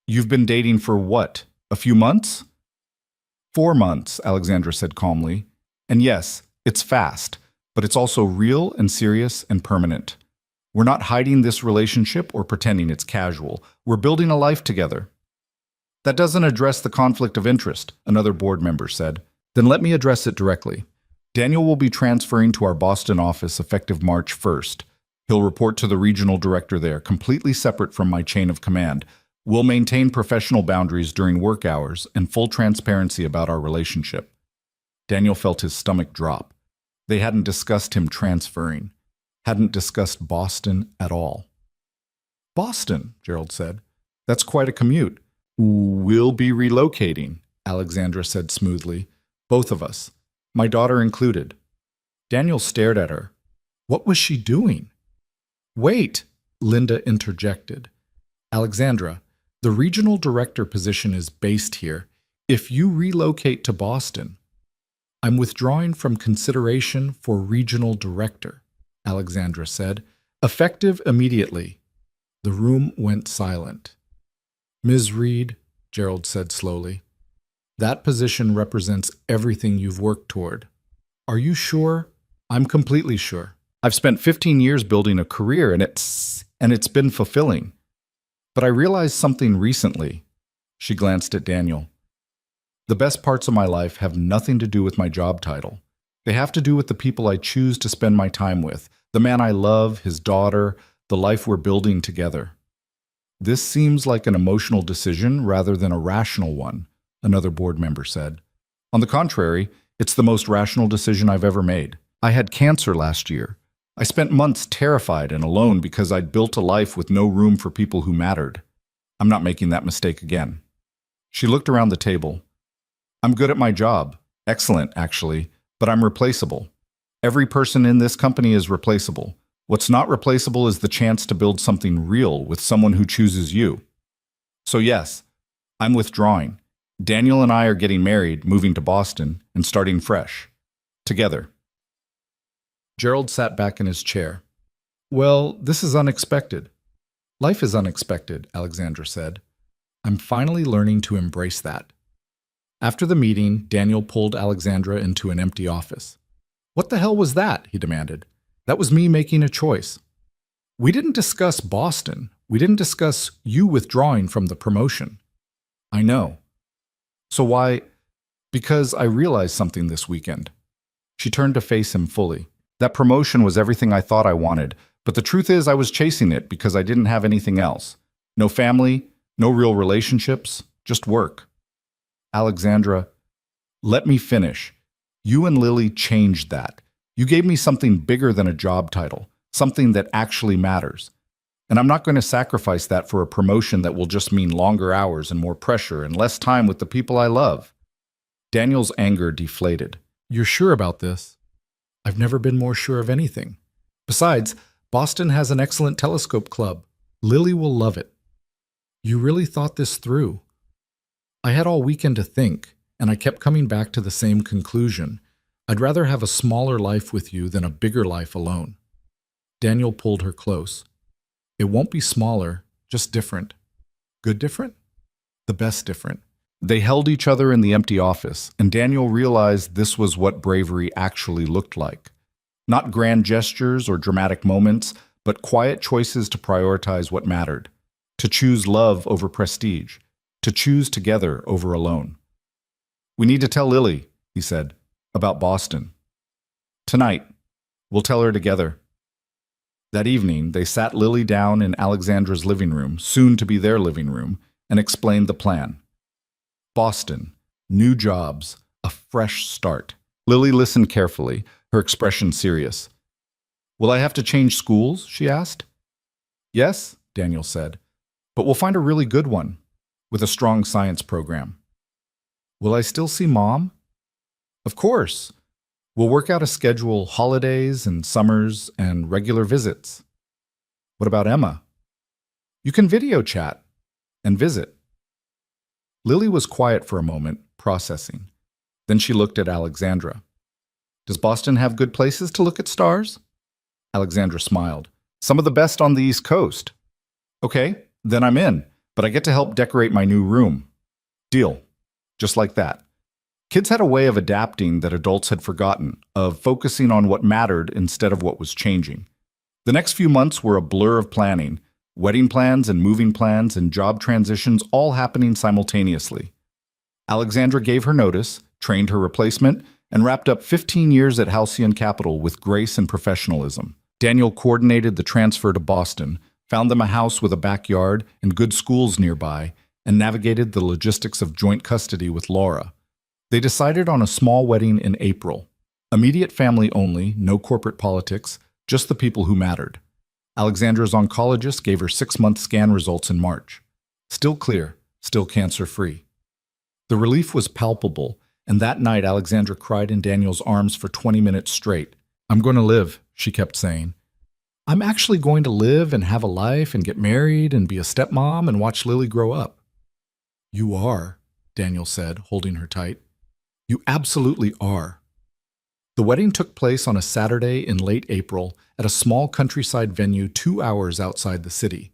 You've been dating for what? A few months? 4 months, Alexandra said calmly. And yes, it's fast, but it's also real and serious and permanent. We're not hiding this relationship or pretending it's casual. We're building a life together. That doesn't address the conflict of interest, another board member said. Then let me address it directly. Daniel will be transferring to our Boston office effective March 1st. He'll report to the regional director there, completely separate from my chain of command. We'll maintain professional boundaries during work hours and full transparency about our relationship. Daniel felt his stomach drop. They hadn't discussed him transferring, hadn't discussed Boston at all. Boston, Gerald said. That's quite a commute. We'll be relocating, Alexandra said smoothly. Both of us, my daughter included. Daniel stared at her. What was she doing? Wait, Linda interjected. Alexandra, the regional director position is based here. If you relocate to Boston, I'm withdrawing from consideration for regional director, Alexandra said, effective immediately. The room went silent. Ms. Reed, Gerald said slowly, that position represents everything you've worked toward. Are you sure? I'm completely sure. I've spent 15 years building a career and it's been fulfilling. But I realized something recently. She glanced at Daniel. The best parts of my life have nothing to do with my job title. They have to do with the people I choose to spend my time with, the man I love, his daughter, the life we're building together. This seems like an emotional decision rather than a rational one, another board member said. On the contrary, it's the most rational decision I've ever made. I had cancer last year. I spent months terrified and alone because I'd built a life with no room for people who mattered. I'm not making that mistake again. She looked around the table. I'm good at my job. Excellent, actually, but I'm replaceable. Every person in this company is replaceable. What's not replaceable is the chance to build something real with someone who chooses you. So yes, I'm withdrawing. Daniel and I are getting married, moving to Boston, and starting fresh. Together. Gerald sat back in his chair. Well, this is unexpected. Life is unexpected, Alexandra said. I'm finally learning to embrace that. After the meeting, Daniel pulled Alexandra into an empty office. What the hell was that? He demanded. That was me making a choice. We didn't discuss Boston. We didn't discuss you withdrawing from the promotion. I know. So why? Because I realized something this weekend. She turned to face him fully. That promotion was everything I thought I wanted, but the truth is I was chasing it because I didn't have anything else. No family, no real relationships, just work. Alexandra, let me finish. You and Lily changed that. You gave me something bigger than a job title, something that actually matters. And I'm not going to sacrifice that for a promotion that will just mean longer hours and more pressure and less time with the people I love. Daniel's anger deflated. You're sure about this? I've never been more sure of anything. Besides, Boston has an excellent telescope club. Lily will love it. You really thought this through. I had all weekend to think, and I kept coming back to the same conclusion. I'd rather have a smaller life with you than a bigger life alone. Daniel pulled her close. It won't be smaller, just different. Good different? The best different. They held each other in the empty office, and Daniel realized this was what bravery actually looked like. Not grand gestures or dramatic moments, but quiet choices to prioritize what mattered. To choose love over prestige. To choose together over alone. We need to tell Lily, he said, about Boston. Tonight, we'll tell her together. That evening, they sat Lily down in Alexandra's living room, soon to be their living room, and explained the plan. Boston, new jobs, a fresh start. Lily listened carefully, her expression serious. Will I have to change schools? She asked. Yes, Daniel said, but we'll find a really good one, with a strong science program. Will I still see Mom? Of course. We'll work out a schedule, holidays and summers and regular visits. What about Emma? You can video chat and visit. Lily was quiet for a moment, processing. Then she looked at Alexandra. Does Boston have good places to look at stars? Alexandra smiled. Some of the best on the East Coast. Okay, then I'm in, but I get to help decorate my new room. Deal. Just like that. Kids had a way of adapting that adults had forgotten, of focusing on what mattered instead of what was changing. The next few months were a blur of planning, wedding plans and moving plans and job transitions all happening simultaneously. Alexandra gave her notice, trained her replacement, and wrapped up 15 years at Halcyon Capital with grace and professionalism. Daniel coordinated the transfer to Boston, found them a house with a backyard and good schools nearby, and navigated the logistics of joint custody with Laura. They decided on a small wedding in April. Immediate family only, no corporate politics, just the people who mattered. Alexandra's oncologist gave her 6-month scan results in March. Still clear, still cancer-free. The relief was palpable, and that night Alexandra cried in Daniel's arms for 20 minutes straight. I'm going to live, she kept saying. I'm actually going to live and have a life and get married and be a stepmom and watch Lily grow up. You are, Daniel said, holding her tight. You absolutely are. The wedding took place on a Saturday in late April at a small countryside venue 2 hours outside the city.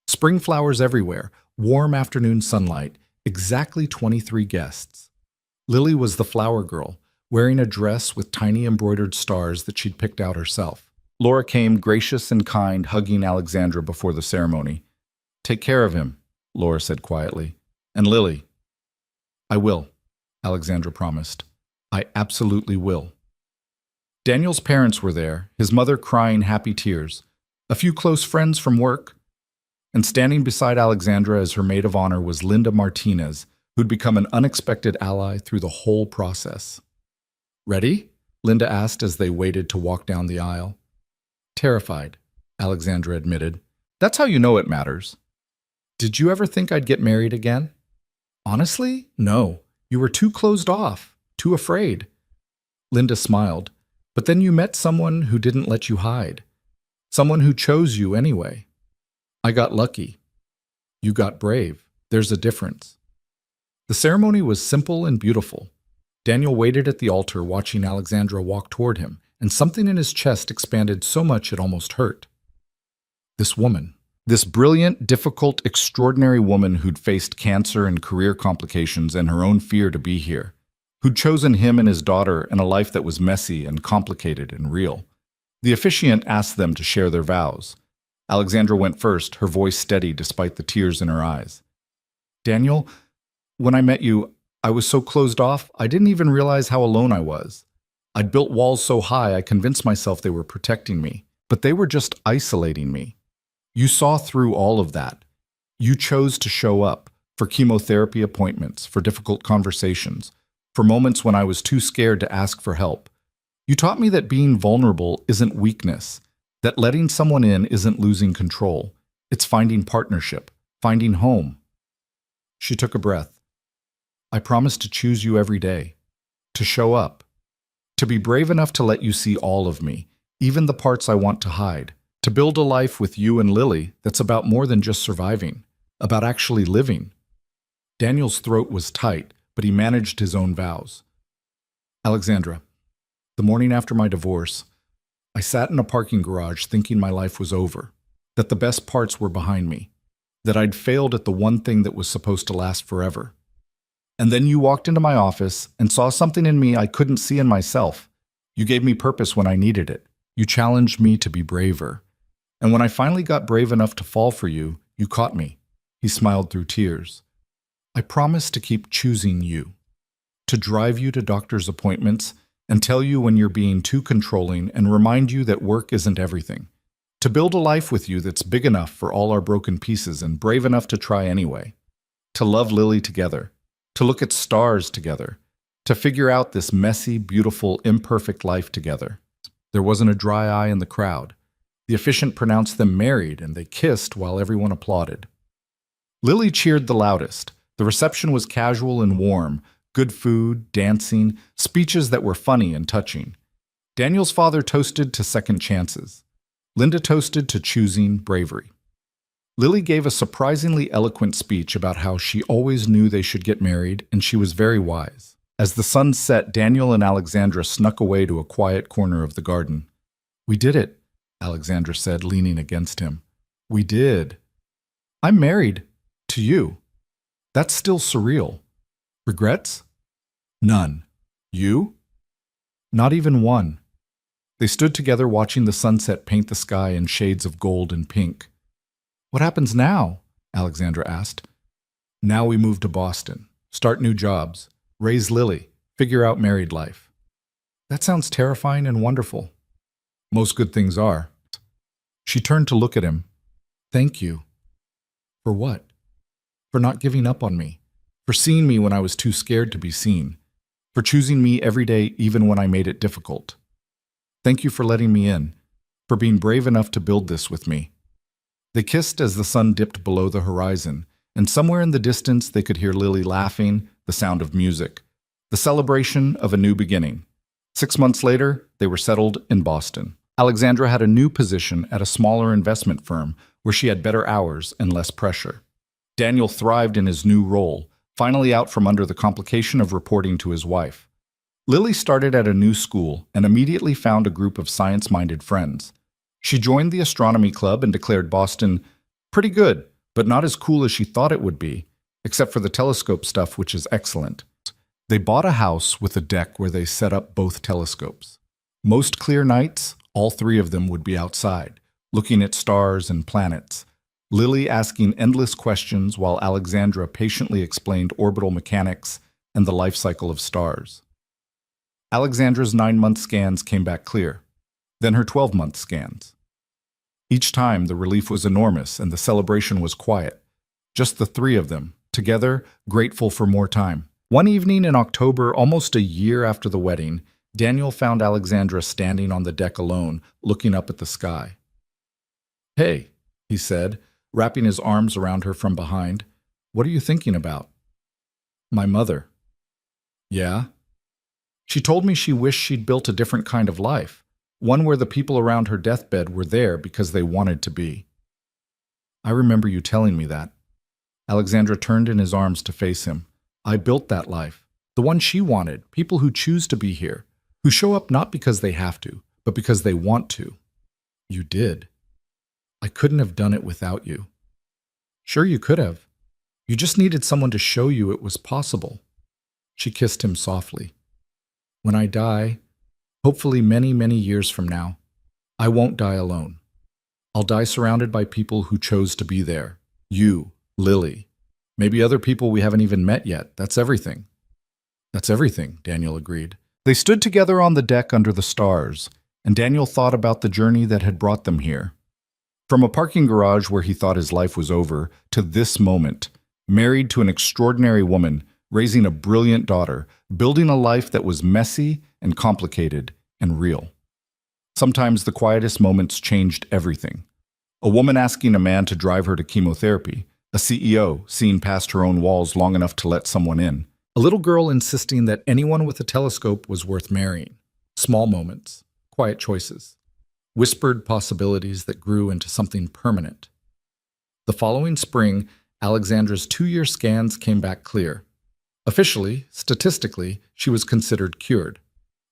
Spring flowers everywhere, warm afternoon sunlight, exactly 23 guests. Lily was the flower girl, wearing a dress with tiny embroidered stars that she'd picked out herself. Laura came, gracious and kind, hugging Alexandra before the ceremony. Take care of him, Laura said quietly. And Lily. I will, Alexandra promised. I absolutely will. Daniel's parents were there, his mother crying happy tears, a few close friends from work, and standing beside Alexandra as her maid of honor was Linda Martinez, who'd become an unexpected ally through the whole process. Ready? Linda asked as they waited to walk down the aisle. Terrified, Alexandra admitted. That's how you know it matters. Did you ever think I'd get married again? Honestly, no. You were too closed off, too afraid. Linda smiled. But then you met someone who didn't let you hide. Someone who chose you anyway. I got lucky. You got brave. There's a difference. The ceremony was simple and beautiful. Daniel waited at the altar watching Alexandra walk toward him, and something in his chest expanded so much it almost hurt. This woman. This brilliant, difficult, extraordinary woman who'd faced cancer and career complications and her own fear to be here. Who'd chosen him and his daughter in a life that was messy and complicated and real. The officiant asked them to share their vows. Alexandra went first, her voice steady despite the tears in her eyes. Daniel, when I met you, I was so closed off, I didn't even realize how alone I was. I'd built walls so high I convinced myself they were protecting me, but they were just isolating me. You saw through all of that. You chose to show up for chemotherapy appointments, for difficult conversations, for moments when I was too scared to ask for help. You taught me that being vulnerable isn't weakness, that letting someone in isn't losing control. It's finding partnership, finding home. She took a breath. I promise to choose you every day, to show up, to be brave enough to let you see all of me, even the parts I want to hide, to build a life with you and Lily that's about more than just surviving, about actually living. Daniel's throat was tight, but he managed his own vows. Alexandra, the morning after my divorce, I sat in a parking garage thinking my life was over, that the best parts were behind me, that I'd failed at the one thing that was supposed to last forever. And then you walked into my office and saw something in me I couldn't see in myself. You gave me purpose when I needed it. You challenged me to be braver. And when I finally got brave enough to fall for you, you caught me. He smiled through tears. I promise to keep choosing you, to drive you to doctor's appointments and tell you when you're being too controlling and remind you that work isn't everything, to build a life with you that's big enough for all our broken pieces and brave enough to try anyway, to love Lily together, to look at stars together, to figure out this messy, beautiful, imperfect life together. There wasn't a dry eye in the crowd. The officiant pronounced them married and they kissed while everyone applauded. Lily cheered the loudest. The reception was casual and warm, good food, dancing, speeches that were funny and touching. Daniel's father toasted to second chances. Linda toasted to choosing bravery. Lily gave a surprisingly eloquent speech about how she always knew they should get married, and she was very wise. As the sun set, Daniel and Alexandra snuck away to a quiet corner of the garden. "We did it," Alexandra said, leaning against him. "We did. I'm married. To you. That's still surreal. Regrets?" "None. You?" "Not even one." They stood together watching the sunset paint the sky in shades of gold and pink. "What happens now?" Alexandra asked. "Now we move to Boston, start new jobs, raise Lily, figure out married life." "That sounds terrifying and wonderful." "Most good things are." She turned to look at him. "Thank you." "For what?" "For not giving up on me. For seeing me when I was too scared to be seen. For choosing me every day even when I made it difficult. Thank you for letting me in. For being brave enough to build this with me." They kissed as the sun dipped below the horizon, and somewhere in the distance they could hear Lily laughing, the sound of music, the celebration of a new beginning. 6 months later, they were settled in Boston. Alexandra had a new position at a smaller investment firm where she had better hours and less pressure. Daniel thrived in his new role, finally out from under the complication of reporting to his wife. Lily started at a new school and immediately found a group of science-minded friends. She joined the astronomy club and declared Boston pretty good, but not as cool as she thought it would be, except for the telescope stuff, which is excellent. They bought a house with a deck where they set up both telescopes. Most clear nights, all 3 of them would be outside, looking at stars and planets, Lily asking endless questions while Alexandra patiently explained orbital mechanics and the life cycle of stars. Alexandra's 9-month scans came back clear, then her 12-month scans. Each time, the relief was enormous and the celebration was quiet. Just the 3 of them, together, grateful for more time. One evening in October, almost a year after the wedding, Daniel found Alexandra standing on the deck alone, looking up at the sky. "Hey," he said, wrapping his arms around her from behind. "What are you thinking about?" "My mother." "Yeah?" "She told me she wished she'd built a different kind of life. One where the people around her deathbed were there because they wanted to be." "I remember you telling me that." Alexandra turned in his arms to face him. "I built that life. The one she wanted, people who choose to be here, who show up not because they have to, but because they want to." "You did." "I couldn't have done it without you." "Sure you could have. You just needed someone to show you it was possible." She kissed him softly. "When I die, hopefully many, many years from now, I won't die alone. I'll die surrounded by people who chose to be there. You, Lily. Maybe other people we haven't even met yet. That's everything." "That's everything," Daniel agreed. They stood together on the deck under the stars, and Daniel thought about the journey that had brought them here. From a parking garage where he thought his life was over, to this moment, married to an extraordinary woman, raising a brilliant daughter, building a life that was messy and complicated and real. Sometimes the quietest moments changed everything. A woman asking a man to drive her to chemotherapy, a CEO seeing past her own walls long enough to let someone in, a little girl insisting that anyone with a telescope was worth marrying. Small moments, quiet choices, whispered possibilities that grew into something permanent. The following spring, Alexandra's 2-year scans came back clear. Officially, statistically, she was considered cured.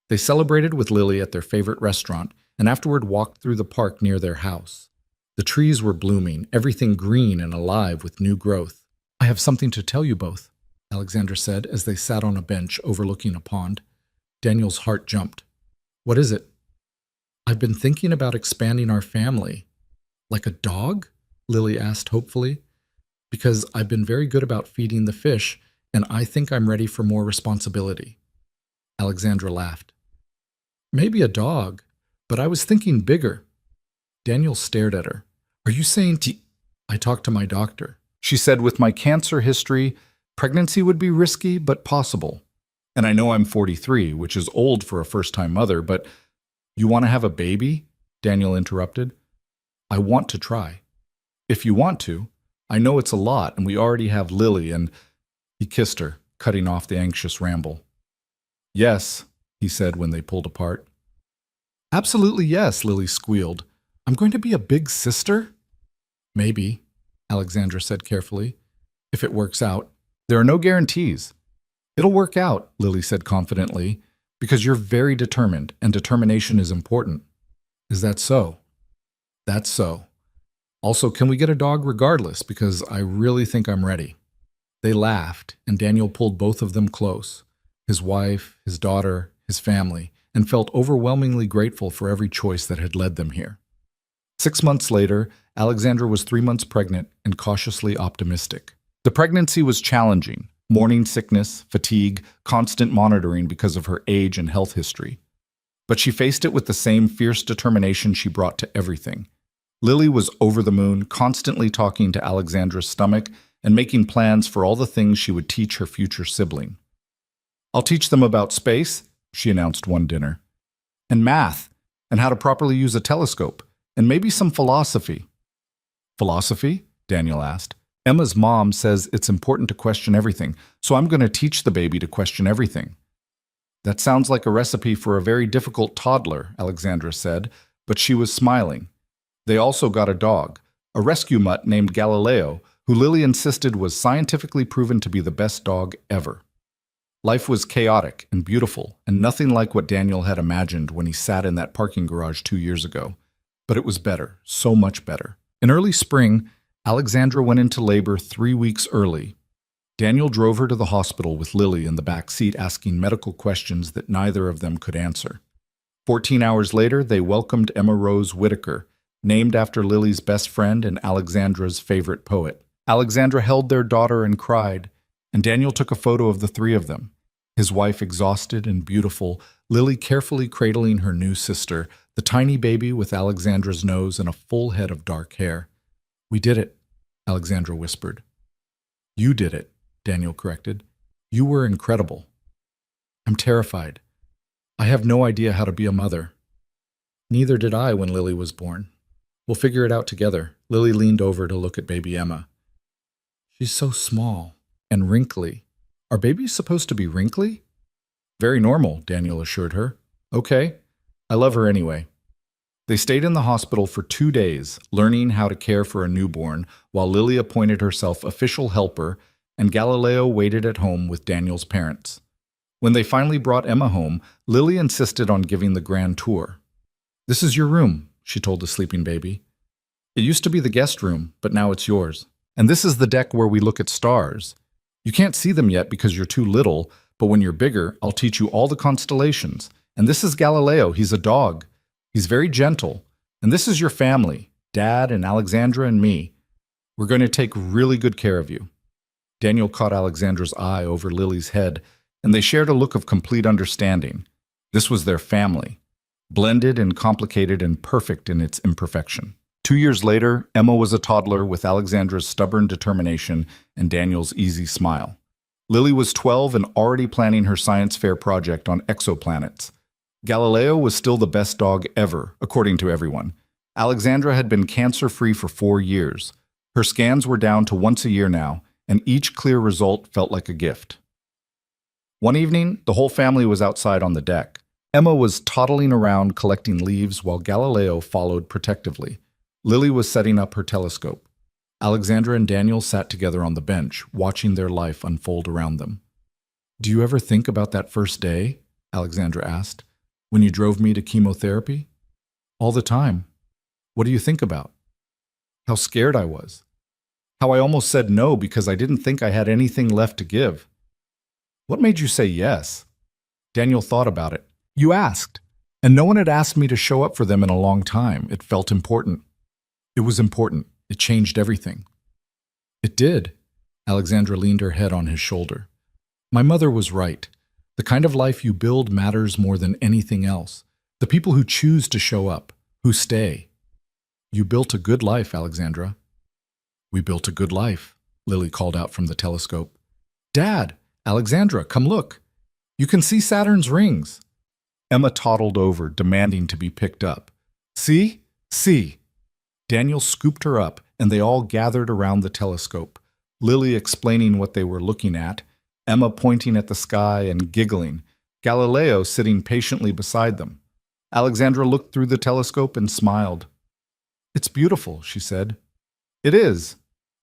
They celebrated with Lily at their favorite restaurant and afterward walked through the park near their house. The trees were blooming, everything green and alive with new growth. "I have something to tell you both," Alexandra said as they sat on a bench overlooking a pond. Daniel's heart jumped. "What is it?" "I've been thinking about expanding our family." "Like a dog?" Lily asked hopefully. "Because I've been very good about feeding the fish, and I think I'm ready for more responsibility." Alexandra laughed. "Maybe a dog, but I was thinking bigger." Daniel stared at her. "Are you saying I talked to my doctor. She said with my cancer history, pregnancy would be risky but possible. And I know I'm 43, which is old for a first-time mother, but you want to have a baby?" Daniel interrupted. "I want to try. If you want to. I know it's a lot, and we already have Lily and—" He kissed her, cutting off the anxious ramble. "Yes," he said when they pulled apart. Absolutely yes, Lily squealed. I'm going to be a big sister? Maybe, Alexandra said carefully, if it works out. There are no guarantees. It'll work out, Lily said confidently, because you're very determined, and determination is important. Is that so? That's so. Also, can we get a dog regardless, because I really think I'm ready. They laughed, and Daniel pulled both of them close, his wife, his daughter, his family, and felt overwhelmingly grateful for every choice that had led them here. 6 months later, Alexandra was 3 months pregnant and cautiously optimistic. The pregnancy was challenging: morning sickness, fatigue, constant monitoring because of her age and health history. But she faced it with the same fierce determination she brought to everything. Lily was over the moon, constantly talking to Alexandra's stomach and making plans for all the things she would teach her future sibling. "I'll teach them about space," she announced one dinner, "and math, and how to properly use a telescope, and maybe some philosophy." "Philosophy?" Daniel asked. "Emma's mom says it's important to question everything, so I'm going to teach the baby to question everything." "That sounds like a recipe for a very difficult toddler," Alexandra said, but she was smiling. They also got a dog, a rescue mutt named Galileo, who Lily insisted was scientifically proven to be the best dog ever. Life was chaotic and beautiful, and nothing like what Daniel had imagined when he sat in that parking garage 2 years ago. But it was better, so much better. In early spring, Alexandra went into labor 3 weeks early. Daniel drove her to the hospital with Lily in the back seat asking medical questions that neither of them could answer. 14 hours later, they welcomed Emma Rose Whitaker, named after Lily's best friend and Alexandra's favorite poet. Alexandra held their daughter and cried, and Daniel took a photo of the three of them, his wife exhausted and beautiful, Lily carefully cradling her new sister, the tiny baby with Alexandra's nose and a full head of dark hair. "We did it," Alexandra whispered. "You did it," Daniel corrected. "You were incredible." "I'm terrified. I have no idea how to be a mother." "Neither did I when Lily was born. We'll figure it out together." Lily leaned over to look at baby Emma. "She's so small and wrinkly. Are babies supposed to be wrinkly?" "Very normal," Daniel assured her. "Okay, I love her anyway." They stayed in the hospital for 2 days, learning how to care for a newborn, while Lily appointed herself official helper, and Galileo waited at home with Daniel's parents. When they finally brought Emma home, Lily insisted on giving the grand tour. "This is your room," she told the sleeping baby. "It used to be the guest room, but now it's yours. And this is the deck where we look at stars. You can't see them yet because you're too little, but when you're bigger, I'll teach you all the constellations. And this is Galileo. He's a dog. He's very gentle. And this is your family, Dad and Alexandra and me. We're going to take really good care of you." Daniel caught Alexandra's eye over Lily's head, and they shared a look of complete understanding. This was their family, blended and complicated and perfect in its imperfection. 2 years later, Emma was a toddler with Alexandra's stubborn determination and Daniel's easy smile. Lily was 12 and already planning her science fair project on exoplanets. Galileo was still the best dog ever, according to everyone. Alexandra had been cancer-free for 4 years. Her scans were down to once a year now, and each clear result felt like a gift. One evening, the whole family was outside on the deck. Emma was toddling around collecting leaves while Galileo followed protectively. Lily was setting up her telescope. Alexandra and Daniel sat together on the bench, watching their life unfold around them. "Do you ever think about that first day?" Alexandra asked. "When you drove me to chemotherapy?" "All the time." "What do you think about?" "How scared I was. How I almost said no because I didn't think I had anything left to give." "What made you say yes?" Daniel thought about it. "You asked, and no one had asked me to show up for them in a long time. It felt important." "It was important. It changed everything." "It did." Alexandra leaned her head on his shoulder. "My mother was right. The kind of life you build matters more than anything else. The people who choose to show up, who stay. You built a good life, Alexandra." "We built a good life," Lily called out from the telescope. "Dad, Alexandra, come look. You can see Saturn's rings." Emma toddled over, demanding to be picked up. "See? See." Daniel scooped her up, and they all gathered around the telescope, Lily explaining what they were looking at, Emma pointing at the sky and giggling, Galileo sitting patiently beside them. Alexandra looked through the telescope and smiled. "It's beautiful," she said. "It is,"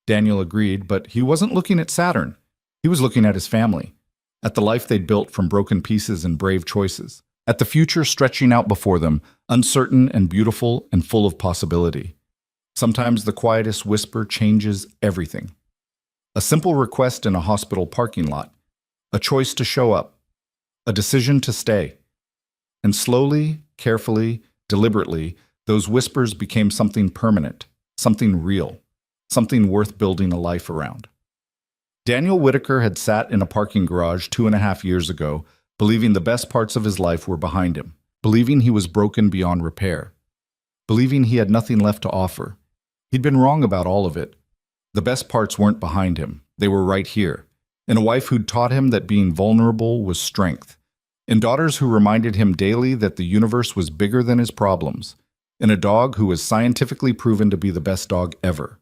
Daniel agreed, but he wasn't looking at Saturn. He was looking at his family, at the life they'd built from broken pieces and brave choices, at the future stretching out before them, uncertain and beautiful and full of possibility. Sometimes the quietest whisper changes everything. A simple request in a hospital parking lot, a choice to show up, a decision to stay. And slowly, carefully, deliberately, those whispers became something permanent, something real, something worth building a life around. Daniel Whitaker had sat in a parking garage 2.5 years ago, believing the best parts of his life were behind him, believing he was broken beyond repair, believing he had nothing left to offer. He'd been wrong about all of it. The best parts weren't behind him. They were right here, in a wife who'd taught him that being vulnerable was strength, in daughters who reminded him daily that the universe was bigger than his problems, in a dog who was scientifically proven to be the best dog ever,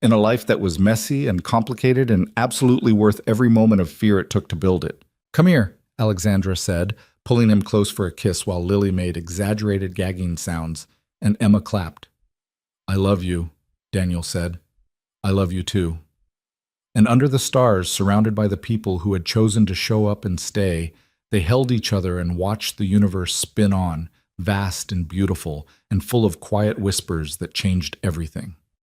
in a life that was messy and complicated and absolutely worth every moment of fear it took to build it. "Come here," Alexandra said, pulling him close for a kiss while Lily made exaggerated gagging sounds, and Emma clapped. "I love you," Daniel said. "I love you too." And under the stars, surrounded by the people who had chosen to show up and stay, they held each other and watched the universe spin on, vast and beautiful, and full of quiet whispers that changed everything.